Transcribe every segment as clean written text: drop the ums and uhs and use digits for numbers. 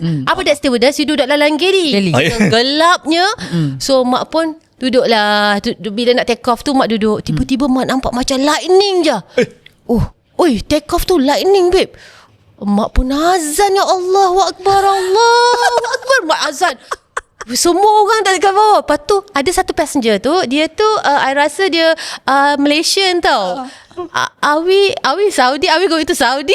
Apa that stewardess? You duduk dalam galley. Gelapnya. So mak pun duduklah. Bila nak take off tu mak duduk. Tiba-tiba mak nampak macam lightning je. Oi, take off tu lightning, babe. Mak pun azan, ya Allahu Akbar, Allahu Akbar. Mak azan. Semua orang tak dekat bawah. Lepas tu ada satu passenger tu, dia tu I rasa dia Malaysian tau. Are we Saudi? Are we going to Saudi?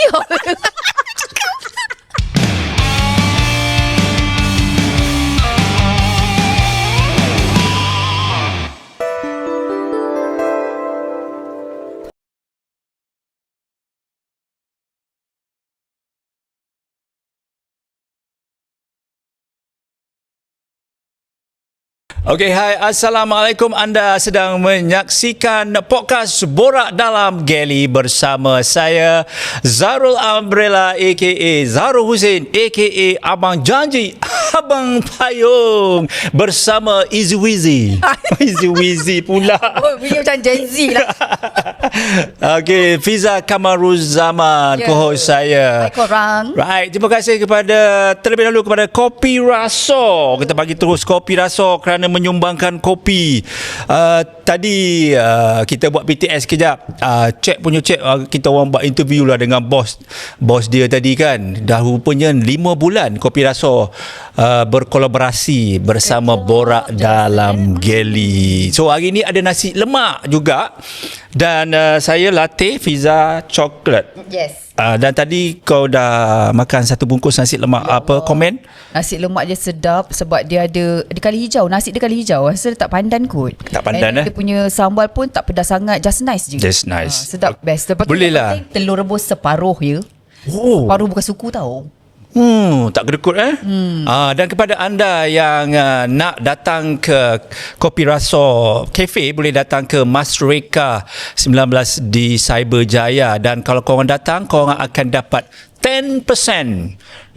Okey, hai, Assalamualaikum. Anda sedang menyaksikan podcast Borak Dalam Galley bersama saya, Zarul Umbrella aka Zarul Hussein aka Abang Janji, Abang Payung, bersama Easy Weezy. Easy Weezy pula. Bunyi macam Gen Z lah. Okey, Fiza Kamaruzzaman, co-host saya. Hai korang. Right, terima kasih terlebih dahulu kepada Kopi Raso. Kita bagi terus Kopi Raso kerana menyumbangkan kopi. Tadi kita buat BTS kejap. Cek kita orang buat interview lah dengan bos dia tadi kan. Dah rupanya 5 bulan Kopi Raso berkolaborasi bersama Borak Dalam Galley. So hari ni ada nasi lemak juga. Dan saya latte, Fiza coklat. Yes. Dan tadi kau dah makan satu bungkus nasi lemak. Apa komen? Nasi lemak dia sedap sebab dia ada kali hijau. Nasi dia kali hijau. Rasa dia tak pandan kot. Tak pandan. Dia punya sambal pun tak pedas sangat. Just nice je. Just nice. Sedap, best. Lepas boleh lah. Telur rebus separuh je. Separuh bukan suku tau. Tak kedekut dan kepada anda yang nak datang ke Kopi Raso Cafe, boleh datang ke Mas Reka 19 di Cyberjaya. Dan kalau korang datang, korang akan dapat 10%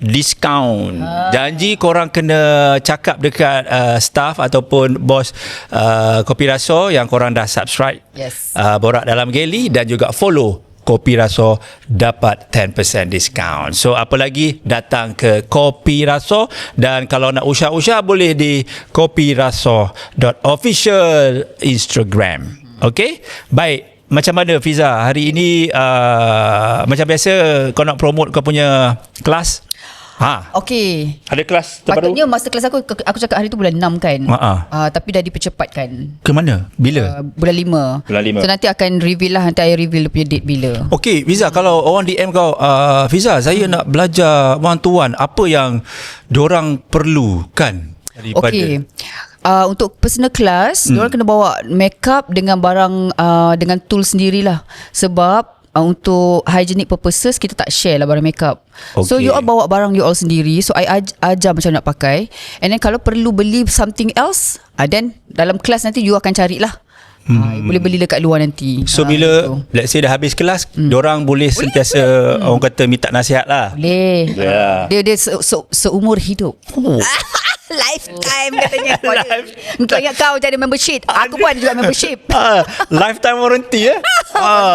diskaun. Janji korang kena cakap dekat staff ataupun bos Kopi Raso yang korang dah subscribe Borak Dalam Galley dan juga follow Kopi Raso, dapat 10% diskaun. So apa lagi, datang ke Kopi Raso. Dan kalau nak usah-usah boleh di kopiraso.official Instagram. Okey, baik. Macam mana Fiza hari ini? Macam biasa kau nak promote kau punya kelas? Okey. Ada kelas terbaru? Patutnya masa kelas aku cakap hari tu bulan 6 kan. Tapi dah dipercepatkan. Ke mana? Bila? Bulan 5. Bulan 5. So nanti akan reveal lah. Nanti I reveal dia punya date bila. Okey, Fiza, kalau orang DM kau, Fiza, saya nak belajar one to one, apa yang diorang perlukan daripada? Okey. Untuk personal class, diorang kena bawa makeup dengan barang, dengan tool sendirilah. Sebab untuk hygienic purposes kita tak share lah barang makeup. So you all bawa barang you all sendiri. So I ajar macam nak pakai. And then kalau perlu beli something else, then dalam kelas nanti you akan carilah. Boleh beli dekat luar nanti. So bila let's say dah habis kelas, diorang boleh sentiasa orang kata minta nasihat lah. Boleh. Dia seumur hidup. Lifetime katanya. Kau ingat kau jadi membership? Aku pun ada juga membership. Lifetime warranty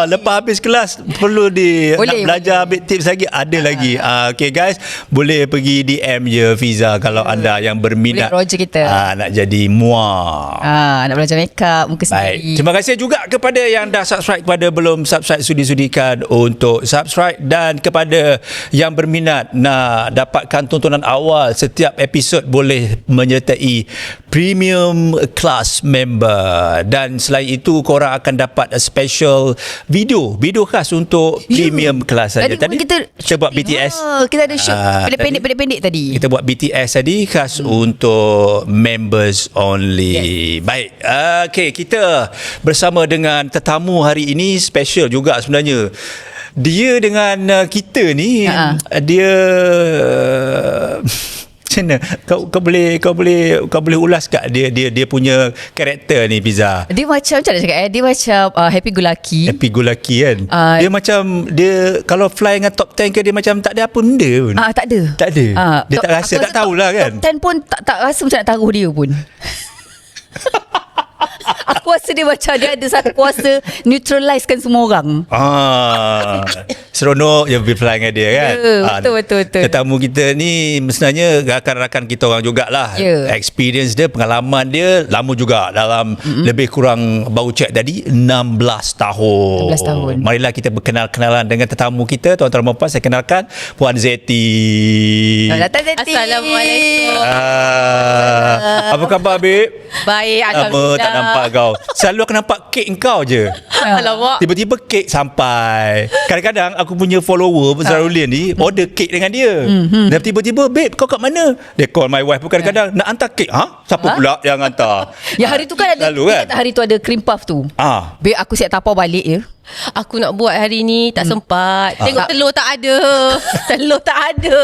lepas habis kelas perlu nak belajar ambil tips lagi, ada lagi. Okay guys, boleh pergi DM je Fiza kalau anda yang berminat. Boleh Roger kita. Nak jadi muar. Nak belajar makeup muka sendiri. Terima kasih juga kepada yang dah subscribe. Kepada belum subscribe, sudi-sudikan untuk subscribe. Dan kepada yang berminat nak dapatkan tontonan awal setiap episod, boleh menyertai premium class member. Dan selain itu korang akan dapat a special video khas untuk premium class saja. Tadi kita buat BTS. Kita ada shoot pendek-pendek tadi. Kita buat BTS tadi khas untuk members only. Baik. Okay, kita bersama dengan tetamu hari ini special juga sebenarnya. Dia dengan kita ni dia macam mana? Kau boleh ulas kat dia punya karakter ni, Fiza. Dia macam nak cakap dia macam happy go lucky. Happy go lucky kan. Dia macam dia kalau fly dengan top 10 ke, dia macam tak ada apa benda pun. Tak ada. Dia tak rasa, tak tahulah kan. Top 10 pun tak rasa macam nak taruh dia pun. Aku rasa dia macam dia ada satu kuasa neutralizekan semua orang. Seronok je berfly dengan dia kan. Betul. Tetamu kita ni sebenarnya rakan-rakan kita orang jugalah. Experience dia, pengalaman dia lama juga, dalam lebih kurang baru cek tadi 16 tahun. 16 tahun. Marilah kita berkenal-kenalan dengan tetamu kita. Tuan-tuan dan puan, saya kenalkan Puan Zeti. Selamat datang, Zeti. Assalamualaikum. Apa khabar, Beb? Baik, Lama alhamdulillah. tak nampak kau. Selalu aku nampak kek kau je. Alamak. Tiba-tiba kek sampai. Kadang-kadang aku punya follower Zarulian ni order kek dengan dia. Dan tiba-tiba, babe, kau kat mana? Dia call my wife pun kadang-kadang nak hantar kek. Siapa pula yang hantar? Ya, hari tu kan ada. Lalu kan? Ingat tak hari tu ada cream puff tu? Babe, aku siap tapau balik je. Aku nak buat hari ni tak sempat. Tengok telur tak ada. Telur tak ada.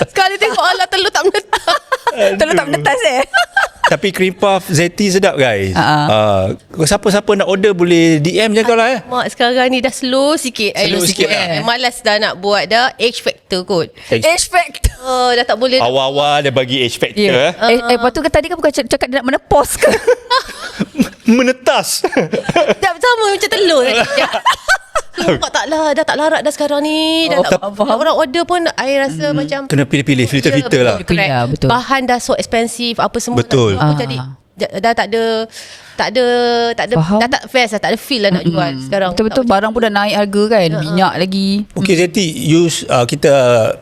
Sekali tengok alah telur tak menetas. Telur tak menetas Tapi cream puff Zeti sedap, guys. Siapa-siapa nak order boleh DM je kau lah. Mak sekarang ni dah slow sikit. Slow sikit Malas dah nak buat dah. Age factor kot. Age factor. Dah tak boleh. Awal-awal dia bagi age factor. Lepas tu kan tadi kan bukan cakap dia nak menepos ke? Menetas. Dah sama macam telur tadi. Nampak tak lah. Dah tak larat dah sekarang ni. Dah tak, orang order pun I rasa macam Kena pilih-pilih, filter-filter lah. Ya, betul. Bahan dah so expensive. Apa semua. Betul. Jadi dah tak ada Faham. dah tak fast lah, tak ada feel lah nak jual sekarang. Betul-betul barang pun dah naik harga kan. Minyak lagi. Okay, Zeti, kita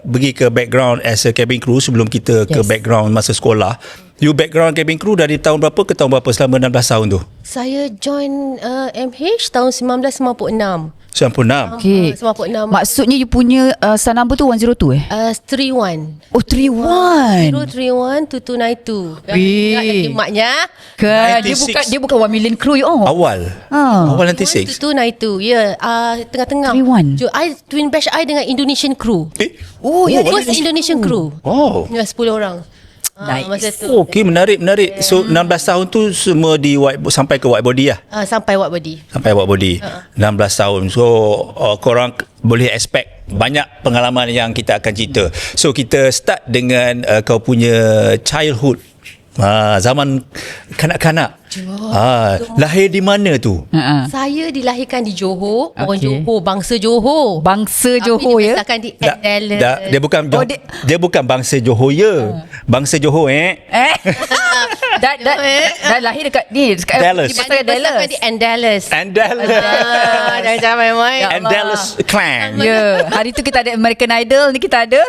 pergi ke background as a cabin crew sebelum kita ke background masa sekolah. You background cabin crew dari tahun berapa ke tahun berapa selama 16 tahun tu? Saya join MH tahun 1996. 96. Okay. 96. Maksudnya you punya SAN number tu 102 31. Oh, 31. 031 2292. Weh. Ingat lagi maknya. Kan 96. dia bukan 1 million crew you all. Awal. Awal 96. 2292. Ya, tengah-tengah. 31. Twin batch I dengan Indonesian crew. Oh, ya. First Indonesian crew. Oh. Ya, 10 orang. Nice. Masa tu. Okay, menarik. So 16 tahun tu semua di sampai ke white body lah. Sampai what body. Sampai white body. 16 tahun. So korang boleh expect banyak pengalaman yang kita akan cerita. So kita start dengan kau punya childhood. Zaman kanak-kanak. Lahir di mana tu? Saya dilahirkan di Johor. Orang Johor, bangsa Johor. Bangsa Johor ya. Dibesarkan di Andalas. Dia bukan dia bukan bangsa Johor ya. Bangsa Johor Dah lahir dekat ni dekat Dallas. Dibesarkan di Andalas. Andalas. main-main. Andalas clan. Ya, hari tu kita ada American Idol, ni kita ada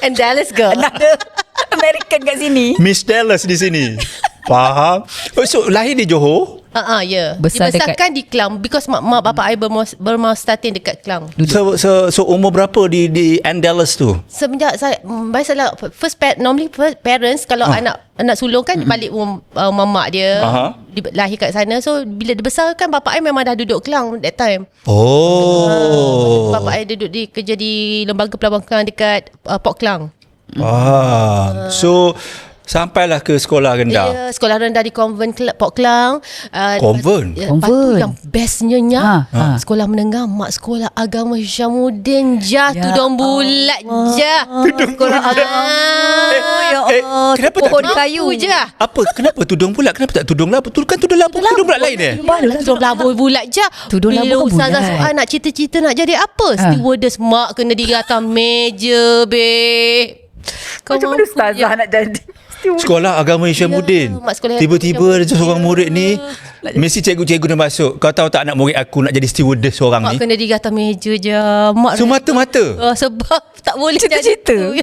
Andalas girl. ada American kat sini. Miss Dallas di sini. Faham? So lahir di Johor. Ya. Besar Dibesarkan di Klang because mak bapak I bermaustatin dekat Klang. So umur berapa di Andalas tu? Semenjak saya biasalah normally first parents kalau anak sulung kan balik mamak dia lahir kat sana. So bila dia besar kan bapak I memang dah duduk Klang that time. Bapak I duduk kerja di lembaga pelabuhan dekat Port Klang. So sampailah ke sekolah rendah. Ya, sekolah rendah di Convent Port Klang. Convent? Lepas tu yang bestnya sekolah menengah mak sekolah agama Hysyamuddin tudung bulat Tudung bulat. Kenapa tak pohon kayu je. Apa? Kenapa tudung bulat? Kenapa tak tudung labu? Kan tudung labu bulat lain Tudung labu bulat je. Tudung labu kan Ustazah bulat. Soal nak cita-cita nak jadi apa? Stewardess mak kena di atas meja, babe. Macam mana ustazah nak jadi? Sekolah agama Hysyamuddin. mak sekolah Tiba-tiba ada seorang murid ni mesti cikgu-cikgu dah masuk. Kau tahu tak anak murid aku nak jadi stewardess seorang Mak ni? kena di atas meja je. Mak Semata-mata. sebab tak boleh Cita-cita. jadi tu.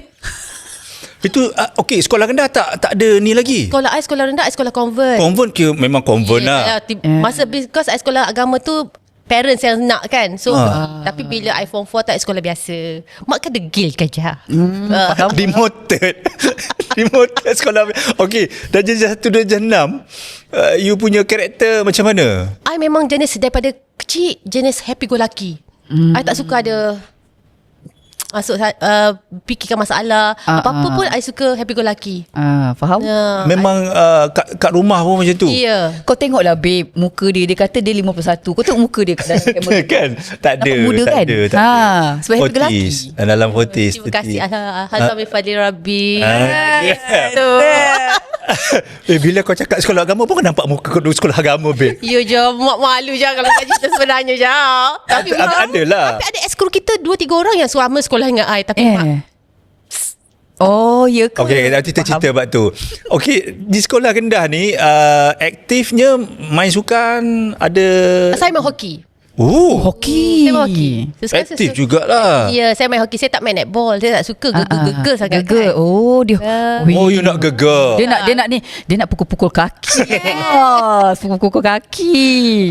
Itu okey, sekolah rendah tak ada ni lagi. Sekolah rendah I sekolah convent. Convent memang convent lah. Masa because I sekolah agama tu parents yang nak kan. So tapi bila I form 4 tak sekolah biasa. Mak kan degil kan je. Demoted. Demoted sekolah. Okey, darjah 1 darjah 6. You punya karakter macam mana? I memang jenis daripada kecil jenis happy go lucky. I tak suka ada masuk fikirkan masalah. Apa-apa pun I suka happy go lucky. Faham? Memang kat rumah pun macam tu. Ya. Kau tengoklah babe, muka dia kata dia 51. Kau tengok muka dia kat dalam kamera. Kan? Tak ada. Nampak muda tak kan? ada. Tak ada. Sebab happy go lucky. Dalam 40s. Terima kasih. Hazam Fadli Rabbi. Bila kau cakap sekolah agama pun kau nampak muka kau dulu sekolah agama, babe. Ya je, mak malu je kalau tak cerita sebenarnya je. Tapi Ada lah. Tapi ada ekskul kita 2-3 orang yang selama sekolah dengan I. Tapi mak, Oh, ya ke? Okey, nanti kita cerita bab tu. Okey, di sekolah rendah ni aktifnya main sukan ada. saya main hoki. Hoki. Saya main hoki. Aktif jugalah. Ya, saya main hoki. Saya tak main netball. Saya tak suka gegar sangat. Gegar. Oh, dia. Oh, you nak gegar. Dia nak pukul-pukul kaki. Pukul-pukul kaki.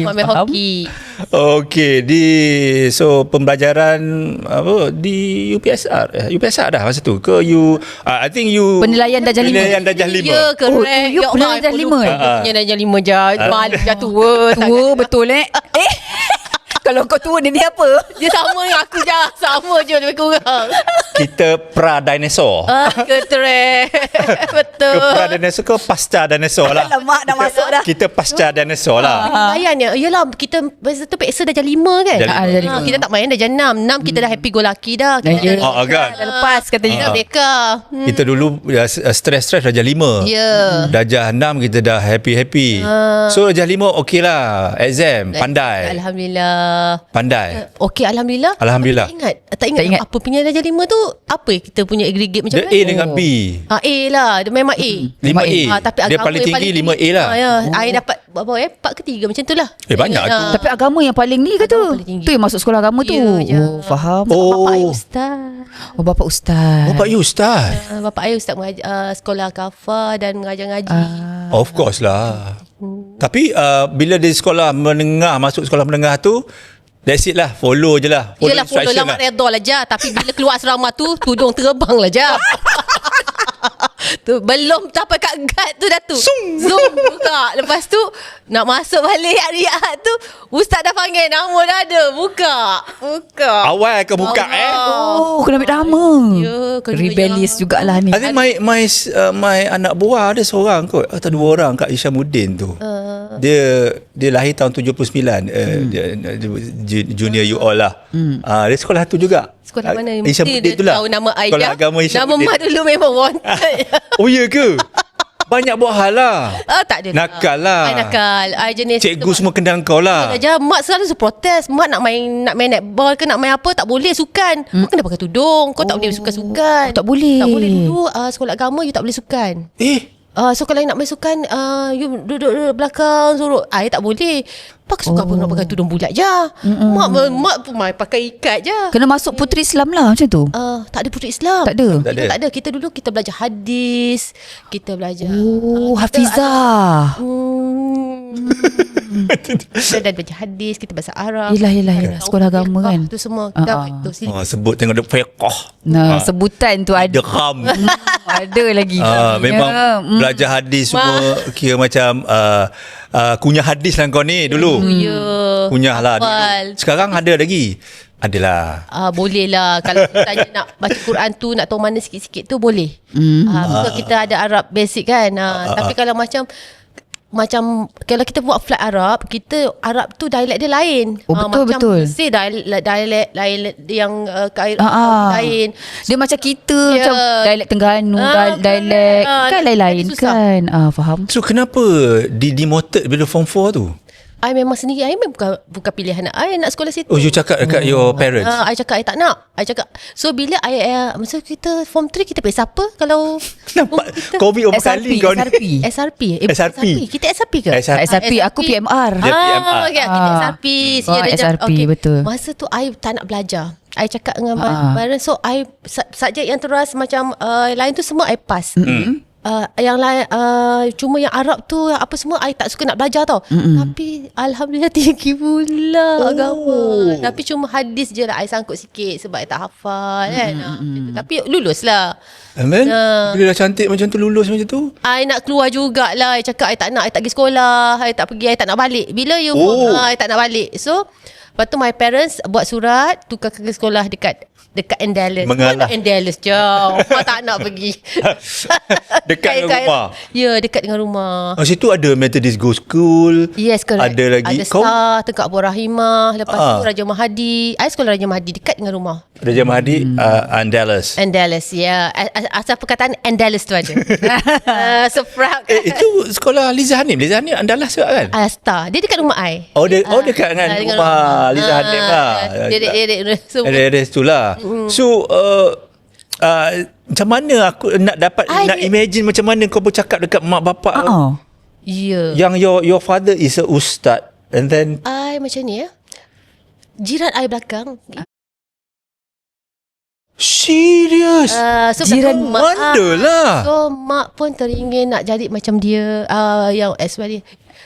Mak main Faham? hoki. Okey, so pembelajaran apa di UPSR dah masa tu ke you I think you Penilaian darjah 5. Penilaian darjah 5. Ya, correct. Oh, you penilaian darjah 5 Penilaian darjah 5 je. Malu dah tua. Tua betul Kalau kau tua dia apa? Dia sama dengan aku je. Sama je lebih kurang. Kita pra-dinosaur. Ketrek. Ke Betul. pra-dinosaur ke pasca-dinosaur lah. Alamak dah masuk dah. Kita pasca-dinosaur lah. Layannya, yelah kita masa tu peksa darjah 5 kan. Darjah lima. Kita tak main darjah 6. 6 kita dah happy go lucky dah. Kita kan? Dah lepas katanya. Kita beka. Kita dulu stres-stres darjah 5. Ya. Darjah 6 kita dah happy-happy. So darjah 5 okey lah. Exam pandai. Alhamdulillah. Pandai. Okey, Alhamdulillah. Alhamdulillah. Tak ingat apa punya darjah 5 tu. Apa kita punya aggregate macam Dia mana? A dengan B. A lah. Dia memang A. 5A. Tapi Dia agama paling yang tinggi 5A lah. Ya. I dapat berapa 4 ke 3 macam tu lah. Banyak tu. Tapi agama yang paling ni ke tu? Agama paling tinggi. Tu yang masuk sekolah agama tu. Ya. Oh, faham. Bapak I ustaz. Oh, bapak ustaz. Bapak you ustaz. Bapak I ustaz sekolah kafar dan mengajar ngaji. Of course lah. Tapi bila di sekolah menengah, masuk sekolah menengah tu, that's it lah. Follow je lah. Yelah, follow instruction lah, mak redha lah je. Tapi bila keluar asrama tu, tudung terbang lah je. Tu belum sampai kat guard tu dah tu. Zoom buka. Lepas tu nak masuk balik riak tu, ustaz dah panggil, nama dah ada. Buka. Awal ke buka Oh, kena ambil nama. Ya, kena Rebellious jugalah ni. I think my anak buah ada seorang kot atau 2 orang Kak Isyamuddin tu. Dia lahir tahun 79. Dia junior you all lah. Dia sekolah tu juga. Sekolah mana? Isyamuddin tu lah. Tahu nama I Sekolah dah. agama Nama Isyamuddin. mak dulu memang wanted. Oh ya ke? Banyak buat hal lah. Tak ada. Nakal lah. I nakal. I jenis Cikgu semua kenal kau lah. Aja mak selalu protes. Mak nak main netball ke nak main apa tak boleh sukan. Mak kena pakai tudung. Kau tak boleh sukan-sukan. Tak boleh. Tak boleh dulu sekolah agama you tak boleh sukan. So kalau nak main sukan you duduk belakang suruh tak boleh. Pakai sukan pun nak pakai tudung bulat je. Mak pun main pakai ikat je. Kena masuk puteri Islam lah macam tu. Tak ada puteri Islam. Tak ada. Tak ada. Kita dulu kita belajar hadis. Kita belajar Oh, Hafizah. Kita dah belajar hadis. Kita bahasa Arab. Yelah. Sekolah agama kan. Tu semua kita Sebut tengok ada fiqh. Nah, sebutan tu ada. Idgham. Ada lagi. Memang belajar hadis semua kira macam kunyah hadis lah kau ni dulu. Ya. Kunyah lah dulu. Hafal. Sekarang ada lagi. Adalah. Boleh lah. Kalau tanya nak baca Quran tu, nak tahu mana sikit-sikit tu boleh. Because kita ada Arab basic kan. Tapi kalau macam kalau kita buat flat Arab, kita Arab tu dialek dia lain. Betul. Mesir dialek lain yang lain. Dia macam kita macam dialek Terengganu, dialek kan lain-lain kan. Faham. So kenapa demoted bila form 4 tu? I memang sendiri. I memang bukan pilihan I nak sekolah situ. Oh, you cakap dekat your parents? I cakap I tak nak. I cakap. So bila masa kita form 3 kita pergi siapa kalau Nampak COVID berapa kali kau ni? SRP. Kita SRP ke? SRP aku PMR. Dia PMR. Okay, kita SRP. SRP betul. Masa tu I tak nak belajar. I cakap dengan parents. So I subjek yang teras macam lain tu semua I pass. Yang lain cuma yang Arab tu apa semua I tak suka nak belajar tau. Tapi alhamdulillah tinggi pula agama. Tapi cuma hadis je lah I sangkut sikit sebab I tak hafal kan. Tapi lulus lah. Amen. Bila dah cantik macam tu, lulus macam tu, I nak keluar jugalah. I cakap I tak nak, I tak pergi sekolah, I tak pergi, I tak nak balik. Bila you I tak nak balik. So lepas tu my parents buat surat tukar ke sekolah dekat Dekat Andalas. Mengalah. Mana Andalas jauh. Mak tak nak pergi. Dekat dengan rumah. Ya, dekat dengan rumah. Situ ada Methodist Go School. Yes, correct. Ada lagi. Ada Star, Tengah Abu Rahimah. Lepas tu Raja Mahadi. I sekolah Raja Mahadi dekat dengan rumah. Raja Mahadi, Andalas. Andalas, ya. Asal perkataan Andalas tu ada. So proud. Itu sekolah Liza Hanim. Liza Hanim Andalas juga kan? Star. Dia dekat rumah I. Dekat dengan rumah Liza Hanim lah. Dedek semua. Ada situ lah. So macam mana aku nak dapat nak imagine macam mana kau bercakap dekat mak bapak Ya. yang your father is a ustaz, and then I macam ni ya. Jiran I belakang. serious. So Jiran wonder lah. So mak pun teringin nak jadi macam dia, yang SY dia.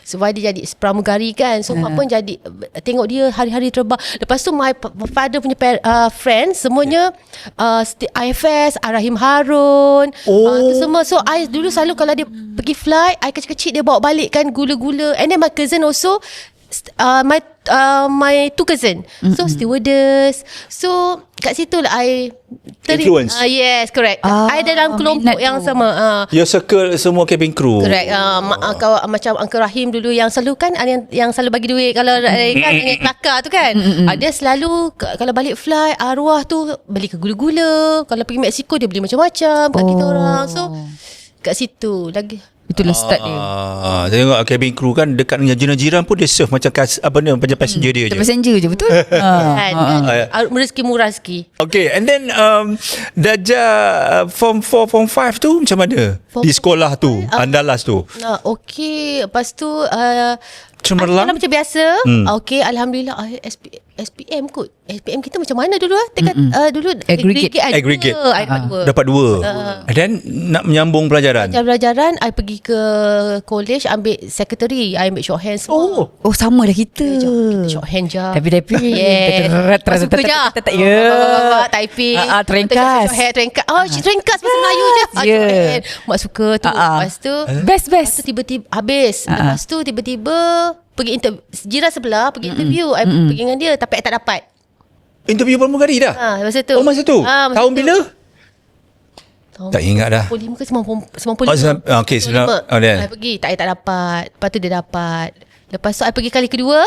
Sebab dia jadi pramugari kan. So mak pun jadi tengok dia hari-hari terbang. Lepas tu my father punya friends semuanya IFS, Rahim Harun, tu semua. So I dulu selalu kalau dia pergi fly, I kecil-kecil dia bawa balik kan gula-gula. And then my cousin also my two cousin. So stewardess. So kat situ lah I influence. Yes, correct. I dalam kelompok yang sama. Your circle semua cabin crew. Correct. Macam Uncle Rahim dulu yang selalu kan yang selalu bagi duit kalau kan dengan kelakar tu kan. Dia selalu kalau balik fly arwah tu beli ke gula-gula. Kalau pergi Mexico dia beli macam-macam kat kita orang. So kat situ lagi. Itulah start dia. Tengok cabin crew kan dekat dengan jiran-jiran pun dia serve macam macam passenger dia je. Passenger je betul. Rezeki murah rezeki. Okay, and then darjah form 4, form 5 tu macam mana? Di sekolah tu, Andalas tu. Okay, lepas tu cemerlang macam biasa. Okay, alhamdulillah. SPM kot. SPM kita macam mana dulu dulu aggregate. Dapat 2. And then nak menyambung pelajaran. Pelajaran I pergi ke college ambil secretary. I ambil shorthand semua. Oh sama dah kita. Kita shorthand je. Tapi yes. Suka je. Typing. Terengkas. Terengkas bahasa Melayu je. Mak suka tu. Lepas tu best. Lepas tu tiba-tiba habis. Lepas tu tiba-tiba pergi interview. Jiran sebelah pergi interview. I pergi dengan dia tapi I tak dapat. Interview pramugari dah? Masa tu. Masa tu? Tahun bila? Tak ingat dah. 95 ke 95. Okay, 95. I pergi, I tak dapat. Lepas tu dia dapat. Lepas tu I pergi kali kedua.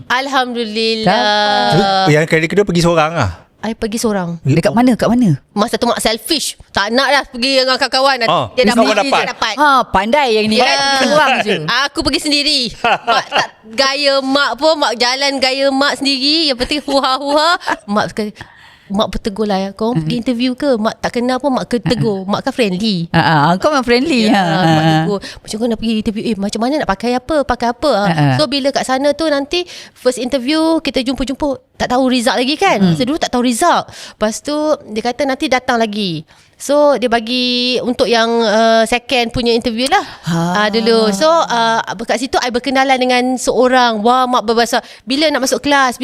Alhamdulillah. Yang kali kedua pergi seorang lah? I pergi seorang. Dekat mana? Kat mana? Masa tu mak selfish. Tak nak dah pergi dengan kawan-kawan. Dia dapat. Pandai yang ni. Seorang je. Aku pergi sendiri. Mak tak gaya mak pun. Mak jalan gaya mak sendiri. Yang penting huha-huha. Mak bertegur lah. Kau pergi interview ke? Mak tak kenal pun mak tegur. Mak kan friendly. Kau memang friendly. Mak tegur. Macam kau nak pergi interview. Macam mana nak pakai apa? So bila kat sana tu nanti first interview kita jumpa-jumpa. Tak tahu result lagi kan. Masa dulu tak tahu result. Lepas tu dia kata nanti datang lagi. So dia bagi untuk yang second punya interview lah dulu. So kat situ I berkenalan dengan seorang. Wah, mak berbahasa bila nak masuk kelas.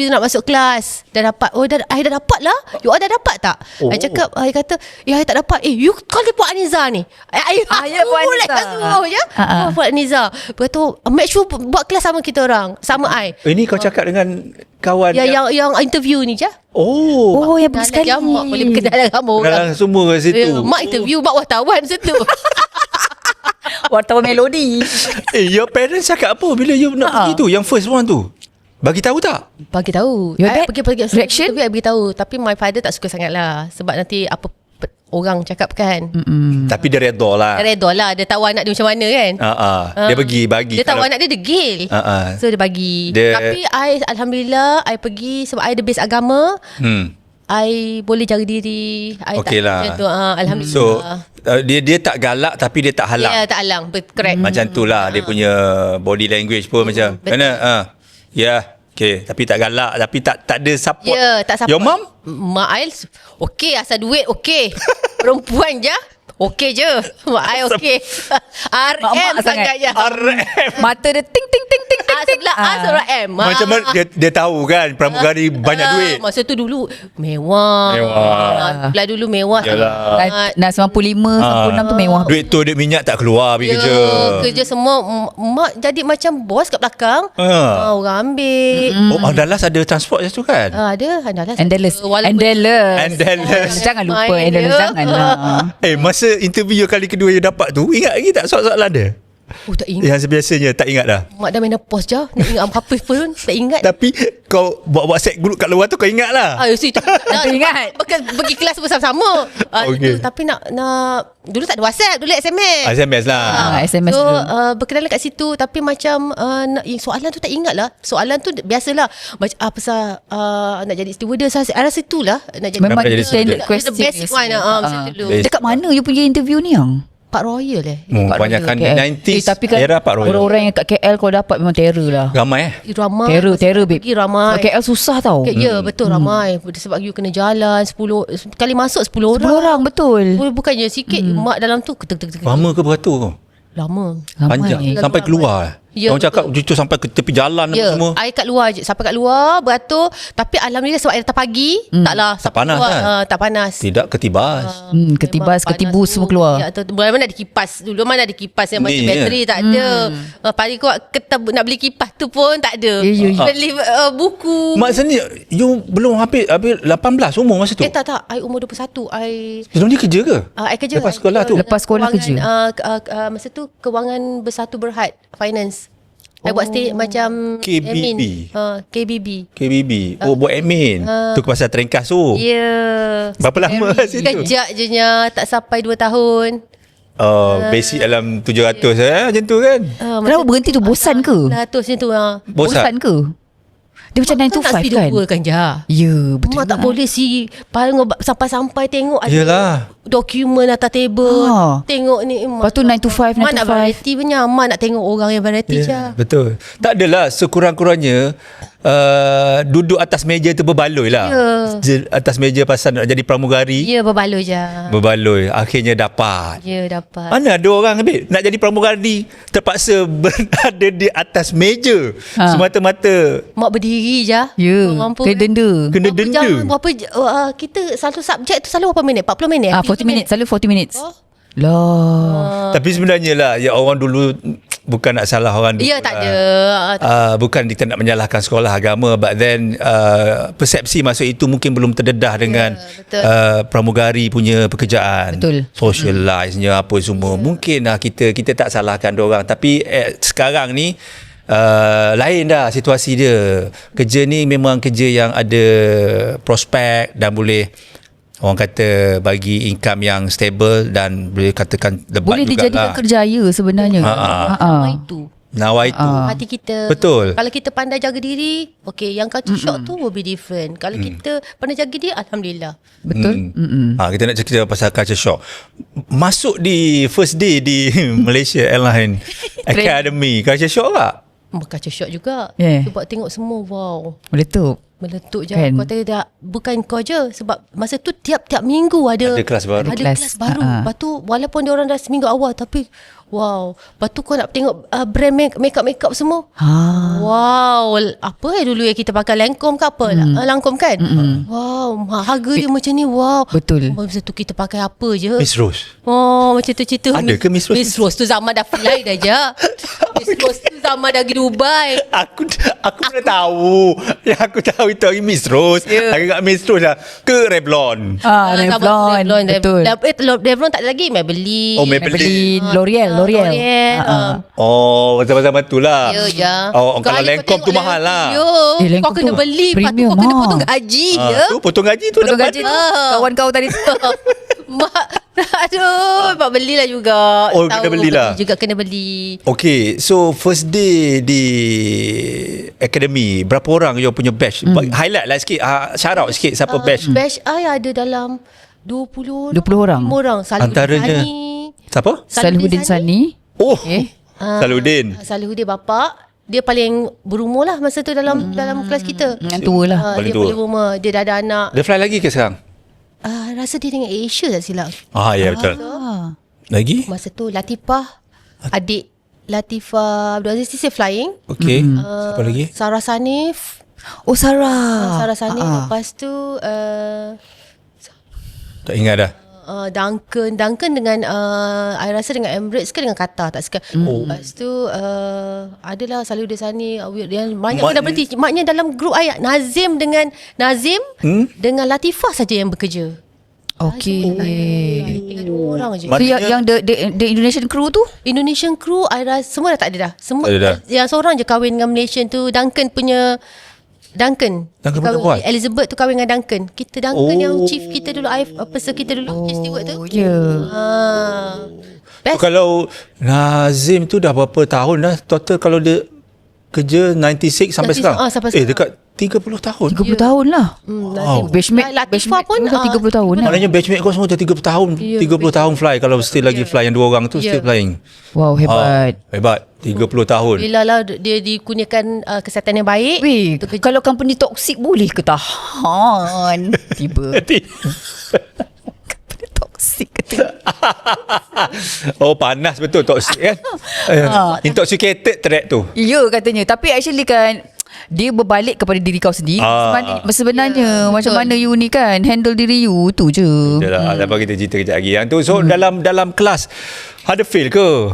Dah dapat. I dah dapat lah. You all dah dapat tak? I cakap, I kata I tak dapat. You call dia Puan Aniza ni. Puan Aniza. Puan Aniza. Berkata make sure buat kelas sama kita orang. Sama I. Ini kau cakap dengan kawan yang interview ni je. Yang bagus sekali. Mak boleh berkenalan dengan orang. Kenalan semua kat situ. Mak interview, mak wartawan situ. Wartawan melodi. Your parents cakap apa bila you nak pergi tu? Yang first one tu bagi tahu tak? Bagi tahu. Pergi reaction? Tapi I bagi tahu. Tapi my father tak suka sangat lah. Sebab nanti apa orang cakap kan. Tapi dia redha lah. Dia tahu anak dia macam mana kan. Dia bagi. Dia tahu anak dia degil. So dia bagi. Tapi I alhamdulillah I pergi sebab I ada base agama. I boleh jaga diri. I okay tak lah. macam tu. Alhamdulillah. So dia tak galak tapi dia tak halang. Ya, tak halang. Correct. Macam tu lah dia punya body language pun macam mana? Okay, tapi tak galak, tapi tak ada support. Tak support. Your mom? Mak I okay, asal duit okay. Perempuan je okay je. Mak I okay. RM sangat je. RM. Mata dia ting ting ting ting ting. Sebelah Seorang M. Macam mana dia tahu kan pramugari banyak duit. Masa tu dulu mewah. Belah dulu mewah. Yalah. Nah 95 96 tu mewah. Duit tu duit minyak tak keluar pergi kerja. Kerja semua mak jadi macam bos kat belakang. Orang ambil. Oh, Andalas ada transport je tu kan? Ada Andalas. Andalas. Jangan lupa Andalas, janganlah. Masa interview kali kedua yang dapat tu, ingat lagi tak soalan-soalan dia? Tak ingat. Yang biasanya tak ingat dah. Mak dah menopause je. Nak ingat apa pun tak ingat. Tapi kau buat WhatsApp group kat luar tu kau ingat lah. Tak ingat. Pergi kelas bersama-sama. Okay. Tapi nak dulu tak ada WhatsApp, dulu SMS. SMS lah. SMS so, dulu. berkenalan kat situ. Tapi macam soalan tu tak ingat lah. Soalan tu biasalah. Macam pasal nak jadi stewardess. Saya rasa itulah nak jadi. Memang jadi standard The question. basic one. Macam dulu. Dekat mana you punya interview ni yang? Pak Royal Kebanyakan KL. 90s tapi kan era Pak Royal. orang-orang yang kat KL kau dapat memang terror lah. Ramai Ramai. Terror babe. Pergi ramai. KL susah tau. Ya betul ramai. Sebab you kena jalan 10 kali masuk 10 orang. 10 orang betul. Bukannya sikit. Mak dalam tu ketek. Lama ke beratur kau? Lama. Panjang sampai keluar. Ya, Orang cakap cucu sampai ke tepi jalan semua. Air kat luar je. Sampai kat luar beratur. Tapi alhamdulillah sebab air datang pagi. Taklah Tak panas keluar, kan? tak panas. Tidak ketibas. Ketibas, Memang ketibus panas semua tu. keluar. Ya, mana ada kipas. Dulu mana ada kipas yang macam Ni, bateri tak ada. Paling kuat nak beli kipas tu pun tak ada. Beli buku. Maksudnya you belum habis 18 umur masa tu? Tak. I umur 21. I Sebelum ni kerja ke? I kerja. Lepas sekolah tu? Lepas sekolah kerja. Masa tu Kewangan Bersatu Berhad Finance. I buat stay macam KBB. admin. KBB. KBB. Buat admin. Tu ke pasal Terengkas tu. Ya. Berapa lama kat situ? Kejap je nya. Tak sampai 2 tahun. Basic dalam 700 macam tu kan? Kenapa berhenti tu? Bosan ke? 100 macam tu. Bosan ke? Dia macam 9 to 5 kan? kan je. Ya betul. Mak tak boleh sampai-sampai tengok ada Yelah. dokumen atas table. Tengok ni. Lepas tu 9 to 5, 9 Mak to nak 5. variety punya. Mak nak tengok orang yang variety je. Betul. Tak adalah sekurang-kurangnya duduk atas meja tu berbaloi lah. Atas meja pasal nak jadi pramugari. Ya, berbaloi je. Berbaloi. Akhirnya dapat. Ya, dapat. Mana ada orang nak jadi pramugari terpaksa berada di atas meja semata-mata. Mak berdiri je. Ya. Kena denda. Kena denda. Kita selalu subjek tu selalu berapa minit? 40 minit? 40 minit. Selalu 40 minutes. Lah. Tapi sebenarnya lah ya orang dulu bukan nak salah orang dulu. Ya, tak ada. Bukan kita nak menyalahkan sekolah agama, but then persepsi masa itu mungkin belum terdedah dengan pramugari punya pekerjaan. Betul. Socialize-nya apa semua. Mungkin kita tak salahkan diorang, tapi sekarang ni lain dah situasi dia. Kerja ni memang kerja yang ada prospek dan boleh orang kata bagi income yang stable dan boleh katakan lebat Boleh dijadikan kerjaya sebenarnya. Nawa itu. Hati kita. Betul. Kalau kita pandai jaga diri, okay, yang culture shock tu will be different. Kalau kita pandai jaga diri, alhamdulillah. Betul. Kita nak cerita pasal culture shock. Masuk di first day di Malaysia Airline Academy, culture shock tak? Culture shock juga. Sebab tengok semua, wow. Meletup je kan? Kau tak, bukan kau je. Sebab masa tu tiap-tiap minggu ada kelas baru. Ada kelas baru. Lepas tu walaupun dia orang dah seminggu awal, tapi wow. Lepas tu kau nak tengok brand make-up semua. Wow. Apa dulu yang kita pakai Lancome ke apa? Lancome kan? Wow. Harga dia macam ni. Wow. Betul. Masa tu kita pakai apa je? Miss Rose. Macam tu cerita. Ada ke Miss Rose? Miss Rose tu zaman dah fly dah je. Miss Rose tu zaman dah pergi Dubai. Aku dah tahu. Yang aku tahu itu hari Miss Rose. Agak Miss Rose lah. Ke Revlon. Revlon. Betul. Revlon tak ada lagi. Maybelline. Maybelline. L'Oreal. Sama-sama tu lah. Ya. Kalau Lancome tu mahal lah. Kau kena beli. Lepas tu kau kena potong gaji. Tu potong gaji tu. Potong gaji tu. Kawan kau tadi tu. Mak belilah juga. Kena belilah. Kena beli. Okay, so first day di Academy, berapa orang you punya batch? Highlight lah sikit, shout out sikit siapa batch. Batch I ada dalam 20 orang. 5 orang. Antaranya siapa? Salihuddin Sani. Salihuddin bapak. Dia paling berumur lah masa tu dalam kelas kita. Yang tua lah. Paling dia tua. paling berumur. Dia dah ada anak. Dia fly lagi ke sekarang? Rasa dia dengan Asia tak silap. Ya betul. Lagi? Masa tu Latifah, adik Latifah Abdul Aziz still flying. Okay. Siapa lagi? Sarah Sanif. Oh, Sarah. Sarah Sanif. Lepas tu Tak ingat dah. Duncan dengan I rasa dengan Emirates ke dengan Qatar tak suka. Lepas tu adalah selalu dia sana yang banyak dah berhenti. Maknya dalam grup I Nazim dengan Latifah saja yang bekerja. Okay. Tinggal 2 orang je. So yang the Indonesian crew tu? Indonesian crew I rasa semua dah tak ada dah. Semua Tak ada dah. yang seorang je kahwin dengan Malaysian tu, Duncan Duncan perempuan? Elizabeth tu kahwin dengan Duncan. Kita Duncan yang chief kita dulu, peser kita dulu, chief steward tu. So, kalau Nazim tu dah berapa tahun dah total kalau dia kerja 96 sampai sekarang? Sampai sekarang. Dekat 30 tahun. 30 tahun lah. Nazim. Batchmate Latifah pun 30 tahun lah. Maknanya batchmate kau semua dah 30 tahun. 30 tahun fly. Kalau still lagi fly, yang 2 orang tu still flying. Wow, hebat. Hebat. 30 tahun. Bila lah dia dikurniakan kesihatan yang baik. Weh, kalau company toxic boleh ke tahan? Tiba. Company toxic ke Oh, panas betul toxic kan. Intoxicated track tu. Ya katanya. Tapi actually kan, dia berbalik kepada diri kau sendiri. Sebenarnya macam mana you ni kan handle diri you tu je. Yalah, lepas kita cerita kejap lagi. Yang tu so dalam kelas ada fail ke?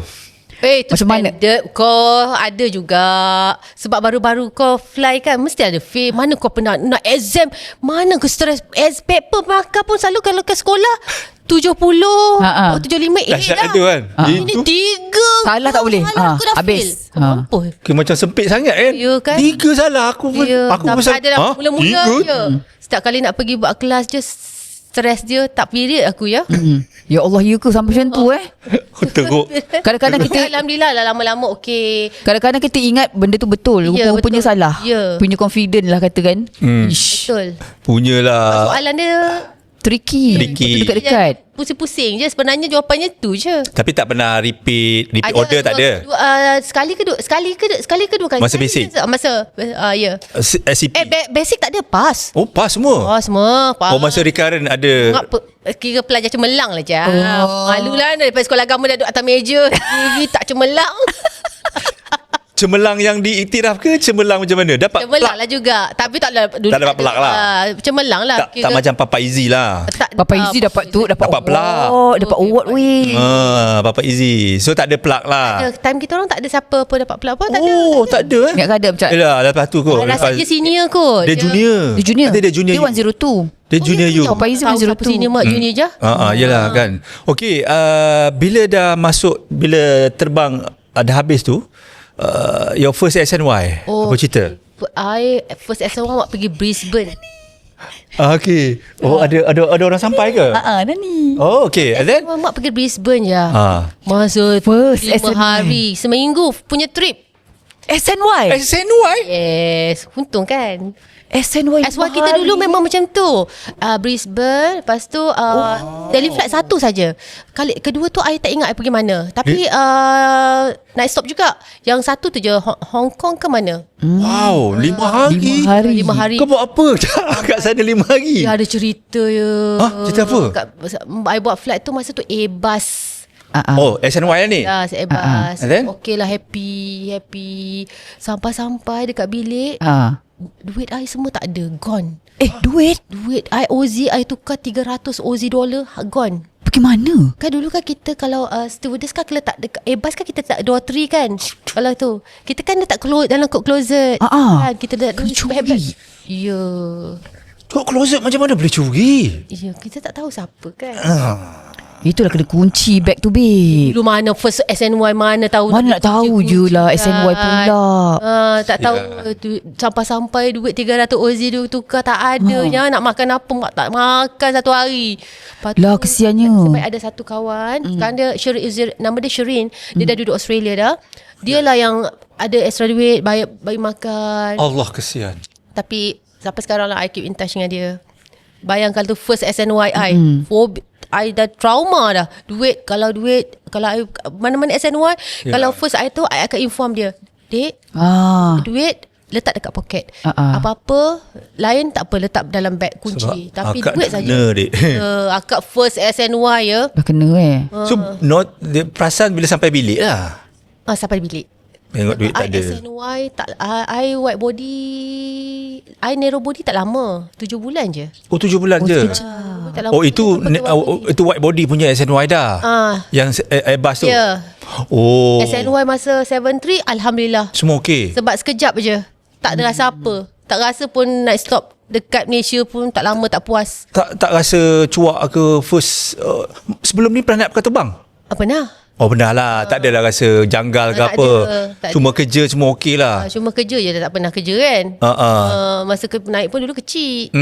Itu macam mana? Kau ada juga. Sebab baru-baru kau fly kan, mesti ada fail. Mana kau pernah nak exam, mana kau stress. Paper markah pun selalu kalau ke sekolah 70 75 Dahsyat dah. itu kan. Ini 3 Salah tak boleh. Aku dah Habis. fail. Apa? Macam sempit sangat kan. Ya kan? 3 salah. Aku Tapi pasal ada dah mula-mula 3? je. Setiap kali nak pergi buat kelas je, stres dia tak period aku ya. Ya Allah, you ke sampai macam tu Teruk. Kadang-kadang kita Alhamdulillah lah lama-lama okey. Kadang-kadang kita ingat benda tu betul, rupa-rupanya betul. salah. Ya. Punya confident lah kata kan. Betul. Punyalah. Soalan dia Tricky. Tricky. Betul dekat-dekat. pusing-pusing je. Sebenarnya jawapannya tu je. Tapi tak pernah repeat order tak ada. Sekali ke dua kali. Masa basic? Ya. SCP. Basic tak ada, pass. Oh, pass semua. Semua pass. Oh, masa recurrent ada. Kira pelajar cemerlang lah je. Malu lah daripada sekolah agama dah duduk atas meja. Kiri tak cemerlang. Cemerlang yang diiktiraf ke cemerlang macam mana? Dapat cemerlang lah juga. Tapi tak ada. Tak dapat pelak lah. Cemerlang lah. Tak macam Papa Easy lah. Papa Easy dapat pelak. Dapat award weh. Papa Easy. So tak ada pelak lah. Time kita orang tak ada siapa pun dapat pelak pun. Tak ada. Tak ada Ingat ada macam. Yelah, lepas tu kot. Rasa dia senior kot. Dia junior. Dia junior. Dia 102. Dia junior you. Papa Easy Tahu 102. siapa senior mak junior je. Yelah kan. Okay, bila dah masuk, bila terbang dah habis tu, your first SNY, apa cerita? I first SNY mak pergi Brisbane. Okay. Ada orang sampai ke? Nani. Oh, okay. And then? Mak pergi Brisbane je. Masa First 5 SNY. hari, seminggu punya trip. SNY. SNY? Yes, untung kan. SNY. SY kita dulu memang macam tu. Brisbane, lepas tu daily flight satu saja. Kali kedua tu I tak ingat I pergi mana. Tapi night stop juga. Yang satu tu je Hong Kong ke mana? Wow, 5 hari. 5 hari. Kau buat apa kat sana 5 hari? Dia ada cerita je. Cerita apa? I buat flight tu masa tu Airbus. Oh, SNY lah ni? Ya, Airbus. And then? Okay lah, happy. Sampai-sampai dekat bilik, duit I semua tak ada, gone. Duit I OZ I tukar 300 OZ dollar, gone. bagaimana? Kan dulu kan kita kalau stewardess kan letak dekat Airbus kan kita tak dormitory kan. Kalau tu kita kan letak dalam kot closet. Kan kita dah curi. Ya. Kau closet macam mana boleh curi? Ya, kita tak tahu siapa kan. Itulah kena kunci bag tu, babe. Dulu mana first SNY mana tahu. Mana nak tahu je lah SNY pula. Tak tahu sampai-sampai duit 300 OZ dia tukar tak ada. Ya, nak makan apa mak tak makan satu hari. Lah kesiannya. Sampai ada satu kawan, kan dia nama dia Sherin, dia dah duduk Australia dah. Dia lah yang ada extra duit bagi makan. Allah kesian. Tapi sampai sekarang lah I keep in touch dengan dia. Bayangkan tu first SNY I dah trauma dah. Kalau I mana-mana SNY, kalau first I tu I akan inform dia. Dek, duit letak dekat poket. Apa-apa lain tak apa, letak dalam beg kunci. Sebab tapi akak duit dah saja. kena, dek. Akak first SNY ya. Dah kena So perasan bila sampai bilik lah. Sampai bilik. Tengok duit tak ada. SNY tak, I white body, I narrow body tak lama, 7 bulan je. Oh 7 bulan je. Tak lama. Itu white body punya SNY dah. Yang Airbus tu. Ya. Oh. SNY masa 73 alhamdulillah. Semua okey. Sebab sekejap je. Tak ada rasa apa. Tak rasa pun nak stop dekat Malaysia pun tak lama, tak puas. Tak rasa cuak ke first sebelum ni pernah naik pesawat terbang? Pernah. Oh benar lah. Tak adalah rasa janggal ke Tak apa. ada. Cuma kerja semua okey lah. Cuma kerja je, tak pernah kerja kan. Masa naik pun dulu kecil.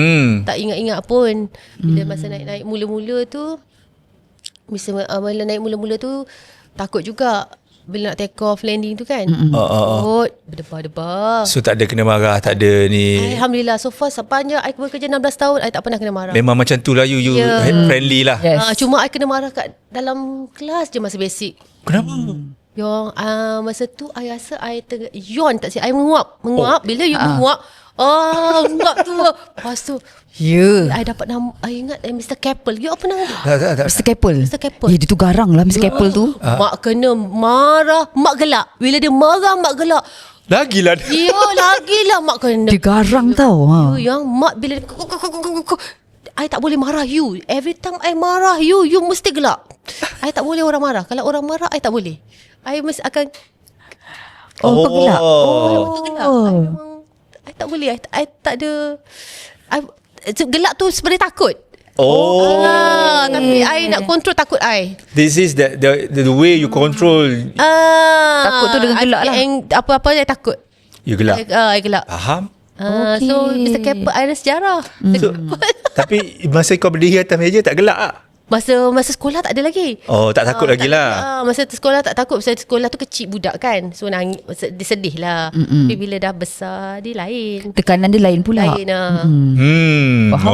Tak ingat-ingat pun. Bila masa naik-naik mula-mula tu, bila naik mula-mula tu takut juga. Bila nak take off landing tu kan. Takut, berdebar-debar. So tak ada kena marah, tak ada ni. Alhamdulillah, so far sepanjang I bekerja 16 tahun, I tak pernah kena marah. Memang macam tu lah you friendly lah. Yes. Cuma I kena marah kat dalam kelas je masa basic. Kenapa? Yang masa tu I rasa I yawn tak sih. I menguap. Bila you menguap, menguap tu. Lepas tu I dapat nama, I ingat Mr. Keppel. You apa nama dia? Mr. Keppel. Mr. Keppel. Dia tu garang lah Mr. Keppel tu. Mak kena marah, mak gelak. Bila dia marah, mak gelak. Lagilah. Ya, lagilah mak kena. Dia garang tau. Yang mak bila I tak boleh marah you. Every time I marah you mesti gelak. I tak boleh orang marah. Kalau orang marah, I tak boleh. I mesti akan kau gelak. gelak. I tak boleh. I tak ada. Gelak tu sebenarnya takut. Tapi I nak control takut I. This is the way you control. Takut tu dengan gelak lah. Apa-apa I takut. You gelak. I gelak. Faham? So Mr. Keppel I ada sejarah. Tapi masa kau berdiri atas meja tak gelak tak? Masa sekolah tak ada lagi. Tak takut lagi lah. Masa sekolah tak takut. Masa sekolah tu kecil budak kan. So nangis, dia sedih lah. Tapi bila dah besar, dia lain. Tekanan dia lain pula. Lain lah.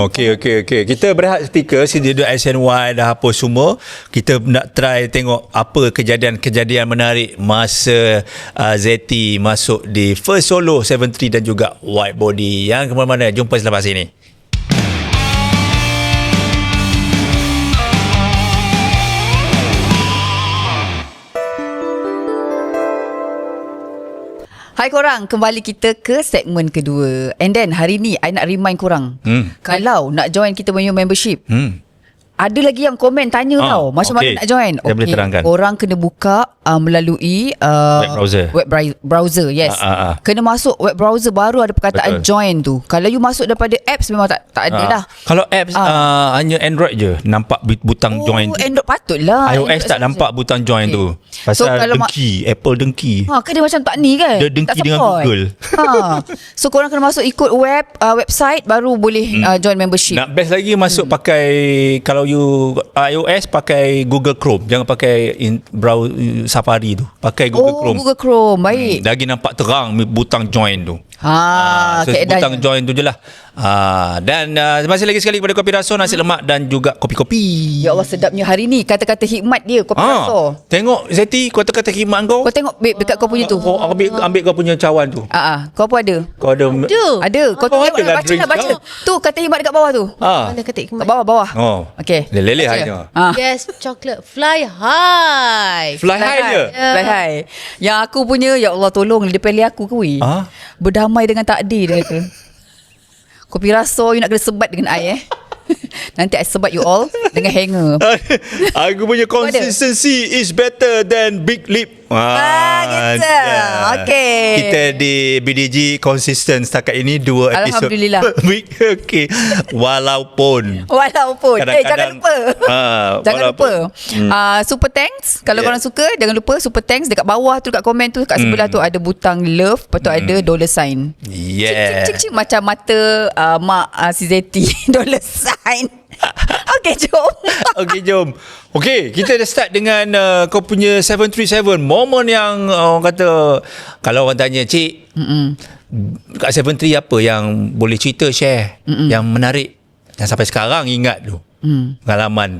Okey. Kita berehat setika. Si dia SNY dah apa semua. Kita nak try tengok apa kejadian-kejadian menarik masa Zeti masuk di First Solo 73 dan juga White Body. Yang ke mana-mana, jumpa selepas ini. Hai korang, kembali kita ke segmen kedua. And then hari ni I nak remind korang, kalau nak join kita punya membership, ada lagi yang komen tanya tau macam mana nak join. Saya boleh terangkan. Korang kena buka melalui web browser. Yes. Kena masuk web browser, baru ada perkataan join tu. Kalau you masuk daripada apps memang tak ada dah. Kalau apps hanya Android je nampak butang join tu. Android patutlah. iOS Android tak nampak butang join tu. Pasal dengki, Apple dengki. Kan dia macam tak ni kan. Dia dengki dengan Google. So korang kena masuk ikut website baru boleh join membership. Nak best lagi masuk pakai, kalau you iOS pakai Google Chrome, jangan pakai browser Safari tu. Pakai Google Chrome. Google Chrome, baik. Lagi nampak terang butang join tu. So butang join tu je lah. Dan masih lagi sekali kepada Kopi Raso, nasi lemak dan juga kopi-kopi. Ya Allah, sedapnya hari ni kata-kata hikmat dia Kopi Raso. Tengok Zeti, kata-kata hikmat kau. Kau tengok babe dekat kau punya tu. Ambil kau punya cawan tu. Kau pun ada. Kau ada. Ada. Kau tengok ada baca. Tu kata hikmat dekat bawah tu. Mana kata hikmat? Kat bawah. Okey. Leleh hanya. Yes, chocolate. Fly high. Fly high je. Fly high. Yang aku punya, ya Allah tolong dia pilih aku ke weh. Berdamai dengan takdir dia kata. Kopi Raso you nak kena sebat dengan I Nanti I sebat you all dengan hanger. Aku punya consistency is better than big lip. Gitu. Okay. Kita di BDG konsisten setakat ini 2 episod Alhamdulillah. per week. Okay. Walaupun jangan lupa. Jangan lupa. Super thanks. Kalau korang suka, jangan lupa super thanks. Dekat bawah tu, dekat komen tu, kat sebelah tu ada butang love. Lepas tu ada $sign. Yeah. Cik, macam mata mak si Zeti. $sign. Okay, jom. Okay, kita dah start dengan kau punya 737. Momen yang orang kata, kalau orang tanya, cik, kat 73 apa yang boleh cerita, share, yang menarik, yang sampai sekarang ingat tu, pengalaman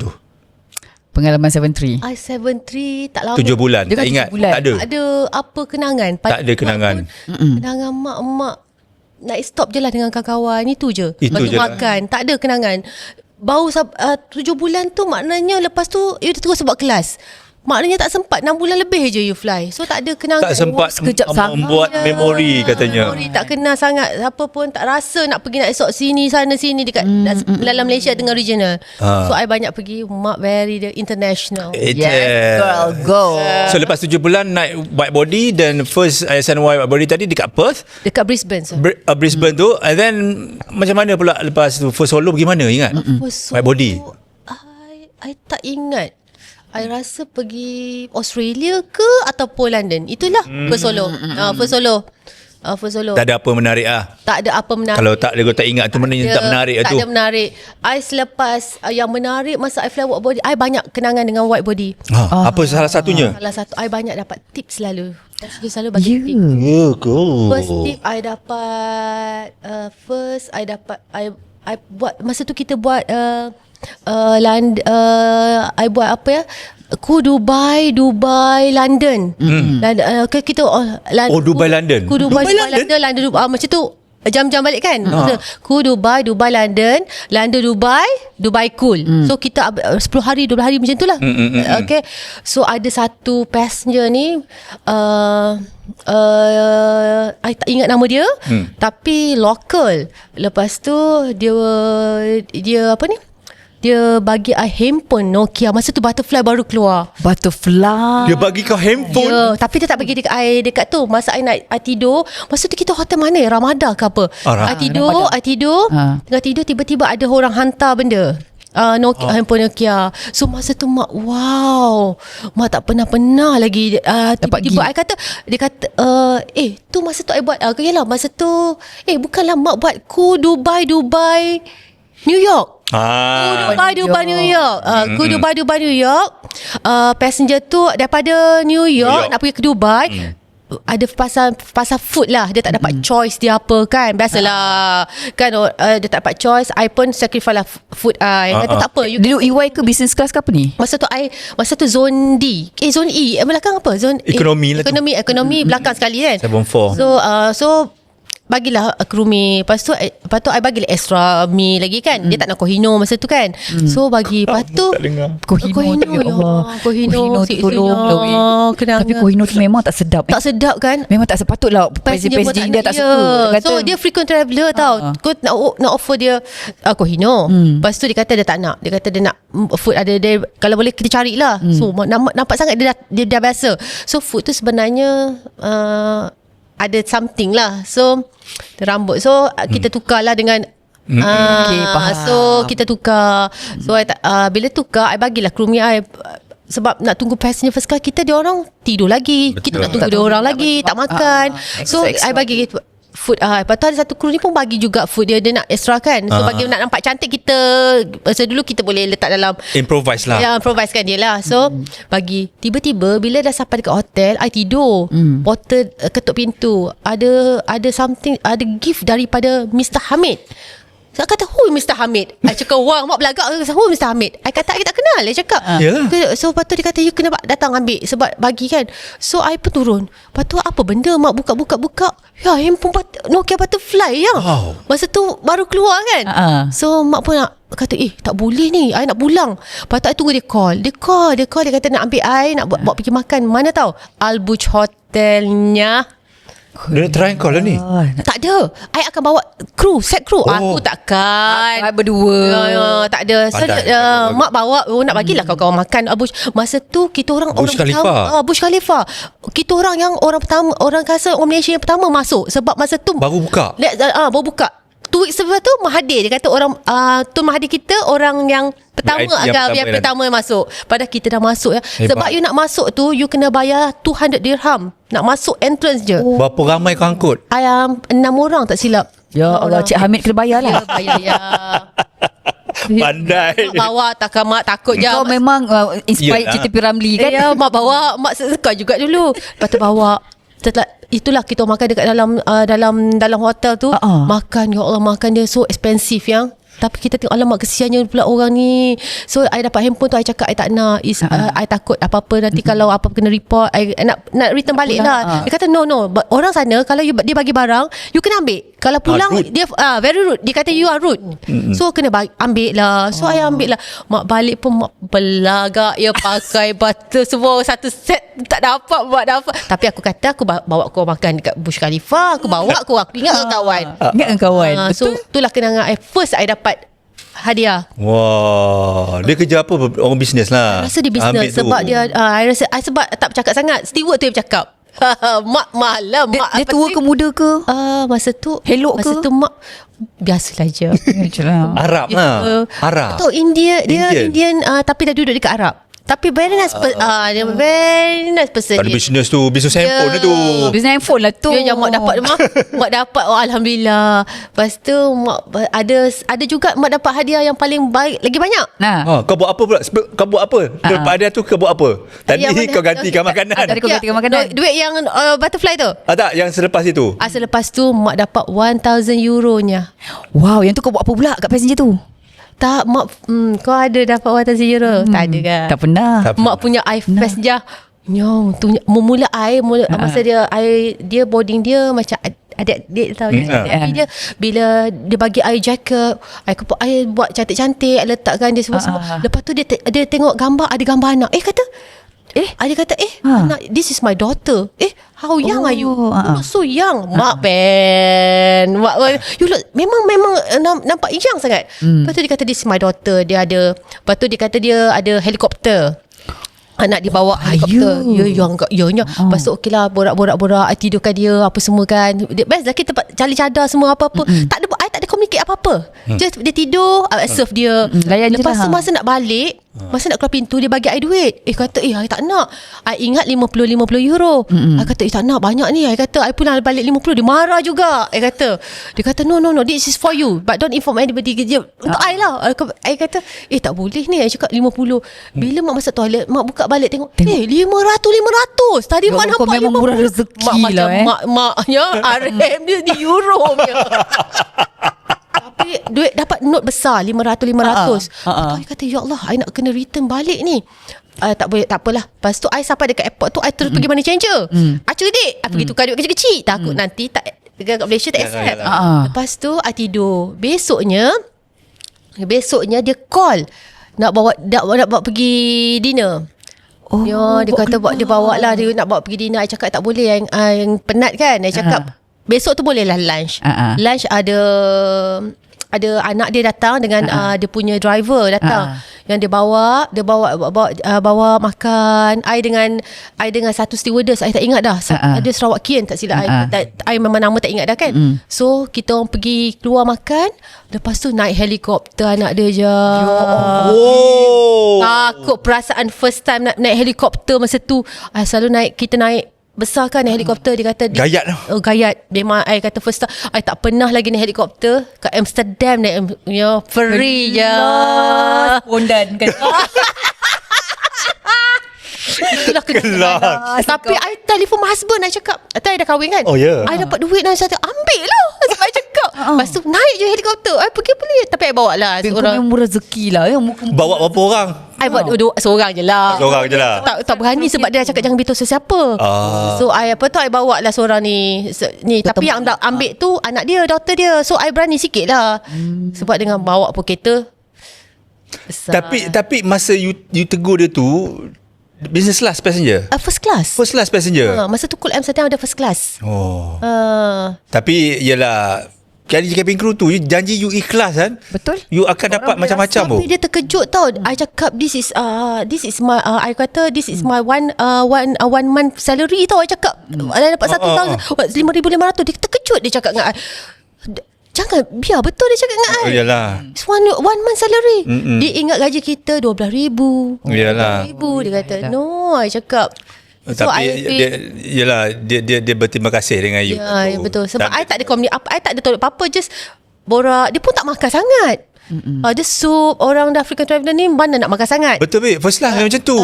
73. 73 tak lama. 7 bulan, dia tak ingat? Tak ada? Tak ada apa kenangan. Tak ada kenangan. Kenangan mak nak stop je lah dengan kawan-kawan. Itu je. Itu je makan. Tak ada kenangan. Baru 7 bulan tu maknanya lepas tu you terus buat kelas. maknanya tak sempat 6 bulan lebih je you fly. So tak ada kenangan. Tak sempat sekejap sangat. membuat memori katanya. Memori tak kenal sangat. Apa pun tak rasa nak pergi nak esok sini sana sini dekat dalam Malaysia dengan regional. So I banyak pergi. Mak very the international. Yes, girl, go. So lepas 7 bulan naik white body, dan first SNY white body tadi dekat Perth, Dekat Brisbane. So. Brisbane tu, and then macam mana pula lepas tu first solo pergi mana, ingat? So, White body. I tak ingat. I rasa pergi Australia ke ataupun London. Itulah first solo. First solo. First solo. Tak ada apa menarik Tak ada apa menarik. Kalau tak dia tak ingat tu, maknanya tak menarik Tak tu. ada menarik. I selepas yang menarik masa I fly white body, I banyak kenangan dengan white body. Apa salah satunya? Salah satu, I banyak dapat tips selalu. Dia selalu bagi tips. First tip I dapat I buat masa tu kita buat I buat apa ya? Dubai London. Kita Dubai London. Dubai London macam tu. Jam-jam balik kan. Dubai London Dubai cool. So kita 10 hari 12 hari macam tu lah. Okay. So ada satu passenger ni I tak ingat nama dia, tapi local. Lepas tu dia apa ni, dia bagi I handphone Nokia. Masa tu Butterfly baru keluar. Butterfly. Dia bagi kau handphone. Ya, tapi dia tak bagi dekat I dekat tu. Masa I naik, I tidur. Masa tu kita hotel mana ya? Ramadan ke apa? I tidur. Tengah tidur tiba-tiba ada orang hantar benda. Nokia, handphone Nokia. So masa tu mak, wow, mak tak pernah lagi tiba-tiba dia kata tu masa tu I buat yalah masa tu bukanlah mak buat Dubai New York. Dubai New York. Dubai New York. Passenger tu daripada New York nak pergi ke Dubai. Ada pasal food lah. Dia tak dapat choice dia apa kan. Biasalah kan, dia tak dapat choice. I pun sacrifice lah food I. Kata tak apa. Dulu EY ke business class ke apa ni? Masa tu zone D. Zone E. Belakang apa? Zone Ekonomi lah tu. Ekonomi belakang sekali kan. 7-4. So bagilah krumi. Lepas tu I bagilah extra mi lagi kan. Dia tak nak Kohino masa tu kan. So bagi. Lepas tu tak dengar. Kohino ya Allah. Kohino tu tolong. Tapi Kohino tu memang tak sedap. Tak sedap kan. Memang tak sepatutlah Presiden India tak suka. Dia kata, so dia frequent traveller tau. Kau nak offer dia Kohino. Lepas tu dia kata dia tak nak. Dia kata dia nak food ada dia, kalau boleh kita carilah. So nampak sangat dia dah biasa. So food tu sebenarnya ada something lah. So rambut. So kita tukarlah dengan okay, faham. So kita tukar. So bila tukar, I bagilah krumi I. Sebab nak tunggu passenger first class, dia orang tidur lagi. Betul. Kita nak tunggu dia orang lagi, tak makan. So I bagi food. Lepas tu ada satu kru ni pun bagi juga food dia. Dia nak extra kan. So bagi nak nampak cantik kita. Masa dulu kita boleh letak dalam improvise lah. Ya, improvise kan dia lah. So bagi. Tiba-tiba bila dah sampai dekat hotel, I tidur. Porter ketuk pintu. Ada something, ada gift daripada Mr. Hamid. Saya kata, who Mr. Hamid? I cakap, wah, mak belagak. Who Mr. Hamid? I kata, I tak kenal. I cakap. So, lepas tu dia kata, you kena datang ambil. Sebab bagi kan. So, I pun turun. Lepas tu, apa benda? Mak buka. Ya, handphone Nokia Butterfly ya. Wow. Masa tu, baru keluar kan. So, mak pun kata, tak boleh ni. I nak pulang. Lepas tu, I tunggu dia call. Dia kata nak ambil I, nak bawa pergi makan. Mana tahu? Al-Buj Hotelnya. Dia try call lah ni. Tak ada. I akan bawa set kru. Aku takkan. I berdua. Tak ada. So mak bawa nak bagilah kawan-kawan makan. Masa tu kita orang Burj Khalifa. Burj Khalifa. Kita orang yang orang pertama, orang kasa orang Malaysia yang pertama masuk. Sebab masa tu baru buka. Baru buka. 2 weeks sebelum tu Mahathir, dia kata orang Tun Mahathir kita orang yang pertama yang pertama masuk. Padahal kita dah masuk ya. Sebab you nak masuk tu you kena bayar 200 dirham. Nak masuk entrance je. Berapa ramai kau angkut? 6 orang tak silap. Ya Allah, Cik Hamid kena bayar lah. Bayar ya. Pandai. Mak bawa mak takut je. Kau memang inspired Siti P. Ramlee kan? Ya, mak bawa, mak suka juga dulu. Lepas tu bawa. Itulah kita makan dekat dalam hotel tu. Makan, ya Allah, makan dia so expensive yang. Tapi kita tengok, alamak kesiannya pula orang ni. So I dapat handphone tu, I cakap I tak nak. I takut apa-apa nanti kalau apa kena report, I nak return balik lah. Dia kata no. Orang sana kalau dia bagi barang, you kena ambil. Kalau pulang rude. dia very rude. Dia kata you are rude. So kena ambil lah. So I ambil lah. Mak balik pun mak belagak ya, pakai butter semua satu set, tak dapat mak dapat. Tapi aku kata aku bawa kau makan dekat Burj Khalifa. Aku bawa aku ingat kawan. Ingatkan kawan. So itulah kenangan first I dapat hadiah. Wah, dia kerja apa? Orang bisnes lah. Rasa dia Ambil bisnes tu. sebab dia sebab tak bercakap sangat. Steward tu yang bercakap. Mak malam mak Dia tua ke muda ke? masa tu Helok masa ke? tu mak biasalah je. Arab lah. Arab. Tahu Indian tapi dah duduk dekat Arab. Tapi very nice dia very nice person. Ada bisnes tu, bisnes handphone dia tu. Bisnes handphone lah tu. Dia yang mak dapat mak dapat alhamdulillah. Lepas tu mak ada juga mak dapat hadiah yang paling baik lagi banyak. Nah. Kau buat apa pula? Kau buat apa? Lepas hadiah tu kau buat apa? Tadi Yang mana? kau gantikan makanan. Tadi kau gantikan makanan. Duit yang butterfly tu. Tak, yang selepas itu. Selepas tu mak dapat 1,000 euronya. Wow, yang tu kau buat apa pula kat passenger tu? Tak mak kau ada dapat 1,000 euro? Tak ada kan? Tak pernah. Tak- Mak punya iFest je. Nyong tu mula masa dia boarding dia macam adik-adik tahu tapi dia bila dia bagi I jacket, I buat cantik-cantik, I letakkan dia semua. Lepas tu dia tengok gambar, ada gambar anak. Dia kata anak, this is my daughter. How young are you? You look so young. Mak mak you look memang nampak young sangat. Lepas tu dia kata this is my daughter. Lepas tu dia kata dia ada helikopter. Anak dia bawa helikopter. Ya. Lepas tu okey lah, borak-borak, I tidurkan dia apa semua kan. Best lah kita cari cadar semua apa-apa. Tak ada communicate apa-apa. Just dia tidur, serve dia. Layan je Lepas tu lah. masa nak balik, masa nak keluar pintu, dia bagi I duit. Kata I tak nak. I ingat 50 euro. I kata tak nak, banyak ni. I kata I pulang balik 50. Dia marah juga. Dia kata no, this is for you, but don't inform anybody. Dia untuk I lah. I kata tak boleh ni. I cakap 50. Bila mak masuk toilet, mak buka balik tengok 500. Tadi mak Kau nampak memang 50. murah rezeki Mak macam lah, maknya RM dia di euro punya. Tapi duit dapat note besar 500. I kata ya Allah, I nak kena return balik ni. Tak boleh, tak apalah. Lepas tu I sampai dekat airport tu, I terus pergi money changer. I cerdik, I pergi tukar duit kecil-kecil. Takut nanti tak dekat Malaysia tak accept. Lepas tu I tidur. Besoknya dia call nak bawa pergi dinner. Dia kata dia bawa lah, dia nak bawa pergi dinner. I cakap tak boleh, yang penat kan. I cakap besok tu boleh lah lunch. Lunch ada anak dia datang dengan dia punya driver datang. Yang dia bawa makan. I dengan satu stewardess, I tak ingat dah. Ada Sarawakian tak silap I memang nama tak ingat dah kan. So kita orang pergi keluar makan. Lepas tu naik helikopter anak dia je. Takut perasaan first time naik helikopter masa tu. Kita naik besar kan naik helikopter. Dia kata Gayat lah. Gayat. Memang I kata first time I tak pernah lagi naik helikopter. Kat Amsterdam naik free je. Pondan kan. Itulah kenangan. Tapi I telefon my husband, I cakap I dah kahwin kan. I dapat duit dan saya ambil lah. Sebab I cakap lepas tu naik je helikopter. I pergi beli. Tapi I bawa lah Kau seorang. memang rezeki lah. Bawa berapa orang? I buat seorang je lah. Seorang je lah. Tak berani sebab dia cakap jangan beritahu sesiapa. So I I bawa lah seorang ni. Tapi yang ambil tu anak dia, daughter dia. So I berani sikit lah. Sebab dengan bawa pun kereta besar. Tapi masa you tegur dia tu, business class passenger? First class. First class passenger? Masa tu Cool Amsterdam ada first class. Tapi yelah, cabin crew tu janji you ikhlas kan? Betul. You akan dapat macam-macam tu. Tapi dia terkejut tau. I cakap this is my I kata this is my one month salary tau. I cakap I dapat 1,000 5,500. Dia terkejut, dia cakap dengan I, jangan biar betul, dia cakap dengan I. Yalah. It's one month salary. Dia ingat gaji kita 12,000. Yalah. 12,000 dia kata. No, I cakap. Tapi dia berterima kasih dengan you. Ya, betul. Sebab I tak ada komunikasi apa, I tak ada tolak apa-apa, just borak. Dia pun tak makan sangat. Dia sup. Orang African traveller ni mana nak makan sangat. Betul babe, first class macam tu.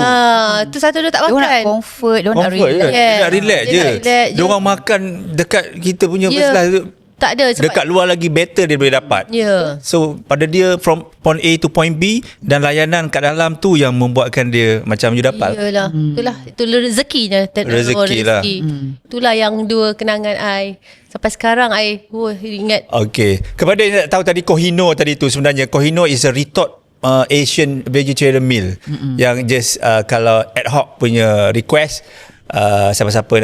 Tu satu dia tak Dia nak makan. comfort, dia nak Comfort je. relax. Dia nak relax je. Dia nak relax je. Dia orang makan dekat kita punya first class tu. Tak ada sebab Dekat luar lagi better dia boleh dapat. Ya. So pada dia from point A to point B, dan layanan kat dalam tu yang membuatkan dia macam you dapat. Iyalah. Itulah itu rezekinya. Rezeki lah. Itulah yang dua kenangan I. Sampai sekarang I ingat. Okay. Kepada yang nak tahu tadi Kohinoor tadi tu, sebenarnya Kohinoor is a retort Asian vegetarian meal yang just kalau ad hoc punya request, siapa-siapa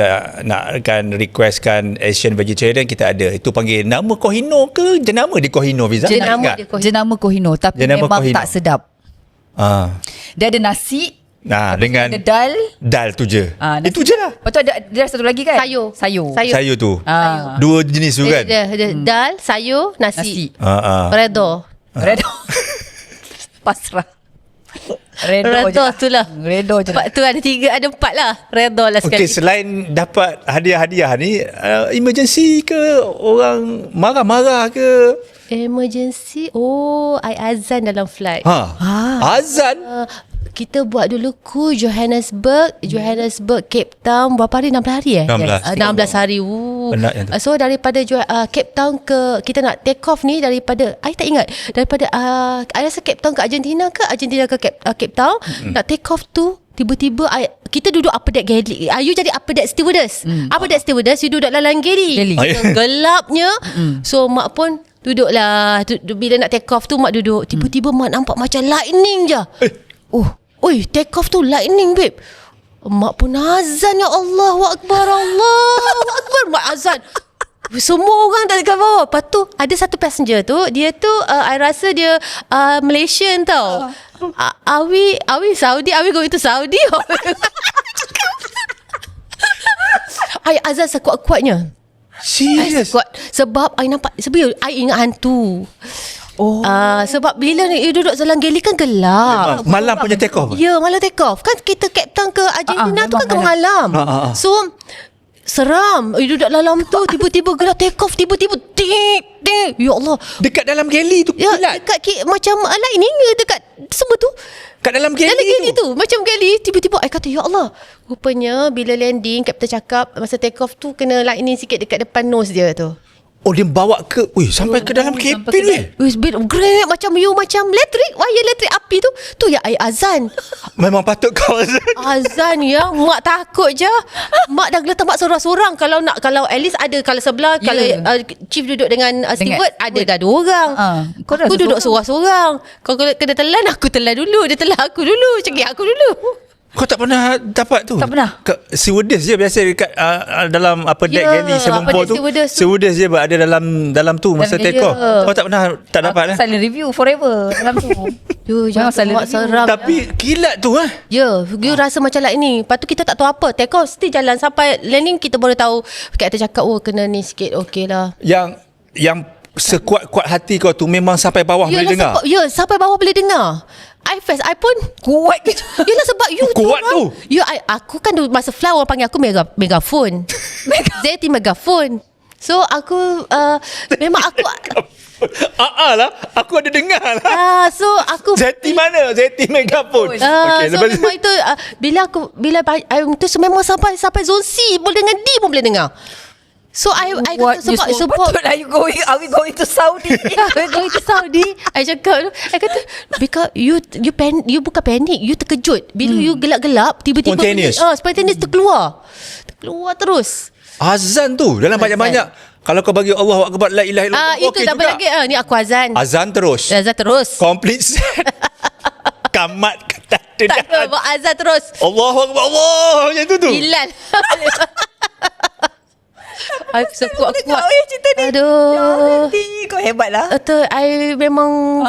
nakkan requestkan Asian vegetarian, kita ada. Itu panggil nama Kohinoor ke jenama di Kohinoor, Fiza? Jenama Kohinoor, tapi Jenama memang Kohinoor. tak sedap. Dia ada nasi, Dengan ada dal. dal tu je. Nasi. Itu je lah. Lepas tu ada satu lagi kan? Sayur. Sayur tu. Ah. Dua jenis tu kan? Dal, sayur, nasi. Redor. Redor. Pasrah. Redor tu lah. Redor je. Part tu ada 3, ada 4 lah. Redor lah sekali. Okay, selain dapat hadiah-hadiah ni, emergency ke, orang marah-marah ke? Emergency. I azan dalam flight. Azan? Kita buat dulu Johannesburg, Cape Town. Berapa hari? 16 hari 16 hari. Penat yang tu. So daripada Cape Town ke, kita nak take off ni daripada, I tak ingat, daripada I rasa Cape Town ke Argentina ke Cape Town. Nak take off tu, tiba-tiba kita duduk upper deck galley. You jadi upper deck stewardess. Upper deck stewardess, you duduk dalam galley. Gelapnya. So mak pun duduklah. Bila nak take off tu mak duduk. Tiba-tiba mak nampak macam lightning je. Take off tu lightning, babe. Mak pun azan, ya Allahu Akbar, Allahu Akbar. Mak azan. Semua orang tak dekat bawah. Lepas tu ada satu passenger tu, dia tu I rasa dia Malaysian tau. Are we Saudi? Are we going to Saudi? I azan sekuat-kuatnya. Serius? Sebab I nampak, sebab I ingat hantu. Sebab bila you duduk dalam galley kan gelap. Malam punya take off? Ya, malam take off. Kan kita Cape Town ke Argentina tu kan ke malam. So seram. You duduk dalam tu, tiba-tiba gelap, take off, tiba-tiba tik. Ya Allah. Dekat dalam galley tu Ya, kilat? dekat macam lightning dekat semua tu. Kat dalam galley, dalam galley tu. Macam galley. Tiba-tiba I kata, ya Allah. Rupanya bila landing, Captain cakap masa take off tu kena lightning sikit dekat depan nose dia tu. Dia bawa ke sampai ke dalam cabin ni. Great, macam elektrik, wire elektrik api tu. Tu ya I azan. Memang patut kau azan. Azan ya, mak takut je. Mak dah geletak mak sorang-sorang. Kalau at least ada, kalau sebelah, kalau chief duduk dengan steward, ada dah 2 orang. Aku duduk sorang-sorang. Kau kena telan, aku telan dulu. Dia telan aku dulu, cekik aku dulu. Kau tak pernah dapat tu? Tak pernah. Stewardess je biasa dekat dalam upper deck galley 74 tu. Stewardess je ada dalam tu masa take off. Kau tak pernah dapat? Silent review forever dalam tu. Jangan mak seram. Tapi kilat tu Ya, you rasa macam lightning. Lepas tu kita tak tahu apa. Take off, still jalan sampai landing, kita baru tahu. Kita cakap, kena ni sikit, okey lah. Yang sekuat-kuat hati kau tu memang sampai bawah boleh dengar? Sampai bawah boleh dengar. I pun kuat gitu. Yelah sebab you kuat tu. Aku kan masa fly orang panggil aku megafon. Zeti megafon. So aku memang aku lah, aku ada dengar lah. So aku Zeti mana? Zeti megafon. So memang itu bila itu memang sampai zone C boleh dengan D pun boleh dengar. So I kata sebab patutlah are we going to Saudi? We're going to Saudi. I cakap, because you bukan panik, you terkejut. Bila you gelap-gelap, tiba-tiba spontaneous terkeluar terus. Azan tu dalam banyak-banyak. Kalau kau bagi Allahu Akbar, la ilaha illallah, itu tak boleh lagi. Ni aku azan. Azan terus. Complete set. Kamat kata tak ada, azan terus. Allahu Akbar, Allah, macam tu. Hilal. Aku sekuat-kuat. Cerita ni. Aduh. Kau hebat lah. I memang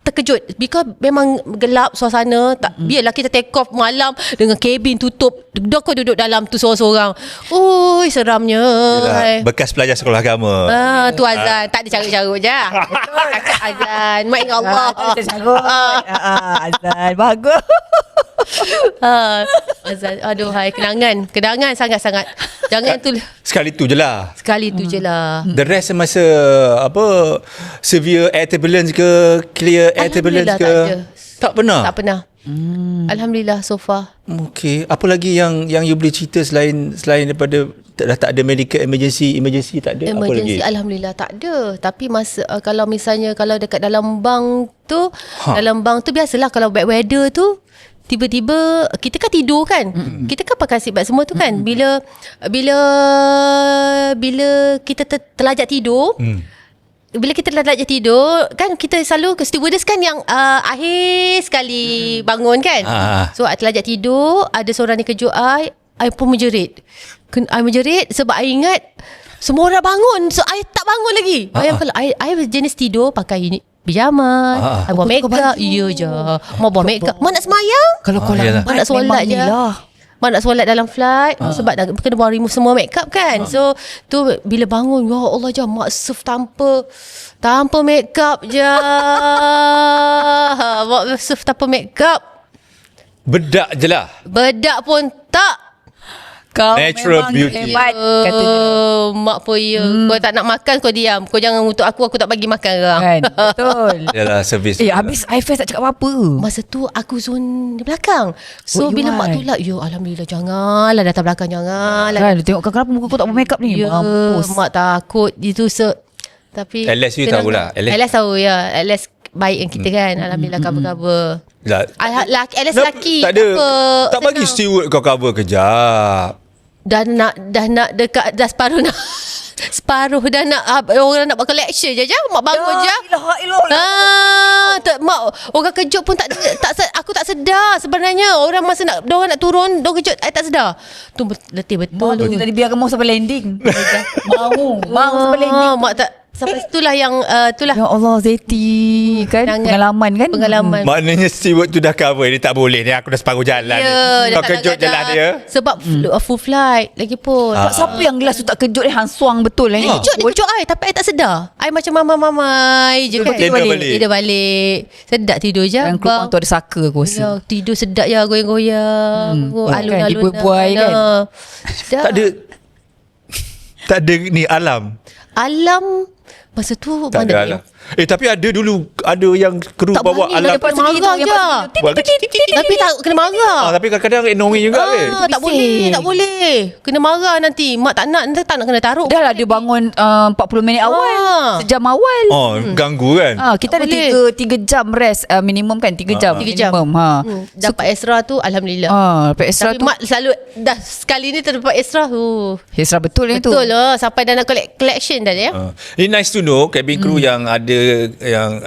terkejut. Because memang gelap suasana. Biarlah kita take off malam dengan kabin tutup. Kau duduk dalam tu seorang-seorang. Seramnya. Bekas pelajar sekolah agama. Tu azan. Tak ada carut-carut je. Azan. Mak ingat Allah. Azan. Bagus. Azan. Aduh, kenangan sangat-sangat. Jangan tu. Sekali tu je lah. The rest masa severe air turbulence ke, clear air turbulence ke? Tak pernah. Alhamdulillah so far. Okay. Apa lagi yang you boleh cerita selain daripada dah tak ada medical emergency tak ada. Emergency apa lagi? alhamdulillah tak ada. Tapi masa kalau misalnya kalau dekat dalam bank tu, dalam bank tu biasalah kalau bad weather tu tiba-tiba kita kan tidur kan. Kita kan pakai seatbelt semua tu kan. Bila kita terlajak tidur, bila kita terlajak tidur kan, kita selalu ke stewardess kan yang akhir sekali bangun kan. So terlajak tidur, ada seorang ni kejut I pun menjerit. I menjerit sebab I ingat semua orang bangun. So I tak bangun lagi. Kalau I jenis tidur pakai pijama, I buat make up. Ya je. Mau buat make up. Mak nak semayang. Kalau kau lambat Mak nak solat je. Mak nak solat dalam flight sebab dah kena buat remove semua make up kan. So tu bila bangun, ya Allah je, mak serve tanpa make up je. Mak serve tanpa make up. Bedak je lah. Bedak pun tak. Kau Natural memang beauty. hebat, kata Mak pun Kau tak nak makan, kau diam. Kau jangan untuk aku tak bagi makan orang. kan. Betul. Yalah, servis. Habis IFS tak cakap apa-apa. Masa tu aku zone di belakang. So Oh, bila you mak are. tolak, alhamdulillah, janganlah datang belakang, janganlah. Kan, tengok kenapa muka kau tak buat make up ni. Mampus. Mak takut itu tapi LS you tahulah. LS tahu ya. LS baik yang kita kan. Alhamdulillah cover-cover. LS lelaki. Tak ada. Tak senang. bagi steward kau cover kejap. Dah nak dekat dah separuh nak separuh dah nak orang nak buat collection je mak bangun je. Mak orang kejut pun aku tak sedar sebenarnya. Orang masa orang nak turun, orang kejut I tak sedar. Tu letih betul. Kita dibiarkan mau sampai landing. Mau sampai landing. Mak tak sampai situlah yang itulah. Ya Allah, Zeti kan, pengalaman kan. Pengalaman. Maknanya steward tu dah cover. Dia tak boleh ni. Aku dah separuh jalan ni. Ya, Kau kejut je lah dia. Sebab full flight lagipun. Siapa yang last tu tak kejut Hang Suang betul Dia kejut I tapi I tak sedar. I macam mamai je kan. Tidur balik. Sedap tidur je. Yang keluar tu ada saka aku rasa. Ya, tidur sedap je, goyang-goyang. Kan, dibuai kan. Tak ada. Tak ada ni alam. Alam masa tu Tak ada alam. Tapi ada dulu. Ada yang kru tak bawa berani alam. lah, kena marah je. Tapi tak kena marah. Tapi kadang-kadang annoying juga kan. Tak boleh. Kena marah nanti. Mak tak nak kena taruh. Dah lah dia bangun 40 minit awal. Sejam awal. Ganggu kan. Kita ada 3 jam rest minimum kan. 3 jam. 3 jam. Minimum. Dapat extra tu alhamdulillah. Lepas extra Tapi tu mak selalu dah sekali ni terdapat extra tu. extra betul yang tu. Betul lah. Sampai dah nak collection dah ya. Ini nice to know cabin crew yang ada yang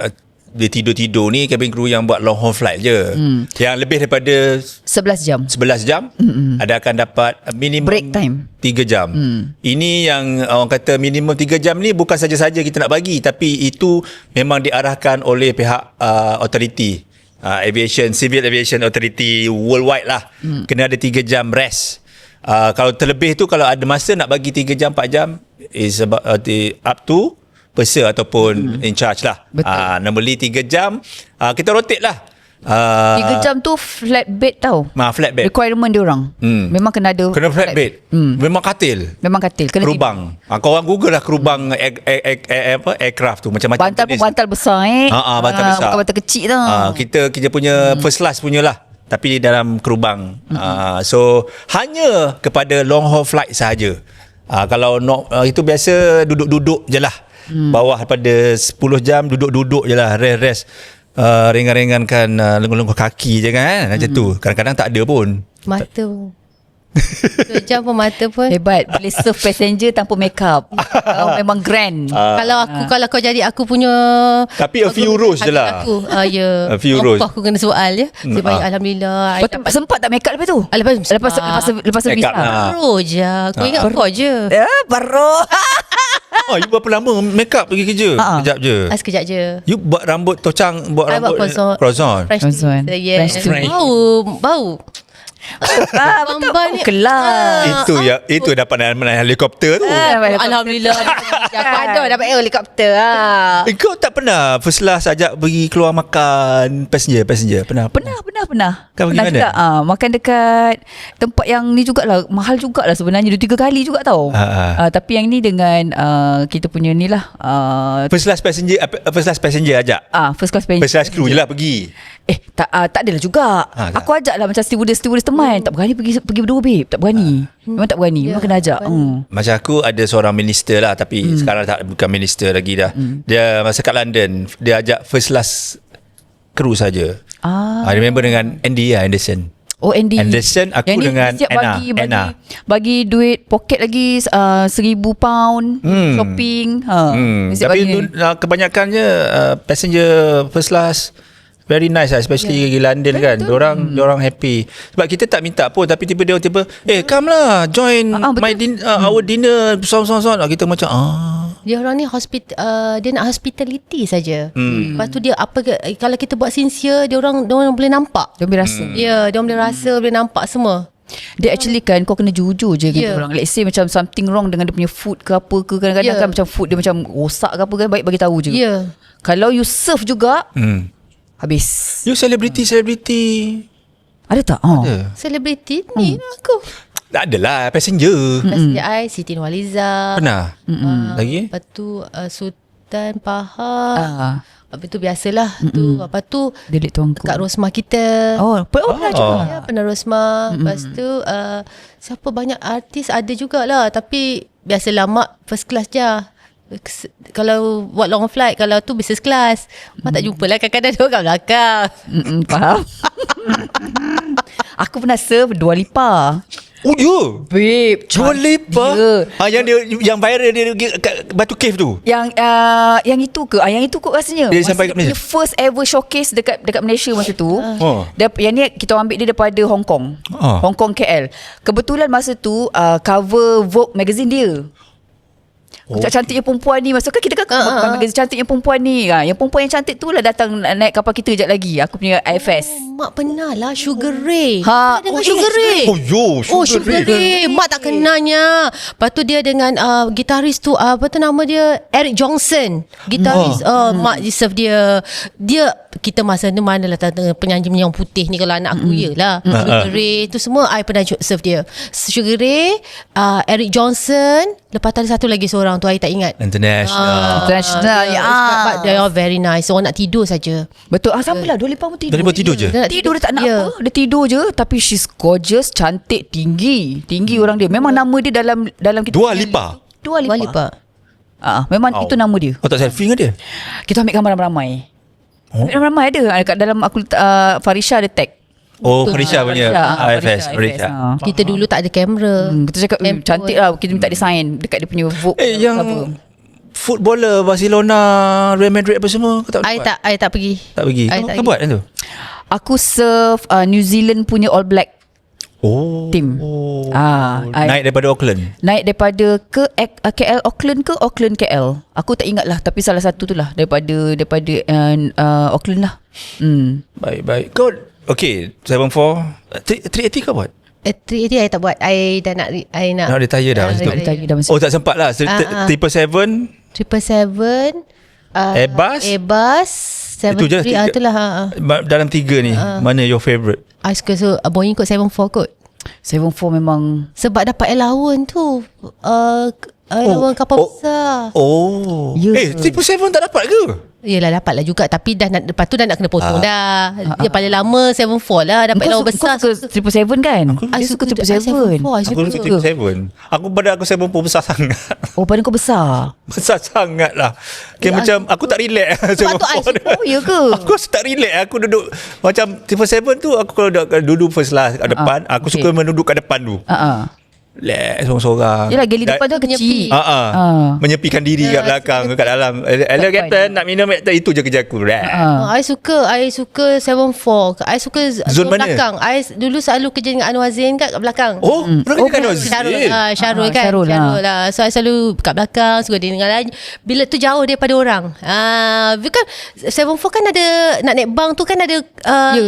dia tidur-tidur ni cabin crew yang buat long haul flight je. Yang lebih daripada 11 jam. 11 jam ada akan dapat minimum Break time 3 jam. Ini yang orang kata minimum 3 jam ni bukan saja-saja kita nak bagi, tapi itu memang diarahkan oleh pihak authority. Civil Aviation Authority worldwide lah. Kena ada 3 jam rest. Kalau terlebih tu, kalau ada masa nak bagi 3 jam 4 jam is about up to purser ataupun in charge lah. Normally 3 jam kita rotate lah. 3 jam tu flat bed tau. Flat bed. Requirement dia orang. Memang kena ada. Kena flat bed. Memang katil. Memang katil. Kena Kerubang. Kau orang Google lah kerubang aircraft tu macam-macam bantal jenis. pun bantal besar bantal besar. Bukan bantal kecil tau. Kita punya first class punya lah. Tapi dalam kerubang. So hanya kepada long haul flight sahaja. Kalau itu biasa duduk-duduk je lah. Bawah pada 10 jam duduk-duduk je lah. Rest. Ringan-ringankan lenguh-lenguh kaki je kan. Macam tu. Kadang-kadang tak ada pun. Mata 2 jam pun mata pun. Hebat. Boleh serve passenger tanpa make up. Kau memang grand. Kalau kau jadi aku punya, tapi a few rows je lah. Ya. A few rows. Aku kena soal je. Sebab alhamdulillah Sempat tak make up lepas tu? Lepas servis Make up lah. baru je. Aku ingat kau je. Baru. You berapa lama make up pergi kerja? Sekejap je. Sekejap je. You buat rambut tocang, buat I rambut buat croissant. French Croissant. yes. French Bau. Betul. Kelas. Itu dapat naik helikopter tu. Alhamdulillah. Aku ada dapat helikopter. Kau tak pernah first class ajak pergi keluar makan passenger? Pernah? Pernah Kau pergi mana? juga. Makan dekat tempat yang ni jugalah. Mahal jugalah sebenarnya. 2-3 kali juga tau. Tapi yang ni dengan kita punya ni lah. First class passenger ajak. First class passenger. First class crew je lah pergi. Tak adalah juga. Aku ajak lah macam stewardess teman. Tak berani pergi berdua babe. Tak berani. Memang tak berani. Memang kena ajak. Macam aku ada seorang minister lah, tapi sekarang bukan minister lagi dah. Dia masa kat London, dia ajak first class kru saja. I remember dengan Andy Anderson. Oh, Andy Anderson, aku yang dengan siap Anna. bagi duit poket lagi £1,000 shopping. Tapi kebanyakannya passenger first class very nice lah, especially di London kan. Diorang happy. Sebab kita tak minta pun, tapi tiba-tiba come lah join our dinner son. Kita macam dia orang ni dia nak hospitality saja. Lepas tu dia kalau kita buat sincere, dia orang boleh nampak. Dia boleh rasa. Ya, dia boleh rasa, boleh nampak semua. Dia actually kan kau kena jujur je dengan orang. Let's say macam something wrong dengan dia punya food ke apa ke, kadang-kadang kan macam food dia macam rosak ke apa kan, baik bagi tahu je. Kalau you serve juga habis. You celebrity ada tak? Ada. Selebriti ni aku. Tak adalah passenger. Passenger I Siti Nurhaliza. Pernah? Lagi? Lepas tu Sultan Pahang. Lepas tu biasalah tu. Lepas tu Delik tuanku Kak Rosmah kita. Pernah juga. Ya, pernah Rosmah. Lepas tu siapa banyak artis ada jugalah. Tapi biasalah mak first class je. Kalau buat long flight, kalau tu business class, mak tak jumpa lah. Kadang-kadang dia kat belakang. Faham. Aku pernah serve Dua Lipa. Oh ya, babe, Dua Lipa. Yang viral dia kat Batu Cave tu. Yang itu ke? Yang itu kot rasanya. Dia sampai kat Malaysia. First ever showcase dekat Malaysia masa tu. Yang ni kita ambil dia daripada Hong Kong. Hong Kong KL. Kebetulan masa tu cover Vogue magazine dia. Cantiknya perempuan ni. Maksudnya kita kan magazine cantiknya perempuan ni. Yang perempuan yang cantik tu lah datang naik kapal kita sekejap lagi. Aku punya IFS. Mak pernah lah Sugar Ray. Sugar Ray. Sugar Ray. Mak tak kenalnya. Lepas tu dia dengan gitaris tu, apa tu nama dia, Eric Johnson. Gitaris. Mak serve dia. Kita masa tu mana lah penyanyi yang putih ni, kalau anak aku lah. Sugar Ray tu semua I pernah serve dia. Sugar Ray, Eric Johnson. Lepas tu ada satu lagi seorang tu I tak ingat. International. But they are very nice. Orang nak tidur saja. Betul. Sama lah Dua Lipa pun tidur. Dua Lipa tidur je. Tidur dia tak nak apa. Dia tidur je. Tapi she's gorgeous, cantik, tinggi orang dia. Memang nama dia dalam kita. Dua Lipa. Memang itu nama dia. Kau tak selfie dengan dia? Kita ambil gambar ramai-ramai. Ramai ada. Kat dalam aku Farisha ada tag. Farisha punya IFS. Farisha. Kita dulu tak ada kamera. Kita cakap cantik lah. Kita minta dia sign dekat dia punya Vogue. Yang footballer Barcelona, Real Madrid apa semua, kau tak buat? I tak pergi. Tak pergi. Kau buat kan tu? Aku serve New Zealand punya All Black team. Naik daripada Auckland. Naik daripada ke KL Auckland ke Auckland KL. Aku tak ingat lah, tapi salah satu tu lah daripada Auckland lah. Baik. Kau okay, 380 kau buat? 380 I tak buat. I dah nak nak retire dah masa tu. Tak sempat lah. 777 Airbus 737 itulah. Dalam tiga ni mana your favourite? I suka Boeing kot 74 kot. 74 memang sebab dapat allowance tu. Allowance kapal besar. 777 tak dapat ke? Yelah dapat lah juga. Tapi lepas tu dah nak kena potong dah. Dia paling lama 74 lah. Dapat lawan besar. Kau suka 777 kan? I suka 777. Aku suka 777. Pada aku 7 pun besar sangat. Pada kau besar? Besar sangat lah. Macam aku tak relax. Sebab tu I suka. Ya ke? Aku tak relax. Aku duduk macam 777 tu. Aku kalau duduk first class kat depan, aku suka menuduk kat depan tu. Relax seorang-seorang. Yelah geli depan tu kecil. Menyepikan diri kat belakang, kat dalam. Hello Captain, nak minum Captain. Itu je kerja aku. I suka 74. I suka zone belakang. I dulu selalu kerja dengan Anwar Zain kat belakang. Pernah kerja dengan Anwar Zain? Syarul kan. Syarul lah. So I selalu kat belakang, suka dia dengan lain. Bila tu jauh daripada orang. Bukan 74 kan ada nak naik bang tu kan ada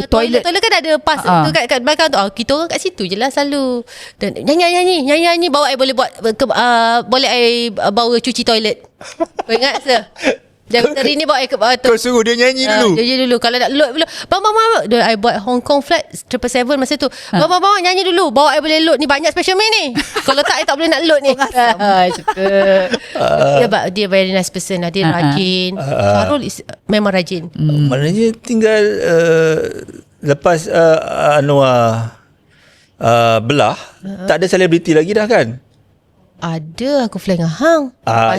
toilet kan ada pas tu kat belakang tu. Kita orang kat situ je lah selalu. Dan nyanyi bawa I boleh buat boleh I bawa cuci toilet. Kau ingat se? Jangan hari ni bawa I ke tu. Kau suruh dia nyanyi dulu. Dia dulu kalau nak load bang I buat Hong Kong flight 777 masa tu. Bang nyanyi dulu bawa I boleh load ni, banyak special man ni. Kalau tak I tak boleh nak load ni. Dia very nice person lah. Dia rajin. Syarul memang rajin. Maknanya tinggal lepas belah, tak ada selebriti lagi dah kan? Ada aku fly dengan hang.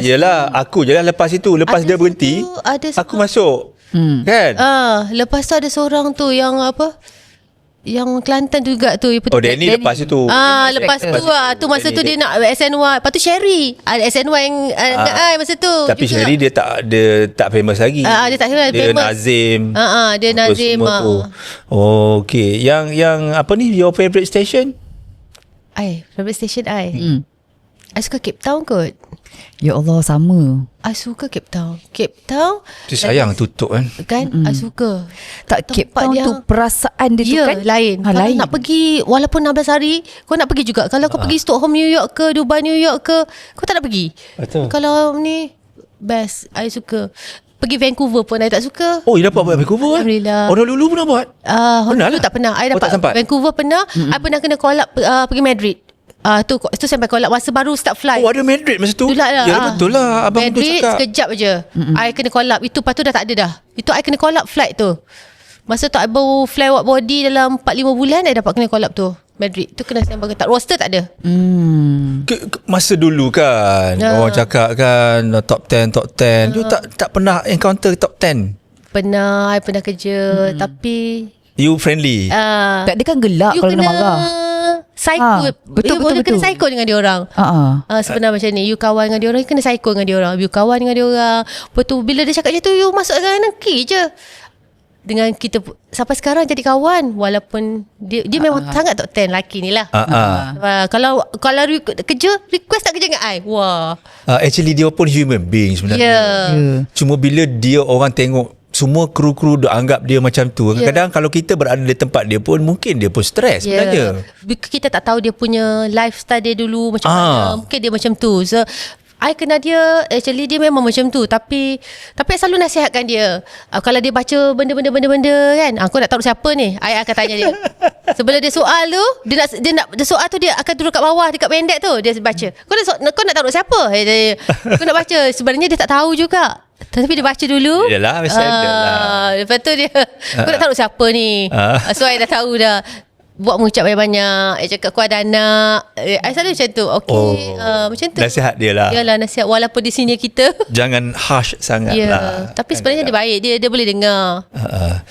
Yelah, aku je lah lepas itu. Lepas Ada dia berhenti, satu, ada aku masuk. Kan? Lepas tu ada seorang tu yang apa? Yang Kelantan juga tu. Danny lepas itu. Lepas tu masa tu dia nak SNY. Lepas tu Sherry. Ada SNY yang masa tu. Tapi juga. Sherry dia tak famous lagi. Dia tak famous. Dia Nazim. Dia Nazim. Okay. Yang apa ni, your favourite station? Favorite station I suka Cape Town kot. Ya Allah, sama. I suka Cape Town. Cape Town. Tu sayang tutup kan. I suka. Tak, Cape Town tu perasaan dia tu kan lain. Kalau lain. nak pergi walaupun 16 hari, kau nak pergi juga. Kalau kau pergi Stockholm New York ke Dubai New York ke, kau tak nak pergi. Betul. Kalau ni best, I suka. Pergi Vancouver pun I tak suka. You dapat buat Vancouver? Alhamdulillah. Honolulu pernah buat? Honolulu tak pernah. I dapat tak sempat? Vancouver pernah. I pernah kena call up pergi Madrid. Tu sampai call up masa baru start flight. Ada Madrid masa tu? Itulah lah. Ya betul lah. Abang tu Madrid cakap. sekejap je. I kena call up. Itu lepas tu dah tak ada dah. Itu I kena call up flight tu. Masa tu I baru fly wide body dalam 4-5 bulan, I dapat kena call up tu. Madrid. Tu kena sembang tak. Roster tak ada. Masa dulu kan, orang cakap kan top 10. You tak pernah encounter top 10? Pernah. I pernah kerja. Tapi You friendly? Tak, dia kan gelak kalau kena marah. Psycho. Betul. Kena psycho dengan dia orang. Sebenarnya macam ni, you kawan dengan dia orang, you kena psycho dengan dia orang. You kawan dengan dia orang. Lepas tu bila dia cakap macam tu, you masuk dengan key je. Dengan kita sampai sekarang jadi kawan, walaupun dia memang sangat top 10 lelaki ni lah. Kalau kerja, request tak kerja dengan I. Wah. Actually dia pun human being sebenarnya. Cuma bila dia orang tengok semua kru-kru dia anggap dia macam tu. Kadang-kadang kalau kita berada di tempat dia pun, mungkin dia pun stres sebenarnya. Kita tak tahu dia punya lifestyle dia dulu macam mana. Mungkin dia macam tu. So I kenal dia, actually dia memang macam tu. Tapi I selalu nasihatkan dia. Kalau dia baca benda-benda kan, kau nak taruh siapa ni? I akan tanya dia. Sebelum dia soal tu, dia nak soal tu, dia akan duduk kat bawah dekat pendek tu, dia baca. Kau nak taruh siapa? Kau nak baca. Sebenarnya dia tak tahu juga. Tapi dia baca dulu. Yalah, standard lah. Lepas tu dia, kau nak taruh siapa ni? So I dah tahu dah. Buat mengucap banyak-banyak. Cakap kau ada anak. I selalu macam tu. Okay, macam tu. Nasihat dia lah. Yalah, nasihat. Walaupun di sini kita jangan harsh sangat lah. Tapi sebenarnya dia baik. Dia boleh dengar.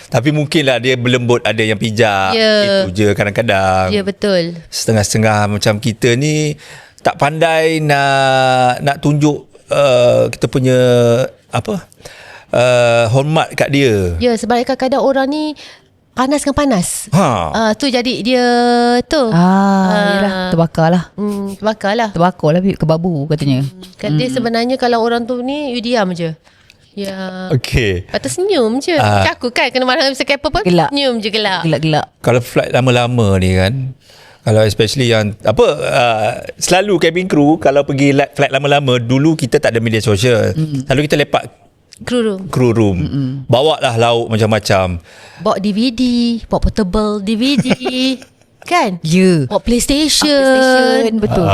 Tapi mungkinlah dia berlembut, ada yang pijak. Itu je kadang-kadang. Ya, betul. Setengah-setengah macam kita ni tak pandai nak tunjuk kita punya hormat kat dia. Ya, sebab kadang-kadang orang ni panas dengan panas. Tu jadi dia tu. Yelah, terbakar lah. Terbakar lah kebabu katanya. Dia sebenarnya kalau orang tu ni, you diam je. Ya. Okay. Atau senyum je. Macam aku kan, kena marah bisa apa pun. Gelak. Senyum je gelak. Gelak. Kalau flight lama-lama ni kan, kalau especially yang selalu cabin crew kalau pergi flight lama-lama, dulu kita tak ada media sosial. Lalu kita lepak crew room. Bawa lah lauk macam-macam. Bawa DVD, bawa portable DVD. Kan? Ya. Bawa PlayStation. Betul.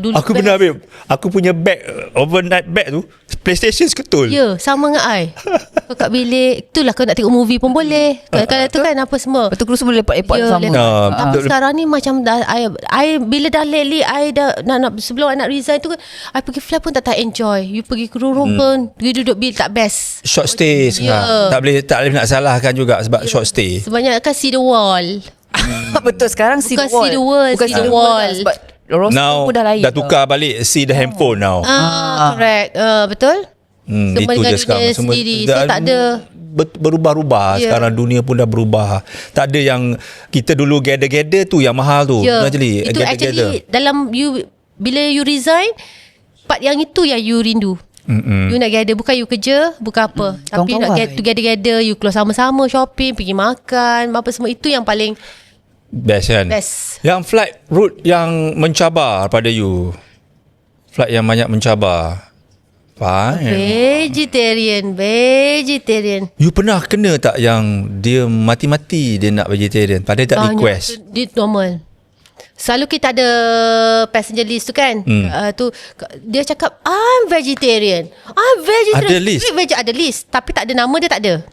Dulu Aku pernah ambil, aku punya bag, overnight bag tu, PlayStation seketul. Ya, sama dengan I. Kau kat bilik, itulah kau nak tengok movie pun boleh. Kalau tu kan apa semua. Betul, kru semua lepak-lepak sama. Tapi sekarang ni macam dah, I bila dah lately, I dah nak sebelum I nak resign tu, I pergi flight pun tak enjoy. You pergi crew room pun, you duduk bilik tak best. Short stay sekarang. Tak boleh nak salahkan juga sebab short stay. Sebanyak kan see the wall. Betul, sekarang see the wall. Bukan see the wall. Sebab roster Now pun dah lain. dah tukar balik see the handphone now. Correct. Betul. Semua itu dengan je sekarang. dunia sendiri. So tak ada berubah-ubah. Sekarang dunia pun dah berubah. Tak ada yang kita dulu gather tu yang mahal tu. Itu actually dalam bila you resign, part yang itu yang you rindu. You nak gather, bukan you kerja, bukan apa. Tapi you nak gather, you keluar sama-sama, shopping, pergi makan, apa semua. Itu yang paling best kan. Yang flight route yang mencabar pada you, flight yang banyak mencabar. Vegetarian. You pernah kena tak yang dia mati-mati dia nak vegetarian, padahal tak request? Dia normal. Selalu kita ada passenger list tu kan. Tu dia cakap I'm vegetarian. Ada list. Ada list, tapi tak ada nama dia, tak ada.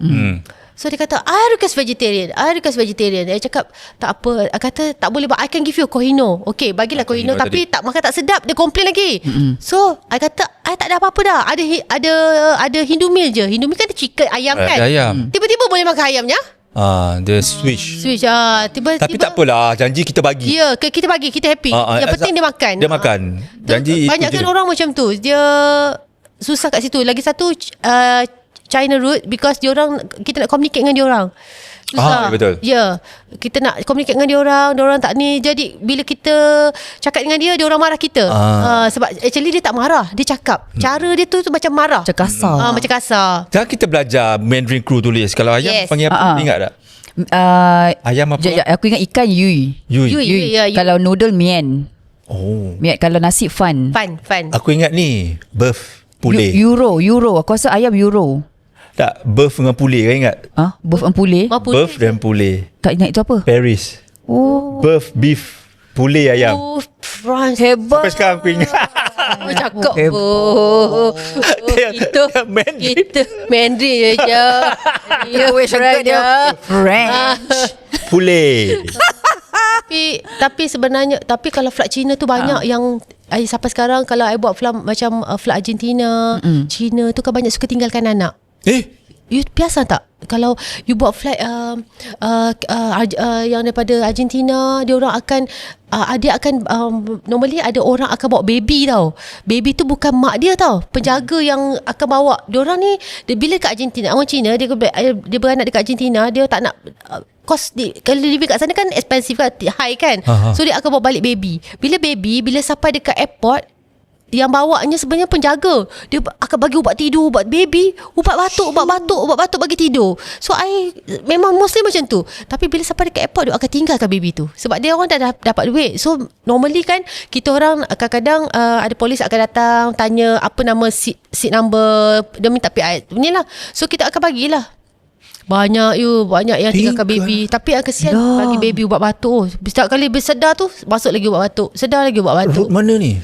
So dia kata I request vegetarian. Dia cakap tak apa. I kata tak boleh, but I can give you Kohinoor. Okay, bagilah Kohinoor, tapi tak makan tak sedap. Dia complain lagi. So I kata I tak ada apa-apa dah. Ada Hindu meal je. Hindu meal kan ada chicken, ayam kan. Ayam. Tiba-tiba boleh makan ayamnya. Dia switch. Tiba-tiba. Tapi tak apalah, janji kita bagi. Ya, kita bagi, kita happy. Yang penting dia makan. Dia makan. Janji banyak kan orang macam tu. Dia susah kat situ. Lagi satu China route, because kita nak communicate dengan dia orang. Susah. Betul. Ya, kita nak communicate dengan dia orang tak ni. Jadi bila kita cakap dengan dia orang marah kita. Sebab actually dia tak marah, dia cakap. Cara dia tu macam marah. Macam kasar. Macam kasar. Jangan kita belajar Mandarin crew tulis. Kalau ayam panggil apa? Ingat tak? Ayam apa? Aku ingat ikan Yui. Ya, Kalau noodle Mian. Mian. Kalau nasi Fan. Aku ingat ni beef pulih. Euro. Aku rasa ayam Euro. Tak, beef dengan pulih, kau ingat? Beef and pulih. Beef dan pulih. Tak ingat itu apa? Paris. Beef pulih ayam. France. Hebat. Sampai sekarang aku ingat. Cakap Mandarin. Mandarin je. Ya, French. Pulih. Tapi sebenarnya, tapi kalau flight Cina tu banyak yang sampai sekarang kalau I buat flight macam flight Argentina, Cina tu kan banyak suka tinggalkan anak. You biasa tak? Kalau you buat flight yang daripada Argentina, dia orang akan normally ada orang akan bawa baby tau. Baby tu bukan mak dia tau, penjaga yang akan bawa. Dia orang ni bila kat Argentina, orang Cina dia beranak dekat Argentina, dia tak nak kos kalau living kat sana kan expensive kan, high kan. So dia akan bawa balik baby. Bila sampai dekat airport, yang bawanya sebenarnya penjaga. Dia akan bagi ubat tidur, ubat baby, ubat batuk bagi tidur. So I memang mostly macam tu. Tapi bila sampai dekat airport, dia akan tinggalkan baby tu. Sebab dia orang dah dapat duit. So normally kan kita orang kadang-kadang ada polis akan datang tanya apa nama seat number, dia minta PI inilah. So kita akan bagilah. Banyak yang tinggalkan baby. Tapi kesian bagi baby ubat batuk. Setiap kali bersedar tu masuk lagi ubat batuk. Sedar lagi ubat batuk. Route mana ni?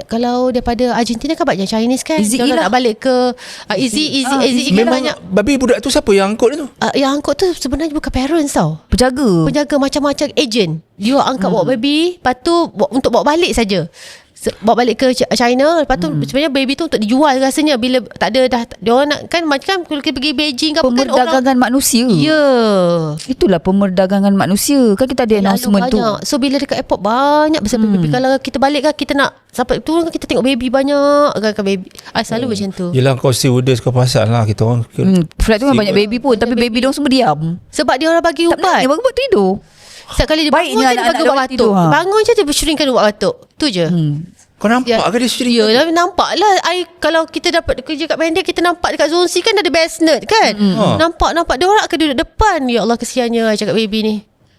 Kalau daripada Argentina kan banyak Chinese kan. Easy nak balik ke Easy kan banyak. Babi budak tu siapa yang angkut tu? Yang angkut tu sebenarnya bukan parents tau. Penjaga macam-macam agent. Dia angkat bawa baby, lepas tu untuk bawa balik saja. Bawa balik ke China. Lepas tu sebenarnya baby tu untuk dijual rasanya. Bila tak ada dah, dia orang nak kan macam kalau kita pergi Beijing ke pemerdagangan manusia. Ya, itulah pemerdagangan manusia. Kan kita ada announcement tu. So bila dekat airport banyak besar baby. Kalau kita balik kan, kita nak sampai turun kan, kita tengok baby banyak kan baby. Selalu macam tu. Yelah, kau stewardess kau perasan lah kita orang. Flight tu kan banyak baby pun. Tapi baby diorang semua diam. Sebab dia orang bagi ubat. Dia bagi ubat tidur. Setiap kali dia bangun je dia bagi ubat batuk. Bangun je dia bersyiringkan ubat batuk. Tu je. Kau nampak ke dia syiring? Ya, nampak lah. Kalau kita dapat kerja kat Bandar, kita nampak dekat Zone C kan ada bassinet kan. Nampak dia orang akan duduk depan. Ya Allah, kesiannya cakap baby ni.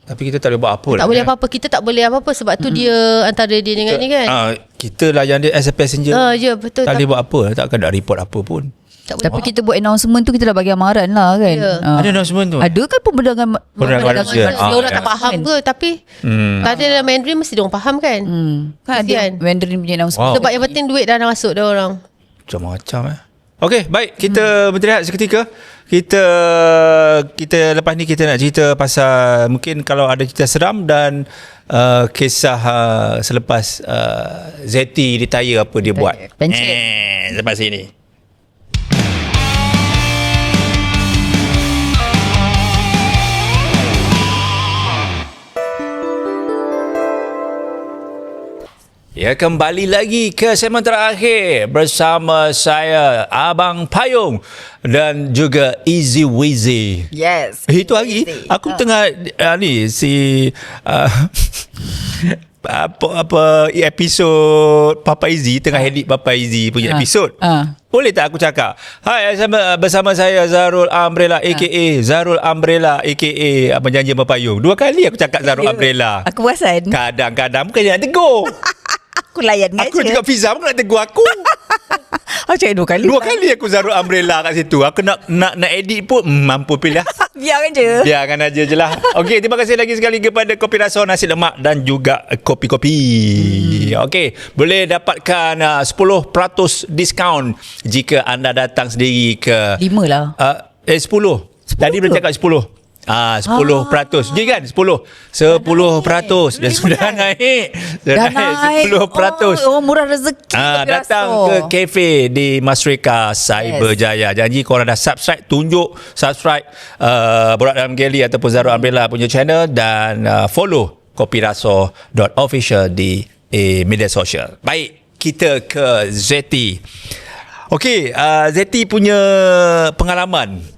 Tapi kita tak boleh buat apa lah. Tak boleh apa-apa. Kita tak boleh apa-apa. Sebab tu dia antara dia dengan ni kan. Kita layan dia as a passenger. Ya, betul. Tak boleh buat apa. Takkan nak report apa pun. Tapi kita buat announcement tu, kita dah bagi amaran lah kan. Ada announcement tu? Ada kan pemerdagangan manusia. Dia orang tak faham ke. Tapi tak ada Mandarin mesti dia orang faham kan. Kan ada Mandarin punya announcement. Sebab yang penting duit dah masuk dia orang. Macam-macam Okey, baik. Kita berhenti seketika. Kita lepas ni kita nak cerita pasal mungkin kalau ada cerita seram dan kisah selepas Zeti retire apa dia buat. Lepas ini. Ya, kembali lagi ke segmen terakhir bersama saya Abang Payung dan juga Easy Weezy. Yes. Itu hari aku tengah ni apa episod Papa Easy, tengah edit Papa Easy punya episod. Boleh tak aku cakap? Hai, bersama saya Zarul Umbrella aka Zarul Umbrella aka Abang Janji Abang Payung. 2 kali aku cakap Zarul Umbrella. Aku perasan. Kadang-kadang bukan nak tegur. Aku layan je. Aku cakap Fiza, aku nak tegur aku. Aku cakap 2 kali. 2 kali aku Zarul Umbrella kat situ. Aku nak edit pun mampu pilih. Biarkan je. Biarkan aja je lah. Okey, terima kasih lagi sekali kepada Kopi Rasa Nasi Lemak dan juga kopi-kopi. Okey, boleh dapatkan 10% diskaun jika anda datang sendiri ke 5 lah. 10 Tadi boleh cakap 10. 10%. Jadi kan 10%. Dia sudah naik. Dah naik 10%. murah rezeki. Datang ke kafe di Masrika Cyberjaya. Janji korang dah subscribe, tunjuk subscribe Borak Dalam Geli ataupun Zara Umbrella punya channel, dan follow kopiraso.official di media sosial. Baik, kita ke Zeti. Okey, Zeti punya pengalaman.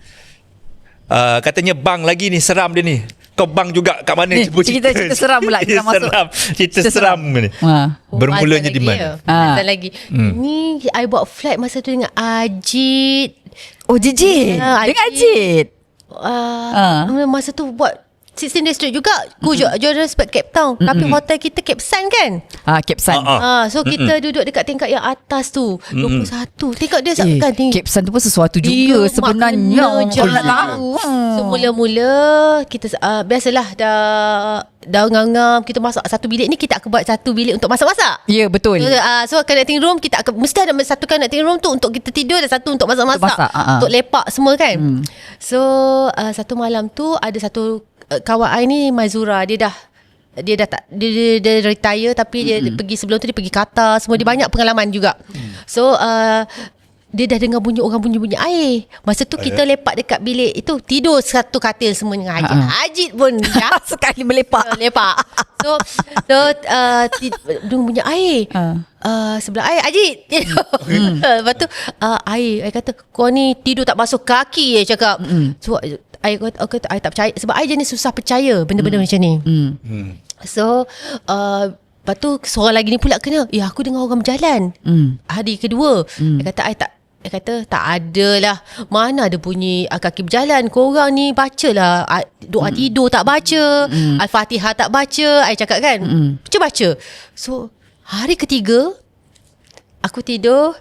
Katanya bang lagi ni, seram dia ni. Kau bang juga kat mana? Ni, cerita seram pula. Kita masuk cerita seram ni. Bermulanya di mana? Azan lagi. Ni I buat flight masa tu dengan Ajit. Oh, Jijit. Dengan Ajit. Masa tu buat 16 days straight juga. Juara respect Cape Town. Tapi hotel kita Cape Sun kan? Cape Sun. So kita duduk dekat tingkat yang atas tu, 21. Tengok dia kan tinggi. Cape Sun tu pun sesuatu juga sebenarnya. Kalau nak tahu. So mula-mula kita biasalah dah ngam-ngam kita masak satu bilik ni, kita akan buat satu bilik untuk masak-masak. Ya, betul. So connecting room kita akan mesti ada satu connecting room tu untuk kita tidur dan satu untuk masak-masak, untuk lepak semua kan. So satu malam tu ada satu kawan I ni, Mazura, dia retire, tapi dia pergi sebelum tu dia pergi Qatar semua, dia banyak pengalaman juga. So dia dah dengar bunyi air. Masa tu kita lepak dekat bilik itu, tidur satu katil semua dengan Ajit. Ajit pun dah sekali melepak. So dengar bunyi air. Sebelah air Ajit. Lepas tu air kata, kau ni tidur tak basuh kaki, cakap. So I tak percaya, sebab I jenis susah percaya benda-benda macam ni. So lepas tu seorang lagi ni pula kena, aku dengar orang berjalan hari kedua. Dia kata tak ada lah, mana ada bunyi kaki berjalan. Korang ni bacalah doa tidur tak baca, Al-Fatihah tak baca, I cakap kan. Baca. So hari ketiga aku tidur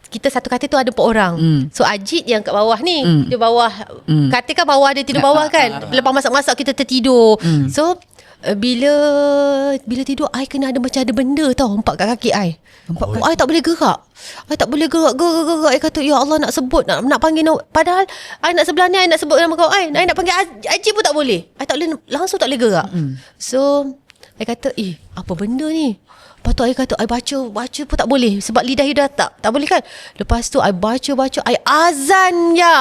kita satu katil tu ada 4 orang. So Ajit yang kat bawah ni, dia bawah katil kan, bawah dia tidur bawah kan. Lepas masak-masak kita tertidur. So bila tidur, I kena ada macam ada benda tau empat kat kaki I. I tak boleh gerak. I tak boleh gerak. I kata, ya Allah, nak sebut, nak panggil. Padahal I nak sebelah ni, I nak sebut nama kau I nak panggil Ajit pun tak boleh. I tak boleh, langsung tak boleh gerak. So I kata, apa benda ni? Lepas tu I kata, I baca pun tak boleh, sebab lidah you dah tak boleh kan. Lepas tu I baca, I azan je.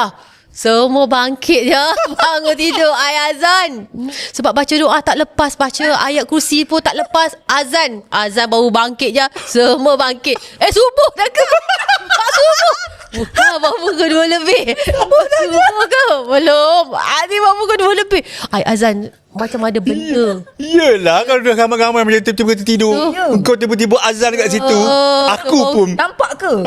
Semua bangkit je. Bangun tidur, I azan. Sebab baca doa tak lepas, baca ayat kursi pun tak lepas. Azan baru bangkit je. Semua bangkit. Subuh dah ke? Subuh. Bukan, baru pukul 2 lebih. Subuh ke? Belum. Ni baru pukul 2 lebih. I azan. Macam ada benda. Yelah, kalau dah ramai-ramai macam tiba-tiba tertidur, kau tiba-tiba azan kat situ. Aku pun nampak ke?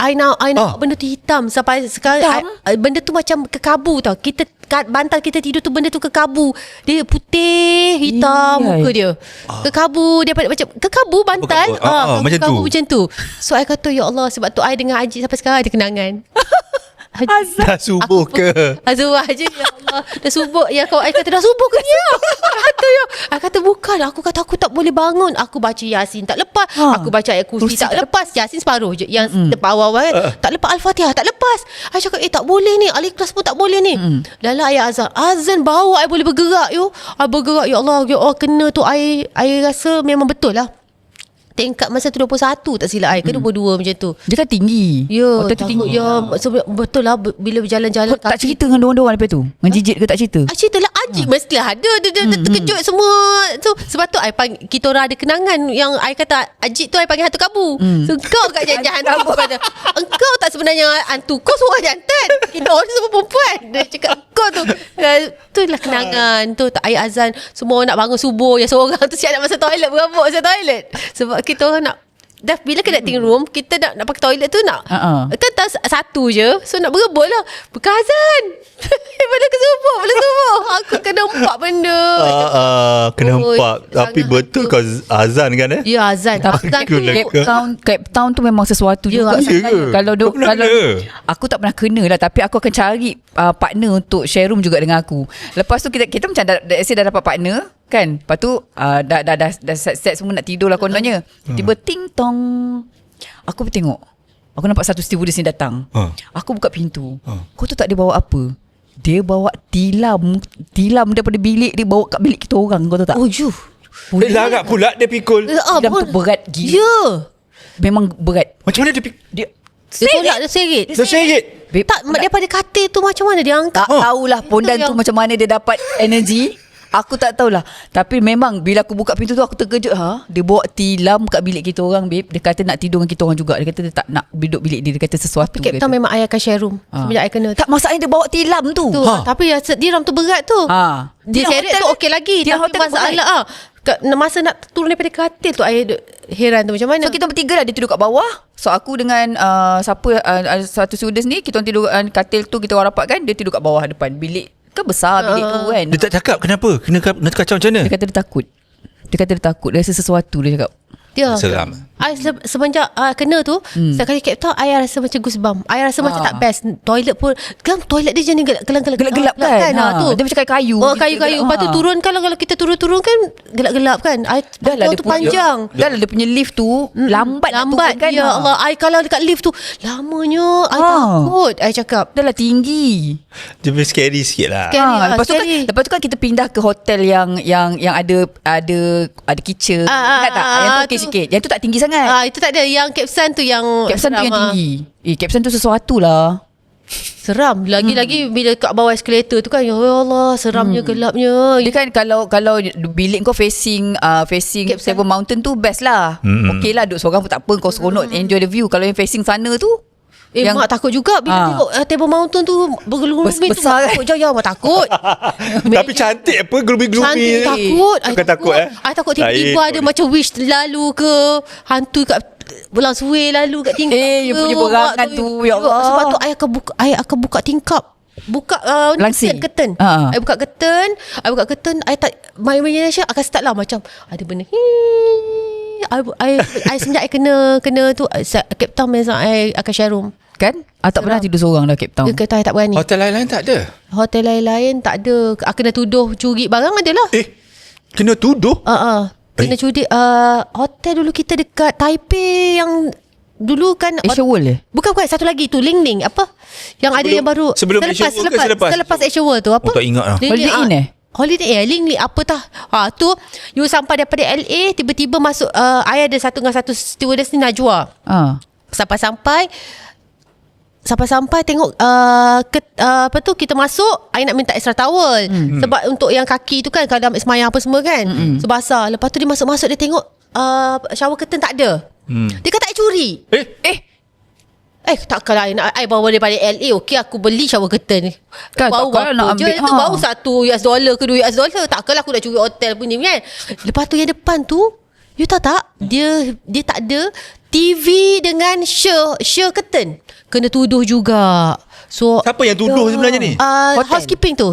I nampak benda tu hitam. Sampai sekarang benda tu macam kekabu tau. Kita bantal kita tidur tu, benda tu kekabu. Dia putih hitam muka dia. Kekabu dia macam kekabu bantal. Macam tu. Macam tu. So I kata, ya Allah, sebab tu I dengan Ajit sampai sekarang ada kenangan. Dah subuh ke? Azurah je, ya Allah. Dah subuh. Ya, kau kata dah subuh ke ni? I kata bukan. Aku kata aku tak boleh bangun. Aku baca Yasin tak lepas. Aku baca ayat kursi tak lepas. Yasin separuh je. Yang awal-awal kan. Tak lepas, Al-Fatihah tak lepas. I cakap, tak boleh ni. Al-Ikhlas pun tak boleh ni. Lala ayat azan. Azan bawa I boleh bergerak. I bergerak. Ya Allah, kena tu. I rasa memang betul lah. Tingkat masa tu 21 tak silap I, ke 22 macam tu. Dia kan tinggi. Ya, tinggi. Ya, betul lah. Bila berjalan-jalan tak cerita dengan diorang lepas tu? Dengan Jijit ke tak cerita? Cerita lah. Ajit mestilah ada. Dia terkejut semua. So, sebab tu I panggil, kita orang ada kenangan. Yang I kata Ajit tu I panggil hantu kabu. So kau kat jangan hantu. Engkau tak sebenarnya hantu, kau seorang jantan. Kita orang semua perempuan. Dia cakap kau tu. Itulah kenangan tu. Tak ayat azan, semua nak bangun subuh. Yang seorang tu siap nak masuk toilet, berabuk masuk toilet. Sebab kita orang nak, dah bila connecting room, kita nak pakai toilet tu nak kan tak satu je. So nak berebut lah, bukan azan. Bila subuh aku kena nampak benda. Kena nampak. Tapi betul kau azan kan? Ya, azan. Cape Town tu memang sesuatu juga. Kalau aku tak pernah kena lah, tapi aku akan cari partner untuk share room juga dengan aku. Lepas tu kita macam dah dapat partner kan. Lepas tu dah set semua nak tidur lah kononnya. Tiba ting tong, aku pun tengok Aku nampak satu stewardess ni datang. Aku buka pintu. Kau tahu tak dia bawa apa? Dia bawa tilam daripada bilik dia bawa kat bilik kita orang. Kau tahu tak? Oh you. Larat pula dia pikul. Tilam tu berat gila. Ya. Memang berat. Macam mana dia pikul? Dia Dia tolak dia serit. Dia serit. Babe, Tak, daripada katil tu macam mana dia angkat? tak tahulah pondan tu macam mana dia dapat energi. Aku tak tahulah. Tapi memang bila aku buka pintu tu aku terkejut. Dia bawa tilam kat bilik kita orang, babe. Dia kata nak tidur dengan kita orang juga. Dia kata dia tak nak duduk bilik dia. Dia kata sesuatu. Tapi Captain memang I akan share room. Semenjak I kena Tak, masalahnya dia bawa tilam tu. Tapi diram tu berat tu. Dia Tilam seret hotel- tu okey lagi. tilam Tapi hotel masalah masa nak turun daripada katil tu I heran tu macam mana. So kita bertiga lah. Dia tidur kat bawah. So aku dengan satu stewardess ni, kita orang tidur katil tu, kita orang rapat kan. Dia tidur kat bawah depan bilik. Kan besar bilik tu kan. Dia tak cakap kenapa? Kena kacau macam mana? Dia kata dia takut. Dia rasa sesuatu dia cakap. Dia Seram. I semenjak kena tu, setiap kali Captain I rasa macam goosebump. I rasa macam tak best. Toilet pun kan toilet dia jenis Gelap-gelap kan. Tu. Dia macam kayu-kayu. Kayu-kayu. Lepas tu turun kalau kita turun kan gelap-gelap kan. Dah lah tu panjang. Dah lah dia punya lift tu lambat nak turun kan. Ya Allah, I kalau dekat lift tu lamanya I takut. I cakap Dah lah tinggi. Dia lebih scary sikit lah. Lepas tu kan kita pindah ke hotel yang ada kitchen. Ingat tak? Yang tu okey sikit. Yang tu tak tinggi sangat. Itu tak ada. Yang Capsan tu yang Capsan tu yang tinggi. Capsan tu sesuatu lah. seram. Lagi-lagi bila kat bawah eskalator tu kan, ya Allah, seramnya, gelapnya. Dia kan kalau bilik kau facing Seven Mountain tu best lah. Okey lah duduk seorang pun tak apa. Kau seronok enjoy the view. Kalau yang facing sana tu yang mak takut juga bila tengok Table Mountain tu bergeluming tu. Besar kan? Takut jauh mak takut. Tapi cantik apa gloomy-gloomy. Cantik, takut. Bukan takut I takut tiba-tiba ada macam wish lalu ke, hantu kat belang suai lalu kat tingkap. you punya berangan tu, ya Allah. Sebab tu I akan buka tingkap. Buka Langsing. curtain. I buka curtain. I tak, my imagination akan start lah macam ada benda. I semenjak I kena tu Cape Town memang I akan share room. kan? Tak pernah tidur seorang dah Cape Town. Dia kata I tak berani. Hotel lain-lain tak ada? Hotel lain-lain tak ada. Kena tuduh curi barang adalah. Kena tuduh? Kena curi. Hotel dulu kita dekat Taipei yang dulu kan Asia World Bukan satu lagi tu Ling apa yang ada yang baru sebelum Asia World ke selepas Asia World tu apa? Tak ingat lah. Holiday Inn Holiday Ling apa tah. Tu you sampai daripada LA tiba-tiba masuk I ada satu stewardess ni Najwa. Sampai tengok apa tu kita masuk, I nak minta extra towel sebab untuk yang kaki tu kan kalau dah semayang apa semua kan. So basah. Lepas tu dia masuk dia tengok shower curtain tak ada. Dia kata I curi. Takkanlah I bawa daripada LA. Okey aku beli shower curtain kan, baru takkanlah nak ambil je, itu baru $1 ke $2. Takkanlah aku nak curi hotel punya kan. Lepas tu yang depan tu you tahu tak dia tak ada TV dengan sheer curtain. Kena tuduh juga. So siapa yang tuduh sebenarnya ni? Housekeeping tu.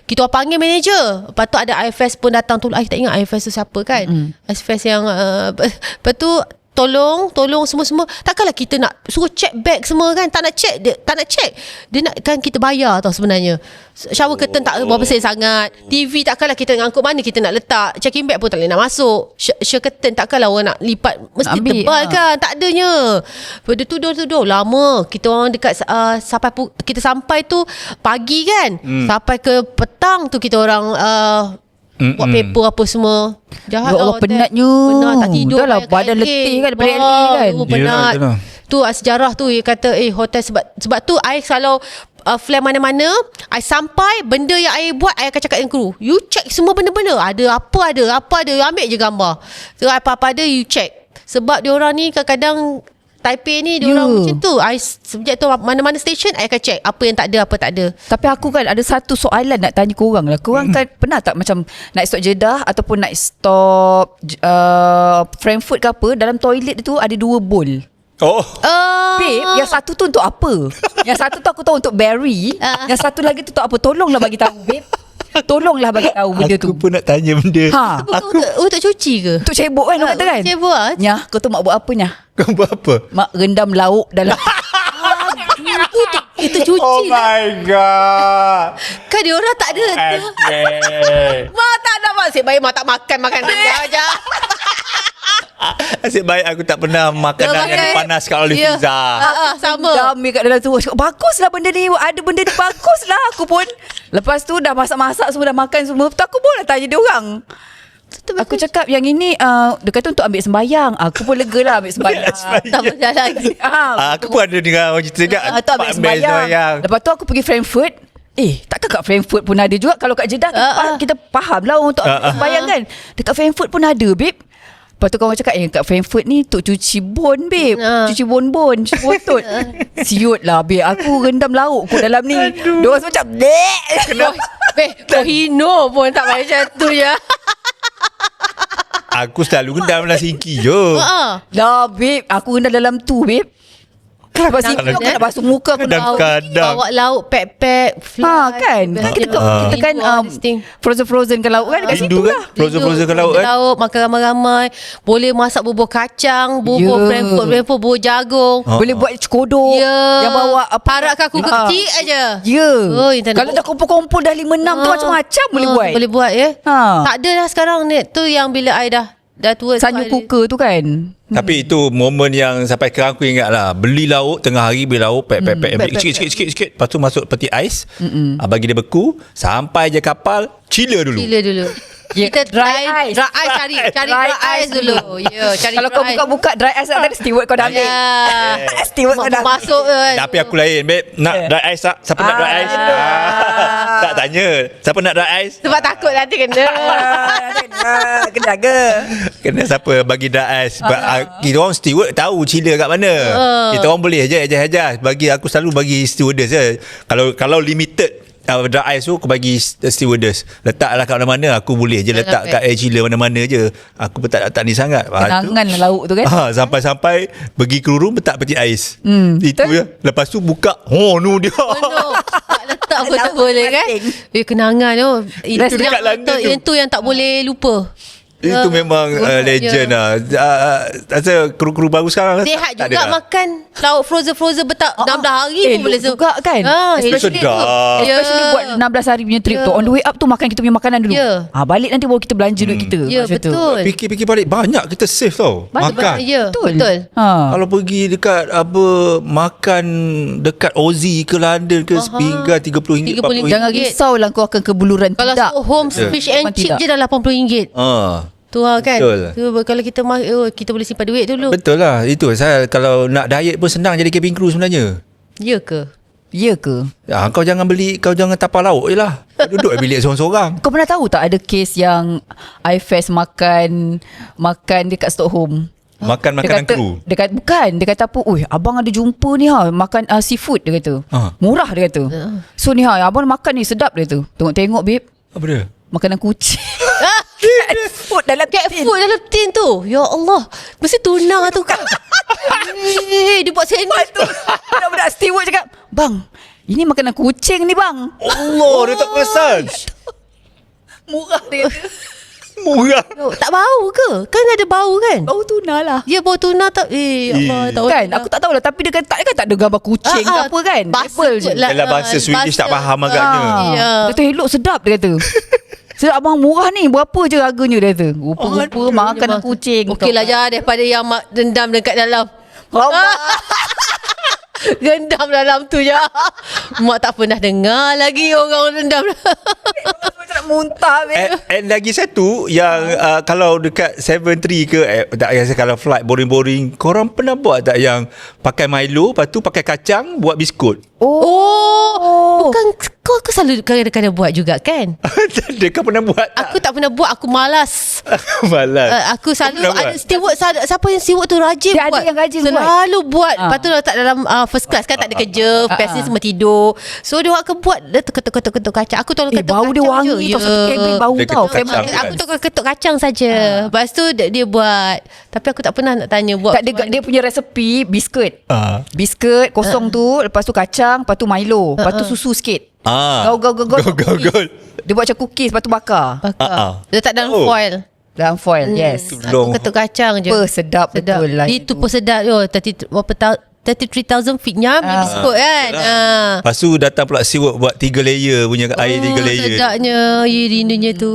Kita orang panggil manager. Lepas tu ada IFS pun datang tu. I tak ingat IFS tu siapa kan. IFS yang lepas tu tolong semua. Takkanlah kita nak suruh check bag semua kan. Tak nak check. Dia nak kan kita bayar tau sebenarnya. Shower curtain tak berapa sen sangat. TV takkanlah kita ngangkut mana kita nak letak. Checking bag pun tak boleh nak masuk. Shower curtain takkanlah orang nak lipat mesti ambil, tebal kan. Tak adanya. Dia tuduh lama. Kita orang dekat kita sampai tu pagi kan. Sampai ke petang tu kita orang buat paper apa semua. Jahat Allah, penatnya. Penat tak tidur. Dah lah badan letih kan daripada LA kan. Penat. Tu sejarah tu dia kata hotel sebab tu I kalau flight mana-mana I sampai benda yang I buat I akan cakap dengan kru, you check semua benda-benda. Ada apa you ambil je gambar. So apa-apa ada you check. Sebab diorang ni kadang-kadang Taipei ni diorang macam tu. I sejak tu mana-mana station I akan check apa yang tak ada, apa tak ada. Tapi aku kan ada satu soalan nak tanya korang lah. Korang kan pernah tak macam nak stop Jeddah ataupun nak stop Frankfurt ke apa, dalam toilet tu ada 2 bowl. Babe, yang satu tu untuk apa? Yang satu tu aku tahu untuk Barry. Yang satu lagi tu untuk apa? Tolonglah bagi tahu, babe. Tolonglah bagi tahu benda tu. Aku pun nak tanya benda. Untuk cuci ke? Untuk cebok kan orang kata kan? Cebok lah. Nyah, kau tu mak buat apa Nyah? Kau buat apa? Mak rendam lauk dalam Itu cuci Oh my god. Kan dia orang tak ada. Mak tak ada mak. Baik mak tak makan dia aja. Asyik baik aku tak pernah makanan yang dipanas kat oleh pizza. Sama. Ambil kat dalam tu. Cakap, baguslah benda ni. Ada benda ni baguslah. Aku pun. Lepas tu dah masak-masak semua, dah makan semua. Tu aku pun tanya dia orang. Aku cakap yang ini dia kata untuk ambil sembahyang. Aku pun lega lah ambil sembahyang. Tak pernah lagi. Aku pun ada dengar orang cerita kat Tu ambil sembahyang. Lepas tu aku pergi Frankfurt. Takkan kat Frankfurt pun ada juga. Kalau kat Jeddah kita faham lah untuk ambil sembahyang kan. Dekat Frankfurt pun ada, babe. Lepas tu kawan cakap kat Frankfurt ni untuk cuci bon, babe. Cuci bon-bon, cuci botol. Siut lah, babe. Aku rendam lauk kot dalam ni. Diorang semua macam Kenapa? Kohino pun tak macam tu je. Aku selalu rendam nasi ingki je. Dah, babe. Aku rendam dalam tu, babe. Lepas itu aku nak basuh muka aku nak kadang-kadang bawa lauk pack fly. Kan kita kan frozen ke lauk kan kat situ Rindu lah. Frozen ke lauk kan. Lauk makan ramai-ramai. Boleh masak bubur kacang, bubur Frankfurt, bubur jagung. Boleh buat cekodok yang bawa parak kaku kecil aja. Kalau dah kumpul-kumpul dah 5-6 tu macam-macam boleh buat. Boleh buat ya. Tak ada dah sekarang ni. Tu yang bila I dah tua. Sanyu cooker tu kan. Tapi itu momen yang sampai sekarang aku ingat lah. Beli lauk tengah hari, beli lauk pack ambil sikit. Lepas tu masuk peti ais, bagi dia beku. Sampai je kapal, chiller dulu. Kita dry ice cari dry ice dulu. Cari kalau kau buka dry ice tadi steward kau dah ambil. Steward kau dah masuk kan. Tapi aku lain, babe. Nak dry ice tak? Siapa nak dry ice? Tak tanya. Siapa nak dry ice? Sebab takut nanti kena. Kena jaga. Kena siapa bagi dry ice. Kita orang steward tahu chiller kat mana. Kita orang boleh je adjust. Bagi aku selalu bagi stewardess je. Kalau limited dry ice tu aku bagi stewardess. Letaklah kat mana-mana. Aku boleh je letak kat air chiller mana-mana je. Aku pun tak ni sangat. Kenangan lah lauk tu kan. Sampai-sampai pergi ke room letak peti ais. Itu ya. Lepas tu buka. Nu dia. Tak letak pun tak boleh kan. Kenangan tu. Itu yang tak boleh lupa. Itu memang legend lah. Rasa kru-kru baru sekarang sihat juga makan lauk frozen betak 16 hari pun boleh juga kan. Especially buat 16 hari punya trip tu. On the way up tu makan kita punya makanan dulu. Balik nanti baru kita belanja duit kita. Betul. Fikir-fikir balik banyak kita save tau. Makan. Betul. Kalau pergi dekat makan dekat Aussie ke London ke hingga RM30 RM40. Jangan risaulah kau akan kebuluran. Kalau home fish and chip je dah RM80. Tu kan. Kalau kita boleh simpan duit dulu. Betul lah. Itu saya kalau nak diet pun senang jadi cabin crew sebenarnya. Ya ke? Kau jangan tapar lauk je lah. Duduk bilik seorang-seorang. Kau pernah tahu tak ada kes yang iFest makan dekat Stockholm? Makan makanan kru. Dia kata apa? Abang ada jumpa ni makan seafood dia kata. Murah dia kata. So ni abang makan ni sedap dia kata. Tengok babe. Apa dia? Makanan kucing. Food dalam tin tu. Ya Allah. Mesti tuna tu kan. Dia buat sandwich tu. Budak-budak steward cakap, "Bang, ini makanan kucing ni bang." Allah, dia tak perasan. Murah dia kata. Murah. Tak bau ke? Kan ada bau kan? Bau tuna lah. Ya bau tuna tak. Allah tahu. Kan aku tak tahulah. Tapi dia kan tak ada gambar kucing ke apa kan. Label je. Dalam bahasa Swedish tak faham agaknya. Dia kata elok sedap dia kata. Sedap abang murah ni. Berapa je harganya dia kata. Rupa-rupa makanan kucing. Okey lah je daripada yang dendam dekat dalam. Rendam dalam tu je. Mak tak pernah dengar lagi orang rendam. Nak muntah. And lagi satu yang kalau dekat 73 ke tak rasa kalau flight boring-boring, korang pernah buat tak yang pakai Milo lepas tu pakai kacang buat biskut? Bukan kau selalu kadang-kadang buat juga kan? Kau pernah buat tak? Aku tak pernah buat. Aku malas. Aku selalu ada steward. Siapa yang steward tu rajin dia buat. Ada yang rajin selalu buat. Lepas tu letak dalam first class kan tak ada kerja. Pes semua tidur. So dia akan buat. Dia ketuk kacang. Aku tolong ketuk bau kacang dia wangi je. Tau satu kabin bau tau. Aku tolong ketuk kacang saja. Lepas tu dia buat. Tapi aku tak pernah nak tanya buat. Dia punya resepi biskut. Biskut kosong tu. Lepas tu kacang. Lepas tu Milo. Lepas tu susu sikit. Gaul. Dia buat macam cookies. Lepas tu bakar. Dia letak dalam foil. Dalam foil. Yes. Aku ketuk kacang je. Sedap betul lah. Itu pun sedap. 33,000 feet nyam biskut kan. Lepas tu datang pula siwak buat 3 layer punya air 3 layer. Sedapnya rindunya tu.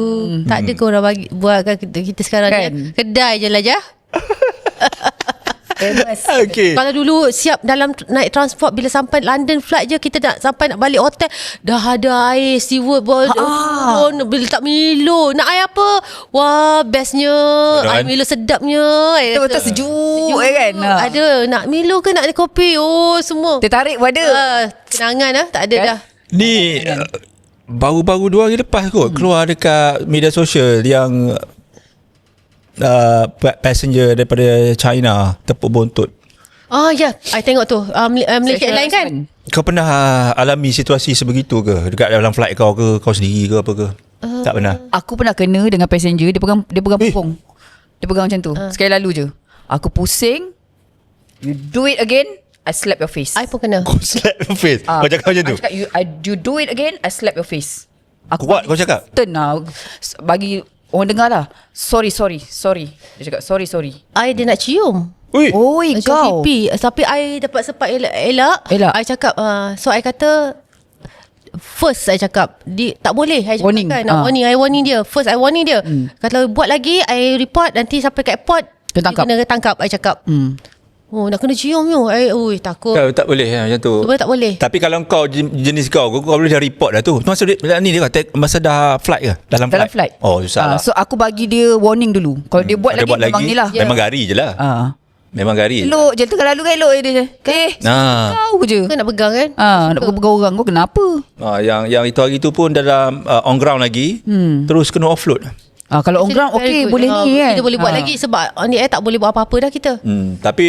Tak ada kau orang buat kan kita sekarang kan? Kedai je lah je. Okay. Kalau dulu siap dalam naik transport, bila sampai London flight je, kita nak balik hotel, dah ada air steward bila tak Milo. Nak air apa? Wah, bestnya air Milo sedapnya. Betul-betul sejuk kan. Ada nak Milo ke nak kopi? Oh, semua Tertarik pun ada. kenangan tak ada Kan? dah. Ni baru-baru 2 hari lepas kot keluar dekat media sosial yang passenger daripada China tepuk buntut. Ya, I tengok tu. Malaysia Airlines kan? Kau pernah alami situasi sebegitu ke dekat dalam flight kau ke, kau sendiri ke apa ke? Tak pernah. Aku pernah kena dengan passenger, dia pegang punggung. Dia pegang macam tu. Sekali lalu je. Aku pusing. You do it again, I slap your face. I pun kena. Kau slap your face. Kau cakap macam tu. I cakap, you do it again, I slap your face. Kuat kau cakap? Turn lah. Bagi orang dengar lah. Sorry. Dia cakap sorry. Dia nak cium. Ui. Oi, Cium kau. pipi. Tapi I dapat sempat elak. I cakap, so I kata, first I cakap tak boleh. I cakap Warning. kan, warning. I warning dia. First I warning dia. Kalau buat lagi, I report. Nanti sampai kat airport, dia kena tangkap. I cakap, nak kena cium you. Takut. Kau tak boleh macam tu. Sebenarnya tak boleh. Tapi kalau kau jenis kau boleh dah report dah tu. Masa ni dia masa dah flight ke? Dalam flight. Oh, susah lah. So aku bagi dia warning dulu. Kalau dia buat lagi, memang ni lah. Memang gari je lah. Memang gari. Elok je. Tengah lalu kan elok dia je. Kau je. Kau nak pegang kan? Nak pegang orang. Kau kenapa? Yang itu hari tu pun dalam on ground lagi. Terus kena offload. Kalau on ground boleh ni kan. Kita boleh buat lagi sebab on the air tak boleh buat apa-apa dah kita. Tapi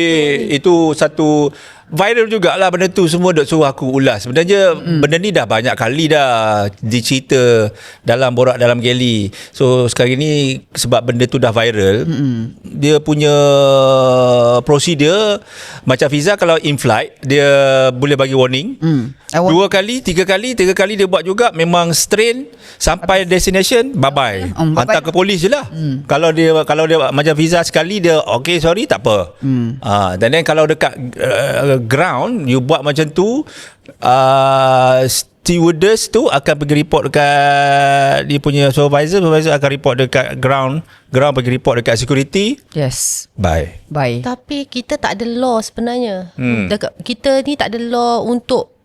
itu satu viral jugalah benda tu. Semua duk suruh aku ulas. Sebenarnya benda ni dah banyak kali dah dicerita dalam borak dalam galley. So sekarang ni sebab benda tu dah viral, dia punya prosedur macam Fiza kalau in flight dia boleh bagi warning. 2 kali, 3 kali dia buat juga, memang strain sampai destination, bye bye. Hantar ke polis je lah. Kalau dia macam Fiza sekali dia okay sorry tak apa. Dan then kalau dekat ground you buat macam tu, stewardess tu akan pergi report dekat dia punya supervisor akan report dekat ground pergi report dekat security. Yes. Bye. Tapi kita tak ada law sebenarnya. Kita ni tak ada law untuk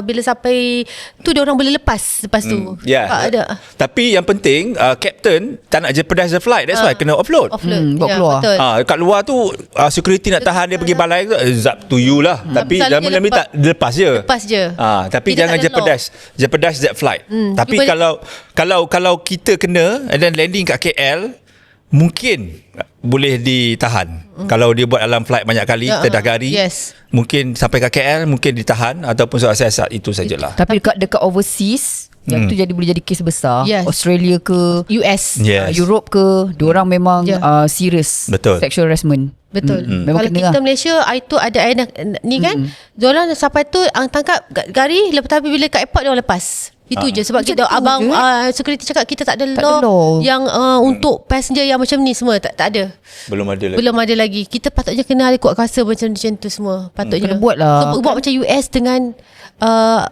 bila sampai tu dia orang boleh lepas tu. Tak ada. Tapi yang penting captain tak nak jeopardize the flight. That's why kena offload. Bawa keluar. Betul. Kat luar tu security nak tahan dia pergi balai tu, up to you lah. Tapi dalam ni tak lepas je. Tapi Kita jangan tak ada jeopardize that flight. Tapi kalau kita kena and then landing kat KL, mungkin boleh ditahan. Kalau dia buat dalam flight banyak kali, terdagari, mungkin sampai ke KL mungkin ditahan ataupun saat itu sajalah. Tapi dekat overseas, yang tu boleh jadi kes besar. Australia ke US, Europe ke, diorang memang serious. Betul. Sexual harassment. Betul. Memang Kalau kita lah. Malaysia, itu ada air ni kan, diorang sampai tu tangkap gari, lepas bila kat airport diorang lepas. Itu je sebab kita abang security cakap kita tak ada law yang untuk passenger yang macam ni semua tak ada. Belum ada lagi. Kita patutnya kena ada kuat kuasa macam tu semua. Patutnya kena buat lah. So, buat macam US dengan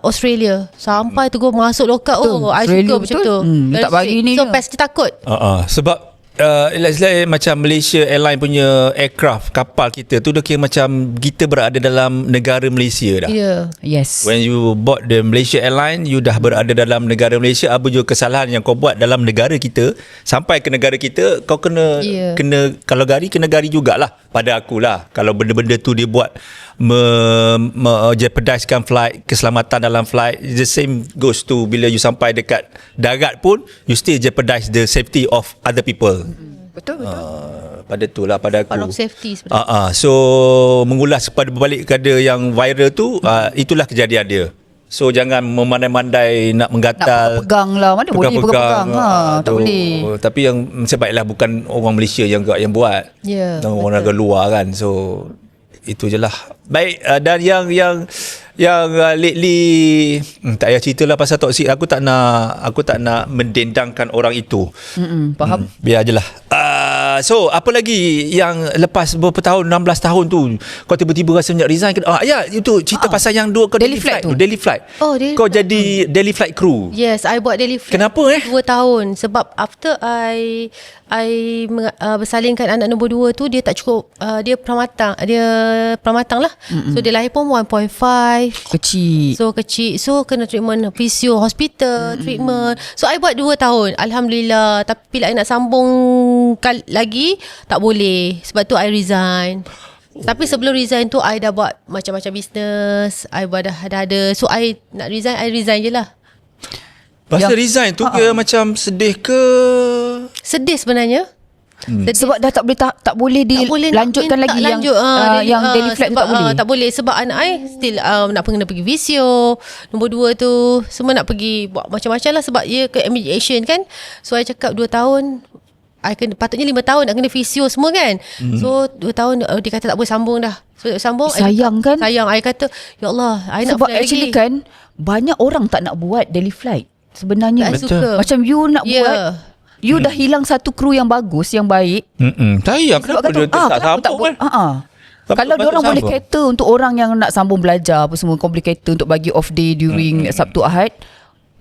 Australia. Sampai tu gua masuk lokal. I suka macam tu. Tak bagi ni. So passenger takut. Sebab let's say macam Malaysia Airline punya aircraft, kapal kita tu dah kira macam kita berada dalam negara Malaysia dah. Yes. When you board the Malaysia Airline, you dah berada dalam negara Malaysia. Apa juga kesalahan yang kau buat dalam negara kita, sampai ke negara kita, kau kena kalau gari, kena gari jugalah. Pada akulah, kalau benda-benda tu dia buat jeopardizekan flight, keselamatan dalam flight, the same goes to bila you sampai dekat darat pun, you still jeopardize the safety of other people. Betul. Pada tu lah, pada aku. Part of safety sebenarnya. So mengulas kepada berbalik kepada yang viral tu, itulah kejadian dia. So jangan memandai-mandai nak menggatal, nak pegang lah. Mana boleh pegang. Tak boleh. Tapi yang sebaiklah bukan orang Malaysia yang buat. Orang negara luar kan. So itu je lah. Baik, dan Yang lately tak payah ceritalah pasal toksik. Aku tak nak mendendangkan orang itu. Faham? Biar je lah. So apa lagi yang lepas berapa tahun, 16 tahun tu kau tiba-tiba rasa nak resign? Ya, itu cerita pasal yang kau Daily Flight tu. Daily Flight. Oh, Daily Kau Flight jadi Daily Flight crew. Yes, I buat Daily Flight. Kenapa 2 tahun. Sebab after I bersalinkan anak nombor 2 tu, dia tak cukup, dia pramatang lah. So dia lahir pun 1.5. Kecil. So kecil. So kena treatment physio, hospital, treatment. So I buat 2 tahun. Alhamdulillah. Tapi bila I nak sambung lagi, tak boleh. Sebab tu I resign. Tapi sebelum resign tu, I dah buat macam-macam business. I buat dah ada. So I nak resign, I resign je lah. Pasal resign tu ke macam sedih ke? Sedih sebenarnya. Sebab dah tak boleh dilanjutkan lagi yang Daily Flight tu tak boleh. Tak boleh sebab anak I still nak pergi visio. Nombor 2 tu semua nak pergi buat macam-macam lah sebab ia ke Asian kan. So I cakap 2 tahun patutnya 5 tahun nak kena visio semua kan. So 2 tahun dia kata tak boleh sambung dah. So sambung sayang kan. Sayang. I kata ya Allah, I nak sebab fly actually lagi. kan banyak orang tak nak buat Daily Flight sebenarnya. Suka. Macam you nak buat, you dah hilang satu kru yang bagus, yang baik. Sayang, kenapa dia tak sambung kan? Kalau diorang boleh cater untuk orang yang nak sambung belajar apa semua, kau boleh cater untuk bagi off day during Sabtu Ahad,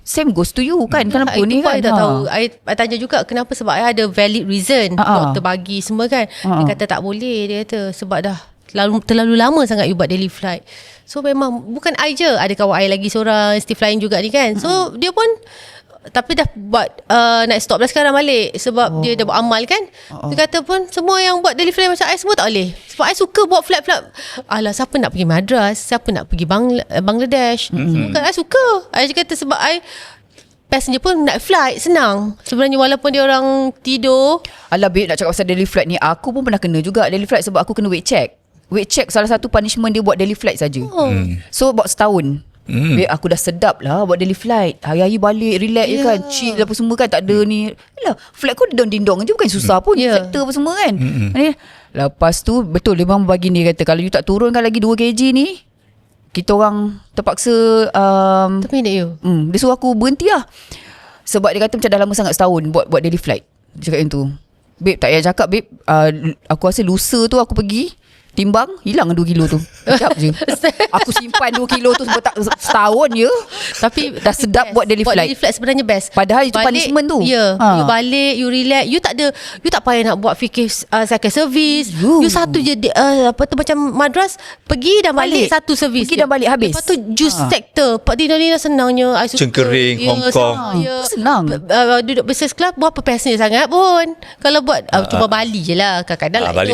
same goes to you kan. Kenapa ni kan? I tak tahu. I tanya juga kenapa, sebab I ada valid reason. Doktor bagi semua kan. Dia kata tak boleh. Dia kata sebab dah terlalu lama sangat you buat Daily Flight. So memang bukan I je, ada kawan I lagi seorang still flying juga ni kan. So dia pun tapi dah buat nak stop dah sekarang balik sebab dia dah buat amal kan. Dia kata pun semua yang buat Daily Flight macam I semua tak boleh. Sebab I suka buat flight. Alah, siapa nak pergi Madras, siapa nak pergi Bangladesh. Bukan I suka. I kata sebab I passenger pun nak flight senang sebenarnya, walaupun dia orang tidur. Alah babe, nak cakap pasal Daily Flight ni, aku pun pernah kena juga Daily Flight sebab aku kena weight check. Weight check salah satu punishment dia buat Daily Flight saja. So about setahun. Babe, aku dah sedap lah buat Daily Flight. Hari-hari balik relax je kan, chill apa semua kan, tak ada ni. Alah, flight kau dindong-dindong je, bukan susah pun sector apa semua kan. Lepas tu betul dia memang bagi ni, kata kalau you tak turunkan lagi 2 kg ni, kita orang terpaksa Terminate you. dia suruh aku berhenti lah. Sebab dia kata macam dah lama sangat setahun buat Daily Flight. Dia cakap macam tu. Babe, tak payah cakap babe, aku rasa lusa tu aku pergi timbang, hilang 2 kilo tu. Sekejap je. Aku simpan 2 kilo tu setahun je. Tapi dah sedap buat Daily Flight. Daily Flight sebenarnya best. Padahal itu punishment tu. Ya. You balik, you relax. You tak payah nak buat fikir cycle service. You satu je macam Madras, pergi dan balik satu servis. Pergi dan balik habis. Lepas tu juice sector. Pak Dina senangnya. I suka. Cengkering, Hong Kong. Senang. Duduk business class berapa passenger sangat pun. Kalau buat cuma Bali je lah. Kadang-kadang Bali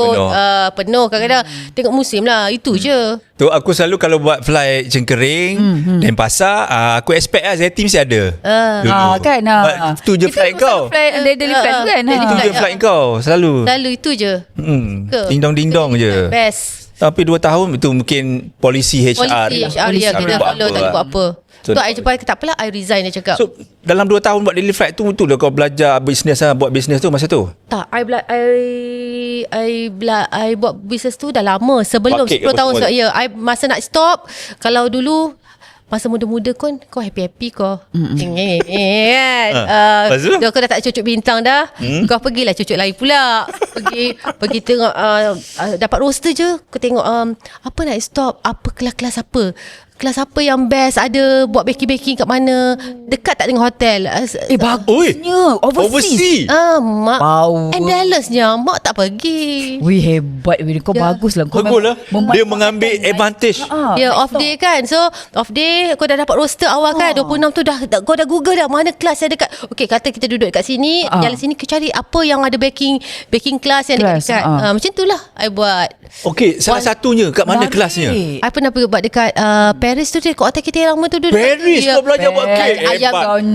penuh. Kadang-kadang tengok musim lah. Itu je. Tu aku selalu kalau buat flight Cengkering dan pasar, aku expect lah Zeti mesti ada. Kan. Itu je flight kau. Daily Flight tu kan. Itu je flight kau selalu. Selalu itu je. Ding-dong je. Best. Tapi 2 tahun itu mungkin polisi HR. Polisi HR dia kena follow, tak buat apa. So I jumpa, tak apalah, I resign, dia cakap. So dalam 2 tahun buat Daily Flight tu, betul lah kau belajar bisnes lah, buat bisnes tu masa tu? Tak, I buat bisnes tu dah lama. Sebelum Market 10 tahun. semua. Ya, I masa nak stop. Kalau dulu masa muda-muda kau happy-happy kau. Kan. Kau dah tak cucuk bintang dah. Kau pergilah cucuk lain pula. Pergi tengok dapat roster je. Kau tengok apa nak stop, apa kelas apa. Kelas apa yang best, ada buat baking-baking kat mana, dekat tak dengan hotel. Bagusnya overseas. Mak endlessnya mak tak pergi. Wih, hebat. Kau bagus lah. Bagus lah. Dia mengambil advantage. Off day kan. So off day kau dah dapat roster awal kan, 26 tu dah kau dah google dah mana kelas yang dekat. Okey, kata kita duduk dekat sini, jalan sini, kau cari apa yang ada baking kelas yang dekat. Macam tu lah I buat. Okey, salah satunya kat mana kelasnya? I pernah pergi buat dekat Paris tu, dekat hotel kita yang lama tu duduk. Paris kau belajar buat kek.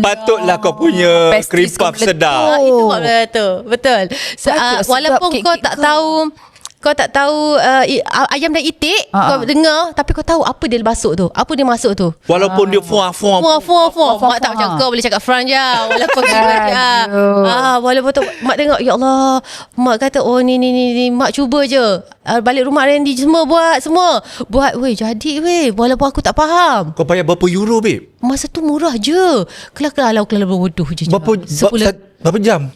Patutlah kau punya cream puff sedap. Itu betul. Betul. Walaupun kau tak tahu kau tak tahu ayam dan itik, kau dengar tapi kau tahu apa dia masuk tu. Apa dia masuk tu. Walaupun dia fuah. Mak tak macam kau boleh cakap front je. Walaupun walaupun tu mak tengok, ya Allah, mak kata oh ni mak cuba je. Balik rumah Randy semua buat weh, jadi weh, walaupun aku tak faham. Kau bayar berapa euro, babe? Masa tu murah je. Kelas bodoh je. Berapa jam?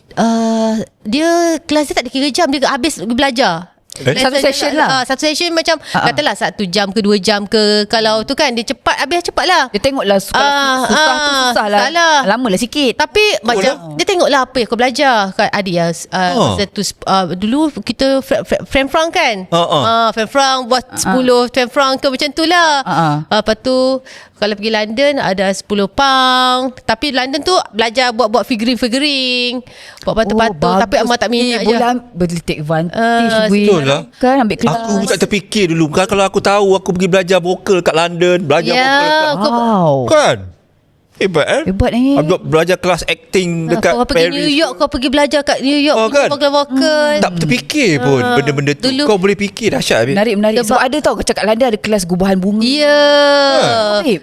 Dia kelas dia tak ada kira jam, dia habis belajar. Satu session lah. Satu session macam katalah 1 jam ke 2 jam ke. Kalau tu kan dia habis cepat lah. Dia tengok lah susah tu susah lah. Lama lah sikit. Tapi macam dia tengok lah apa yang kau belajar. Adik yang dulu kita franc kan. Franc buat 10 franc ke macam tu lah. Lepas tu kalau pergi London ada 10 pound. Tapi London tu belajar buat figurine, buat patung-patung. Tapi amat tak minat je. Boleh take advantage. Betul lah. Kan ambil kelas. Aku tak terfikir dulu. Kalau aku tahu, aku pergi belajar vokal kat London, vokal kan. Hebat ni. Aku belajar kelas acting dekat kau pergi Paris. New York, kau pergi belajar kat New York, kan? vokal. Tak terfikir pun benda-benda tu. Dulu, kau boleh fikir dahsyat. Menarik. Sebab ada tau kat London ada kelas gubahan bunga. Ya.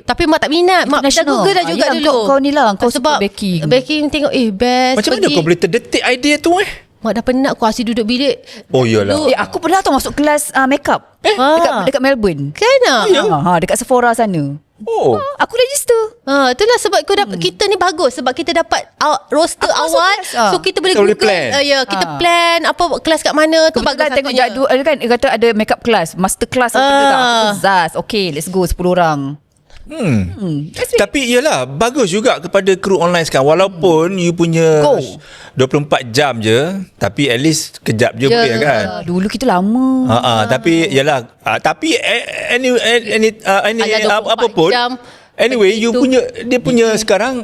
Tapi mak tak minat. Mak dah Google dah juga dulu. Kau ni lah, kau sebab baking tengok best. Macam mana kau boleh terdetik idea tu Mak dah penat aku asyik duduk bilik. Oh iyalah. Aku pernah tau masuk kelas makeup dekat Melbourne. Kan? Dekat Sephora sana. Aku register. Itulah sebab kau dapat, kita ni bagus sebab kita dapat roster awal. So kita boleh Google plan. Kita plan apa kelas kat mana tu. Bagus tengok jadual kan. Dia kata ada makeup class, master class apa tu tak. Zaz. Okay, let's go 10 orang. Tapi iyalah, bagus juga kepada kru online sekarang. Walaupun you punya 24 jam je, tapi at least kejap je boleh kan. Dulu kita lama. Tapi iyalah, tapi apa pun anyway, you punya dia punya sekarang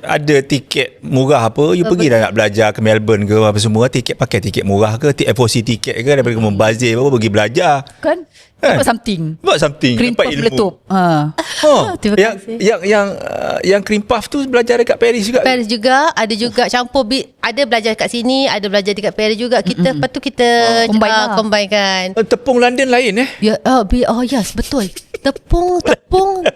ada tiket murah apa, you pergi dah nak belajar ke Melbourne ke apa semua, pakai tiket murah ke, FOC tiket ke, daripada membazir apa pergi belajar kan. Buat something. Cream puff meletup. Yang cream puff tu belajar dekat Paris juga. Paris juga. Ada juga campur ada belajar kat sini, ada belajar dekat Paris juga. Lepas tu kita combine. Tepung London lain yes, betul. Tepung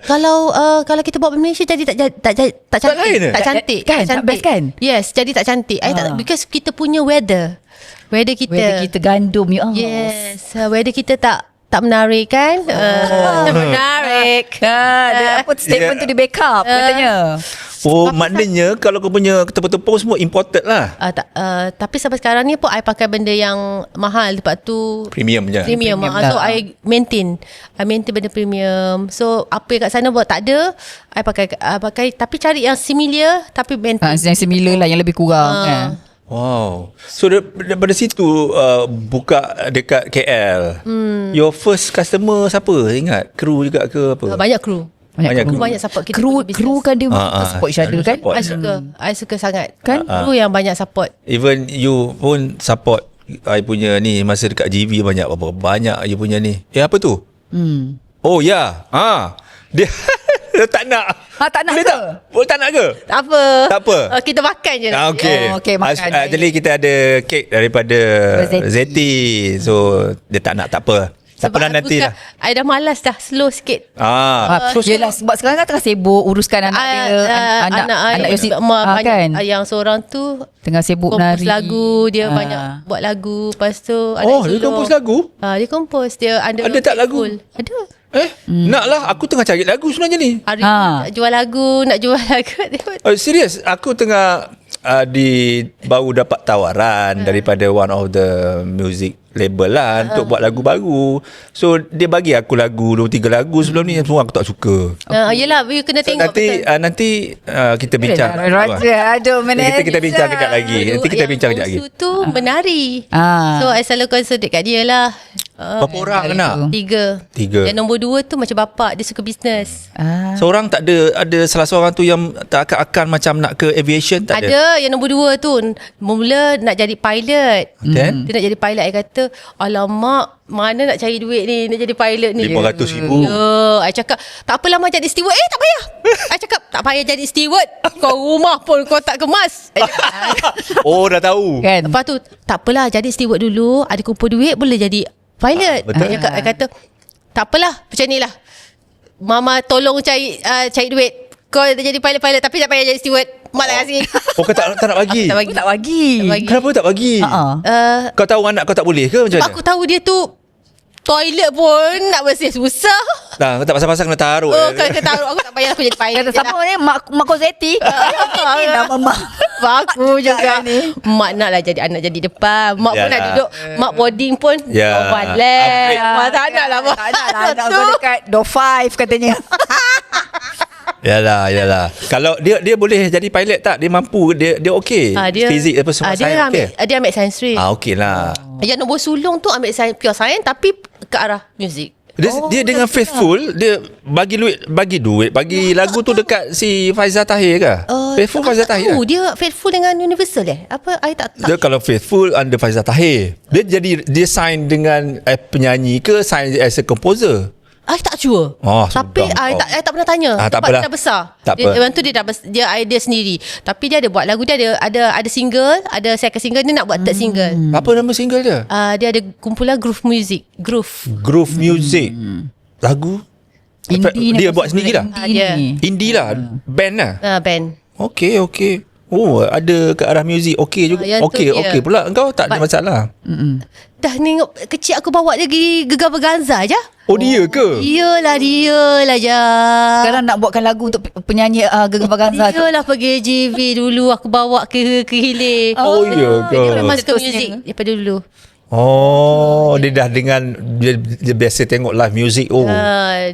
kalau kita buat Malaysia jadi tak cantik. Tak cantik. Tak best kan? Yes, jadi tak cantik. Because kita punya weather kita gandum ya. Yes, weather kita tak menarik kan? Menarik. Apa statement tu di backup katanya. Maknanya kalau kau punya tepung-tepung semua imported lah. Tapi sampai sekarang ni pun I pakai benda yang mahal. Lepas tu Premium je. So I maintain benda premium. So apa yang kat sana buat tak ada, I pakai tapi cari yang similar tapi maintain. Yang similar lah, yang lebih kurang. Wow. So daripada situ buka dekat KL. Your first customer siapa? Ingat? Kru juga ke apa? Banyak kru. Banyak support kita. Kru kan dia support each other kan? I suka sangat. Kan? Kru yang banyak support. Even you pun support I punya ni masa dekat GV banyak you punya ni. Apa tu? Oh ya. Dia tak nak. Tak nak ke? Tak nak ke? Tak apa. Kita makan je. Okay, makan. Jadi kita ada kek daripada Zeti. So dia tak nak, tak apa. Tak pernah nanti lah. I dah malas dah, slow sikit. Yelah, sebab sekarang kan tengah sibuk uruskan anak dia, anak Yosip kan. Yang seorang tu tengah sibuk kompos menari lagu. Dia banyak buat lagu. Lepas tu dia kompos lagu? Dia kompos. Dia ada tak lagu? Ada. Naklah, aku tengah cari lagu sebenarnya ni. Nak jual lagu. Serius, aku tengah baru dapat tawaran daripada one of the music label lah untuk buat lagu baru. So dia bagi aku lagu 2-3 lagu sebelum ni, semua aku tak suka. Yelah, you kena tengok. Nanti kita bincang. Kita bincang kejap lagi. Nanti kita bincang kejap lagi. Tu menari. So I selalu concentrate kat dia lah. Berapa orang anak? 3. Yang nombor 2 tu macam bapak, dia suka bisnes. Seorang tak ada salah seorang tu yang tak akan macam nak ke aviation, tak ada. Mula yang nombor 2 tu, mula nak jadi pilot. Then? Dia nak jadi pilot. I kata, alamak, mana nak cari duit ni, nak jadi pilot ni. 500,000. I cakap, tak apalah Mak jadi steward. Tak payah. I cakap, tak payah jadi steward. Kau rumah pun kau tak kemas. Oh, dah tahu. Kan? Lepas tu, tak apalah, jadi steward dulu. Ada kumpul duit, boleh jadi pilot. Betul. I kata, tak apalah, macam ni lah. Mama tolong cari duit. Kau dah jadi pilot tapi tak payah jadi steward. Mak nak kasi. Oh, kau tak nak bagi? Tak bagi. Tak bagi. Kenapa tak bagi? Kau tahu anak kau tak boleh ke macam mana? Aku tahu dia tu toilet pun nak bersih susah. Kau tak pasang-pasang kena taruh. Oh, kena taruh. Aku tak payah aku jadi pilot. Kata siapa ni? Mak Kozeti. Nama mak. Aku juga ni. Mak nak lah jadi anak jadi depan. Mak pun nak duduk. Mak boarding pun. Ya. Balik. Mak tak nak lah. Tak nak lah. Nak go dekat door 5 katanya. Yalah. Kalau dia boleh jadi pilot tak? Dia mampu, dia okey. Fizik apa semua dia okey. dia ambil science stream. Okey lah. Yang nombor sulung tu ambil pure science tapi ke arah muzik. Dia dengan Faithful, dia bagi duit, bagi lagu tu dekat si Faizal Tahir ke? Faithful Faizal Tahir. Dia Faithful dengan Universal Apa I tak Dia kalau Faithful under Faizal Tahir. Dia sign dengan penyanyi ke sign as a composer? I tak sure. Tapi I tak pernah tanya. Tak sebab apalah. dia dah besar. Tak apa. Dia tu dia idea sendiri. Tapi dia ada buat lagu dia ada single, ada second single, dia nak buat third single. Apa nama single dia? Dia ada kumpulan Groove Music. Groove Music. Lagu Indie dia buat sendiri lah. Indie lah. Band lah. Band. Okey. Oh, ada ke arah muzik okey juga. Okey pula. Engkau tak ada masalah. Dah tengok kecil aku bawa dia pergi Gegar Berganza je. Oh, dia ke? Iyalah je. Sekarang nak buatkan lagu untuk penyanyi Gegar Berganza. Iyalah pergi GV dulu. Aku bawa ke hilir. Oh, iya ke? Dia memang suka muzik daripada dulu. Oh, dia dah dengan dia biasa tengok live music. Oh.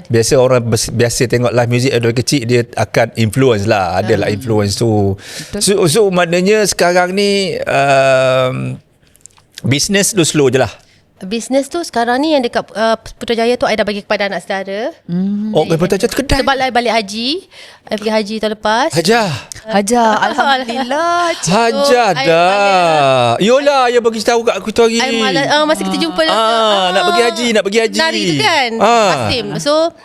Biasa orang biasa tengok live music dari kecil, dia akan influence lah. Adalah influence tu. So maknanya sekarang ni business tu slow je lah. Bisnes tu sekarang ni yang dekat Putrajaya tu I dah bagi kepada anak saudara. Oh, Putrajaya tu kedai. Sebab I balik haji. I pergi haji tahun lepas. Hajar. Alhamdulillah. Hajar dah. Yolah, dia bagi tahu kat aku tu hari. I malas masa kita jumpa nak pergi haji. Nari tu kan. Kasim. So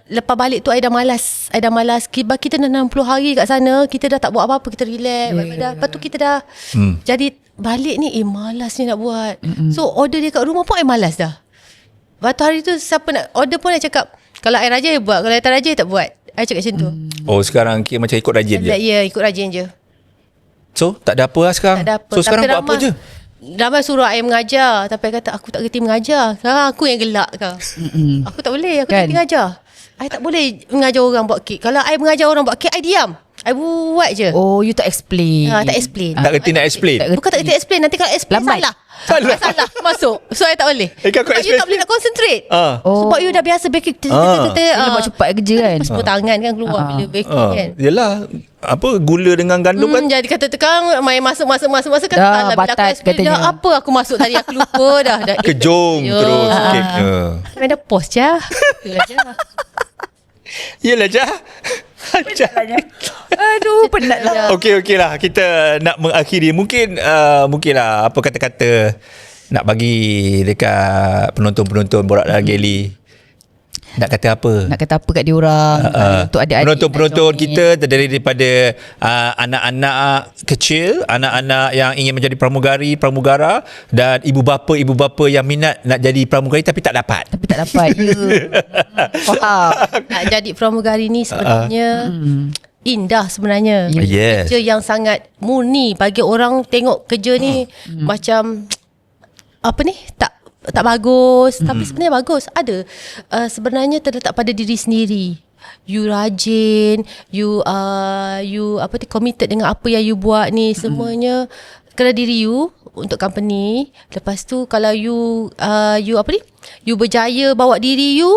lepas balik tu I dah malas. Kita dah 60 hari kat sana, kita dah tak buat apa-apa, kita relax. Lepas tu kita dah jadi balik ni malas ni nak buat. So order dia kat rumah pun I malas dah. Lepas tu hari tu siapa nak order pun I cakap, kalau I rajin I buat, kalau I tak rajin I tak buat. I cakap macam tu. Oh, sekarang kira macam ikut rajin je. Ya, ikut rajin je. So tak ada apa lah sekarang. Tak ada apa. So sekarang buat apa je? Ramai suruh I mengajar, tapi I kata aku tak kerti mengajar. Sekarang aku yang gelak ke. Aku tak boleh, aku tak kerti mengajar. I tak boleh mengajar orang buat kek. Kalau I mengajar orang buat kek, I diam. I buat je. Oh, you tak explain. Tak explain. Tak kerti nak explain. Bukan tak kerti explain. Nanti kalau explain salah masuk. So I tak boleh. Kau You tak boleh nak concentrate. Sebab you dah biasa baking. Dia buat cepat kerja kan. Sepuluh tangan kan keluar bila baking kan. Yelah, apa gula dengan gandum kan. Jadi kata tekan main masuk kan. Dah, Bila aku batat explain katanya. dah, apa aku masuk tadi aku lupa dah. Kejong terus keknya. Main dah pause je. Itulah je. Yelah je. Aduh, penat lah. Okey lah, kita nak mengakhiri. Mungkin lah apa kata-kata nak bagi dekat penonton-penonton Borak dalam Geli. Nak kata apa kat dia orang untuk adik-adik penonton-penonton kita terdiri daripada anak-anak kecil, anak-anak yang ingin menjadi pramugara dan ibu bapa yang minat nak jadi pramugari tapi tak dapat. Ya. Faham. Nak jadi pramugari ni sebenarnya indah sebenarnya. Yes. Kerja yang sangat murni. Bagi orang tengok kerja ni macam apa ni, tak bagus, tapi sebenarnya bagus. Ada sebenarnya terletak pada diri sendiri. You rajin, you committed dengan apa yang you buat ni, semuanya kerana diri you untuk company. Lepas tu kalau you you berjaya bawa diri you,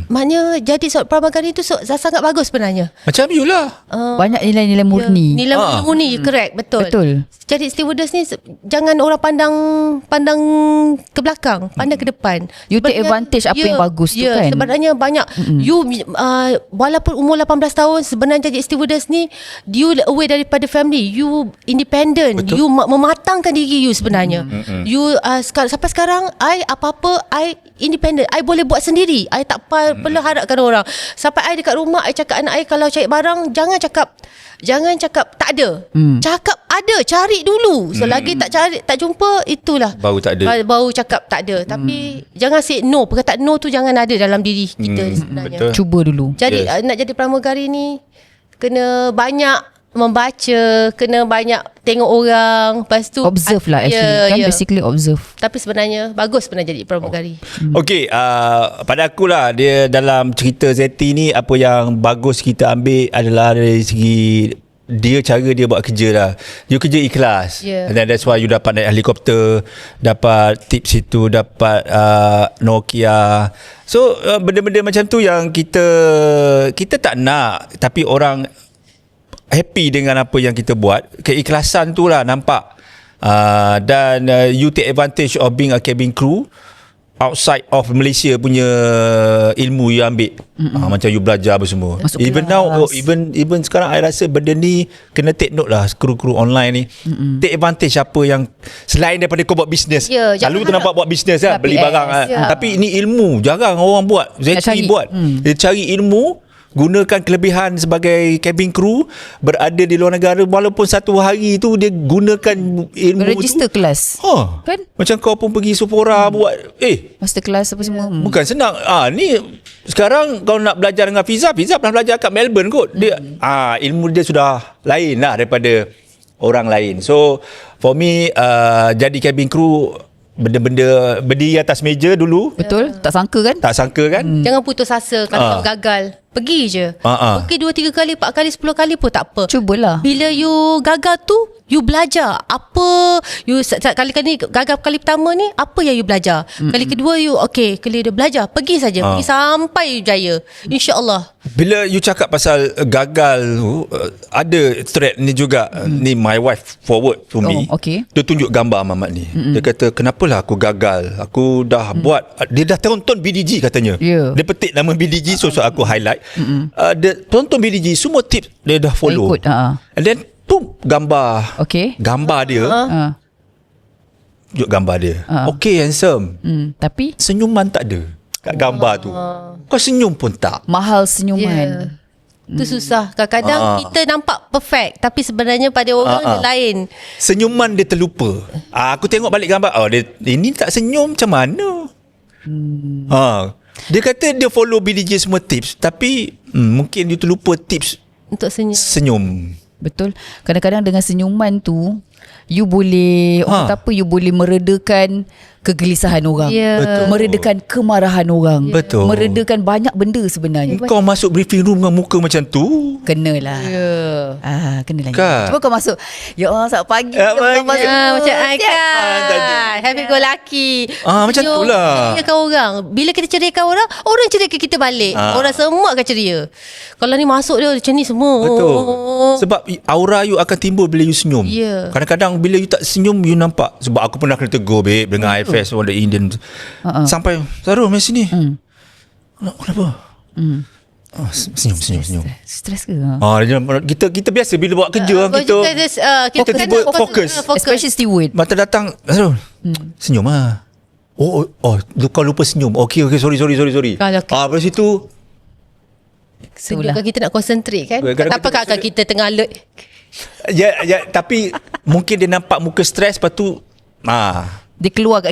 maknanya jadi seorang pramugari tu sangat bagus sebenarnya. Macam you lah. Banyak nilai-nilai murni. Nilai murni, correct, betul. Jadi stewardess ni jangan orang pandang ke belakang, pandang ke depan. You take advantage apa yang bagus tu kan. Sebenarnya banyak you walaupun umur 18 tahun sebenarnya jadi stewardess ni, you away daripada family, you independent. Betul. You mematangkan diri you sebenarnya. You sampai sekarang I apa-apa I independent. I boleh buat sendiri. I tak perlu harapkan orang. Sampai I dekat rumah, I cakap anak I kalau cari barang, jangan cakap tak ada. Cakap ada, cari dulu. Selagi tak cari, tak jumpa, itulah baru tak ada. Baru cakap tak ada. Tapi jangan say no. Perkataan no tu jangan ada dalam diri kita sebenarnya. Betul. Cuba dulu. Jadi nak jadi pramugari ni kena banyak membaca, kena banyak tengok orang, lepas tu observe lah actually. Basically observe. Tapi sebenarnya bagus sebenarnya jadi pramugari. Okey, pada akulah dia dalam cerita Zeti ni, apa yang bagus kita ambil adalah dari segi cara dia buat kerja lah. You kerja ikhlas. And then that's why you dapat naik helikopter, dapat tips itu, dapat Nokia. So benda-benda macam tu yang kita tak nak, tapi orang happy dengan apa yang kita buat. Keikhlasan tu lah nampak. Dan you take advantage of being a cabin crew outside of Malaysia punya ilmu you ambil. Macam you belajar apa semua. Masuk even kelas. now, even sekarang I rasa benda ni kena take note lah, kru-kru online ni. Take advantage apa yang selain daripada kau buat bisnes. Selalu kita nampak buat bisnes kan, beli barang. Tapi ini ilmu, jarang orang buat. Zeti buat. Dia cari ilmu, gunakan kelebihan sebagai cabin crew, berada di luar negara, walaupun satu hari tu dia gunakan ilmu Register tu. kelas. Kan? Macam kau pun pergi Sephora buat Master kelas apa semua. bukan senang. Ni sekarang kau nak belajar dengan Fiza pernah belajar kat Melbourne kot. Dia ilmu dia sudah lain lah daripada orang lain. So for me, jadi cabin crew, benda-benda berdiri atas meja dulu. Betul. Tak sangka kan. Jangan putus asa kalau gagal. Pergi je. Pergi 2-3 kali, 4 kali, 10 kali pun tak apa. Cubalah. Bila you gagal tu, you belajar. Apa you kali gagal kali pertama ni, apa yang you belajar? Kali kedua you kali dia belajar. Pergi saja. Pergi sampai you jaya. InsyaAllah. Bila you cakap pasal gagal, ada thread ni juga. Ni my wife forward to me. Dia tunjuk gambar Mamat ni. Dia kata, kenapalah aku gagal? Aku dah buat. Dia dah tonton BDG katanya. Dia petik nama BDG, so aku highlight. Dia tonton BDG, semua tips dia dah follow. Ikut, and then tu gambar. Gambar dia. Tunjuk gambar dia. Handsome. Tapi senyuman tak ada kat gambar tu. Kau senyum pun tak. Mahal senyuman. Itu susah. Kadang-kadang kita nampak perfect, tapi sebenarnya pada orang dia lain. Senyuman dia terlupa. Aku tengok balik gambar, dia ini tak senyum macam mana? Dia kata dia follow BDJ semua tips, tapi mungkin dia terlupa tips untuk senyum. Betul. Kadang-kadang dengan senyuman tu, you boleh you boleh meredakan kegelisahan orang. Betul. Meredakan kemarahan orang. Betul. Meredakan banyak benda sebenarnya. Kau masuk briefing room dengan muka macam tu, kenalah. Kenalah. Kan? Cuba kau masuk. Ya Allah, selamat pagi. Macam Aikan. Happy go lucky. Macam tu lah. Ceriakan orang. Bila kita ceriakan orang, orang ceriakan kita balik. Orang semua akan ceria. Kalau ni masuk dia macam ni semua. Betul. Sebab aura you akan timbul bila you senyum. Kadang-kadang bila you tak senyum, you nampak. Sebab aku pernah kena tegur babe dengan IFS orang the Indian. Sampai Sarul main sini. Kenapa? Senyum. Stres ke? Kita biasa bila buat kerja kita tiba fokus. Especially steward. Mata datang Sarul. Senyum lah. Kau lupa senyum. Okay, sorry. Lepas situ tunjukkan kita nak concentrate kan. Tak apa kakak kita tengah alert. Tapi mungkin dia nampak muka stres, lepas tu dia keluar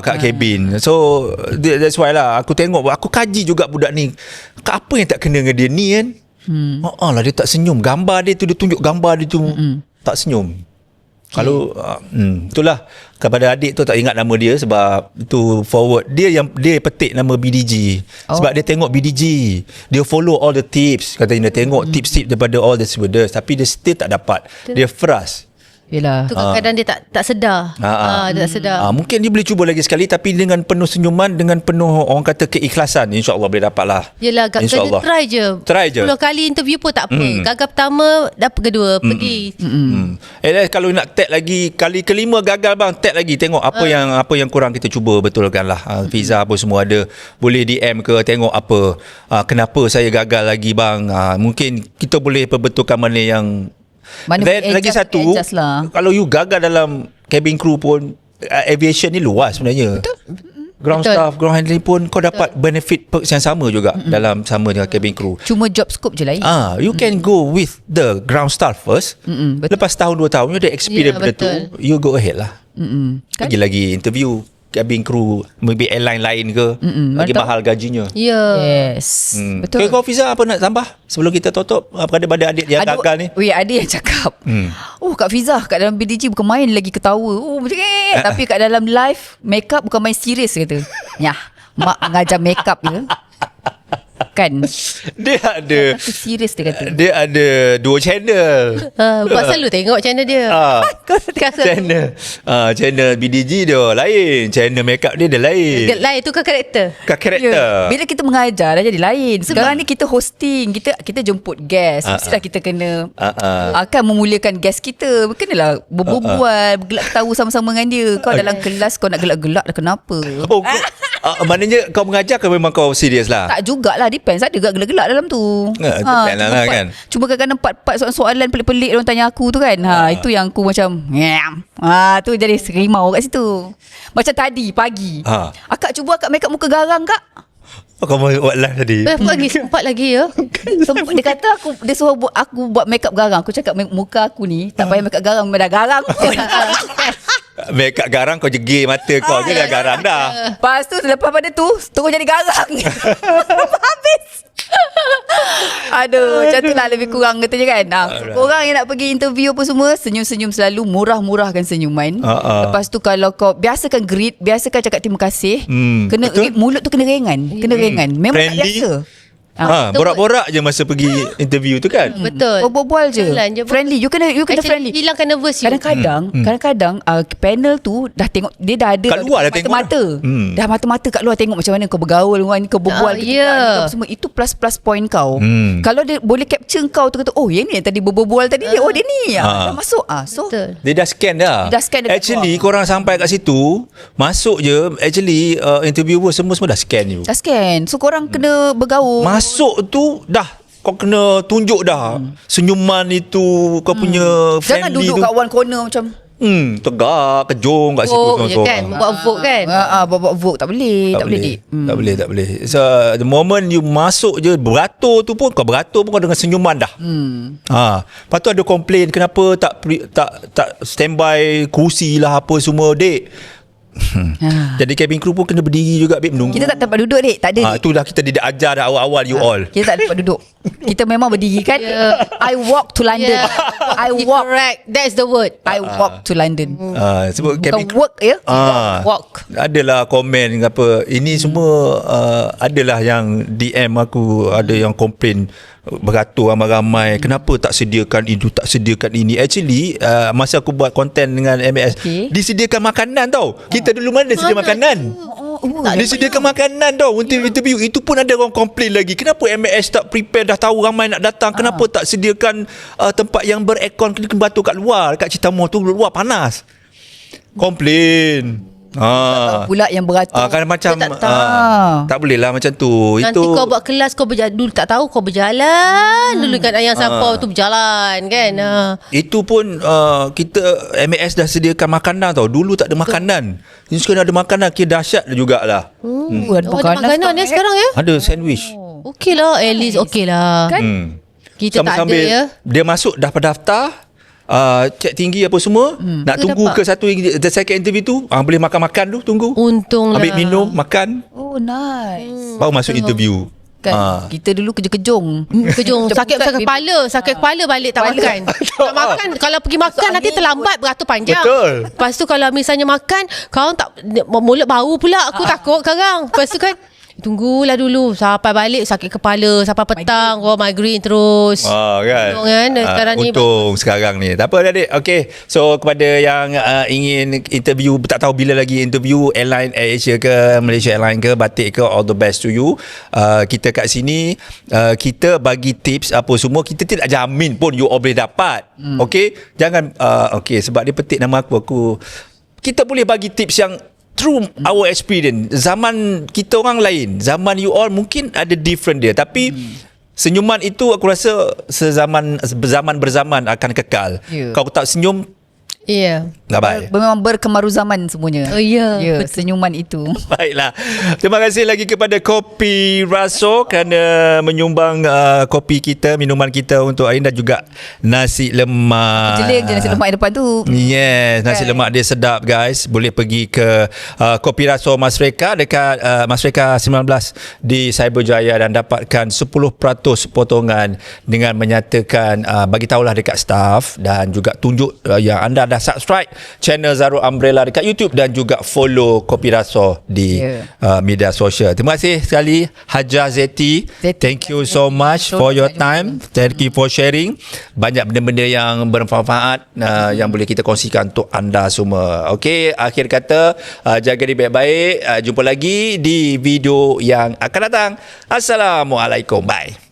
kat kabin. So that's why lah aku tengok, aku kaji juga budak ni, apa yang tak kena dengan dia ni kan. Lah dia tak senyum. Gambar dia tu, dia tunjuk gambar dia tu tak senyum. Kalau itulah, kepada adik tu tak ingat nama dia sebab itu forward dia petik nama BDG. Sebab dia tengok BDG, dia follow all the tips, katanya dia tengok tips-tips daripada all the stewardess, tapi dia still tak dapat. Dia frust. Yelah. Tu kadang-kadang dia tak sedar. Dia tak sedar. Mungkin dia boleh cuba lagi sekali, tapi dengan penuh senyuman, dengan penuh orang kata keikhlasan, insya-Allah boleh dapat lah. Yelah, kena try je. 10 kali interview pun tak apa. Gagal pertama, dapat kedua, pergi. Kalau nak tag lagi, kali kelima gagal bang, tag lagi, tengok apa yang kurang, kita cuba betulkan lah. Fiza apa semua ada, boleh DM ke, tengok apa kenapa saya gagal lagi bang. Mungkin kita boleh perbetulkan mana yang lagi satu lah. Kalau you gagal dalam cabin crew pun, aviation ni luas sebenarnya. Betul. Ground staff, ground handling pun kau dapat benefit perks yang sama juga dalam sama dengan cabin crew. Cuma job scope je lain. You can go with the ground staff first. Lepas tahun 2 tahun you ada experience benda tu, you go ahead lah. Kan? Lagi interview cabin crew, maybe airline lain ke, lagi mahal gajinya. Yes. Betul. Okay, kau Fiza, apa nak tambah sebelum kita tutup pada adik yang gagal ni? Ada yang cakap, Kak Fiza kat dalam BDG bukan main lagi ketawa. Macam tapi kat dalam live makeup bukan main serius kata. Nyah, mak mengajar makeup je. Kan? Dia ada serius dia kata. Dia ada 2 channel. Buat selalu tengok channel dia. Channel BDG dia lain, channel makeup dia lain. Dia lain tu ke karakter? Bila kita mengajar dah jadi lain. Sekarang ni kita hosting, kita jemput guest. Mestilah kita kena akan memuliakan guest kita. Kenalah berbual, bergelak ketawa sama-sama dengan dia. Kau dalam kelas kau nak gelak-gelak dah kenapa? Maknanya kau mengajar ke memang kau serius lah? Tak jugalah, depends. Ada gelak-gelak dalam tu. Depends lah kan. Cuma kadang-kadang 4 soalan pelik-pelik orang tanya aku tu kan. Itu yang aku macam tu jadi serimau kat situ. Macam tadi pagi, akak cuba akak make up muka garang kak. Kau buat live tadi. Sempat lagi ya. Dia kata dia suruh aku buat make up garang. Aku cakap muka aku ni tak payah make up garang, dah garang pun. Make up garang kau jegir mata kau je dah garang dah. Lepas tu selepas pada tu terus jadi garang. Habis. Aduh, macam tu lah lebih kurang katanya kan. Korang yang nak pergi interview apa semua, senyum-senyum selalu, murah-murahkan senyuman. Lepas tu kalau kau biasakan greet, biasakan cakap terima kasih. Kena mulut tu kena ringan. Memang tak biasa. Borak-borak je masa pergi interview tu kan. Betul. Berbual je. Friendly. You kena friendly. Hilangkan nervous you. Kadang-kadang panel tu dah tengok, dia dah ada kat luar dah mata-mata. Dah mata-mata kat luar tengok macam mana kau bergaul dengan kau berbual semua. Itu plus point kau. Kalau dia boleh capture kau tu kata, yang ni yang tadi berbual tadi dia, dia ni dah masuk. So dia dah scan dah. Actually korang sampai kat situ, masuk je, actually interviewer semua dah scan you. Dah scan. So korang kena bergaul. Masuk tu dah kau kena tunjuk dah senyuman itu, kau punya friendly tu. Jangan duduk kat one corner macam tegak kejong kat situ je kan. Buat vote kan. Buat vote tak boleh. Tak boleh. So the moment you masuk je, beratur pun kau dengan senyuman dah. Lepas tu ada komplain kenapa tak standby kursi lah apa semua dek. Jadi cabin crew pun kena berdiri juga, babe, menunggu. Kita tak tempat duduk dek. Tak ada. Itulah kita tidak ajar dah awal-awal you all. Kita tak tempat duduk. Kita memang berdiri kan. I walk to London. I walk. Correct. That's the word. I walk to London. Sebut cabin crew work ya. Walk. Adalah komen apa. Ini semua adalah yang DM aku, ada yang komplain beratur ramai-ramai, kenapa tak sediakan itu, tak sediakan ini. Actually masa aku buat konten dengan MAS, disediakan makanan tau. Kita dulu mana sedia makanan. Disediakan makanan tau untuk interview. Itu pun ada orang komplain lagi, kenapa MAS tak prepare, dah tahu ramai nak datang, kenapa tak sediakan tempat yang beraircon, kena beratur kat luar, kat Citamu tu luar panas. Komplain. Pula yang beratur kan macam tak boleh lah macam tu. Nanti itu kau buat kelas, kau dulu tak tahu, kau berjalan dulu kan, ayam sampau tu berjalan kan. Itu pun kita MAS dah sediakan makanan tau. Dulu tak ada makanan. Ini sekarang ada makanan, kira dahsyat jugalah. Ada makanan ya sekarang ya. Ada sandwich. Okey lah, at least okey lah kan. Kita tak ada ya. Dia masuk dah pendaftar, cek tinggi apa semua, nak tunggu ke the second interview tu, boleh makan-makan tu, tunggu, untunglah, ambil minum, makan, nice, baru masuk interview kan. Kita dulu kejong sakit kepala balik tak makan. Tak makan, kalau pergi makan nanti terlambat, beratur panjang. Betul. Lepas tu kalau misalnya makan, kau tak mulut bau pula, aku takut sekarang. Lepas tu kan Tunggulah dulu sampai balik sakit kepala, sampai petang migraine terus. Kan. Sekarang ni untung sekarang ni. Tak apa adik. Okay. So kepada yang ingin interview, tak tahu bila lagi interview airline AirAsia ke Malaysia Airlines ke, Batik ke, all the best to you. Kita kat sini kita bagi tips apa semua, kita tidak jamin pun you all boleh dapat. Okay. Jangan okay, sebab dia petik nama aku kita boleh bagi tips yang through our experience. Zaman kita orang lain, zaman you all mungkin ada different dia, tapi senyuman itu aku rasa berzaman akan kekal. Kalau tak senyum, tak baik. Memang berkemaru zaman semuanya. Senyuman itu. Baiklah. Terima kasih lagi kepada Kopi Raso kerana menyumbang kopi kita, minuman kita untuk hari ini, dan juga nasi lemak. Jeling je nasi lemak depan tu. Yes, nasi lemak dia sedap guys. Boleh pergi ke Kopi Raso Mas Reka dekat Mas Reka 19 di Cyberjaya dan dapatkan 10% potongan dengan menyatakan bagi tahulah dekat staff, dan juga tunjuk yang anda dah subscribe channel Zarul Umbrella dekat YouTube, dan juga follow Kopi Raso di media sosial. Terima kasih sekali Haja Zeti. Thank you so much for your time. Thank you for sharing banyak benda-benda yang bermanfaat yang boleh kita kongsikan untuk anda semua. Okey, akhir kata jaga diri baik-baik. Jumpa lagi di video yang akan datang. Assalamualaikum. Bye.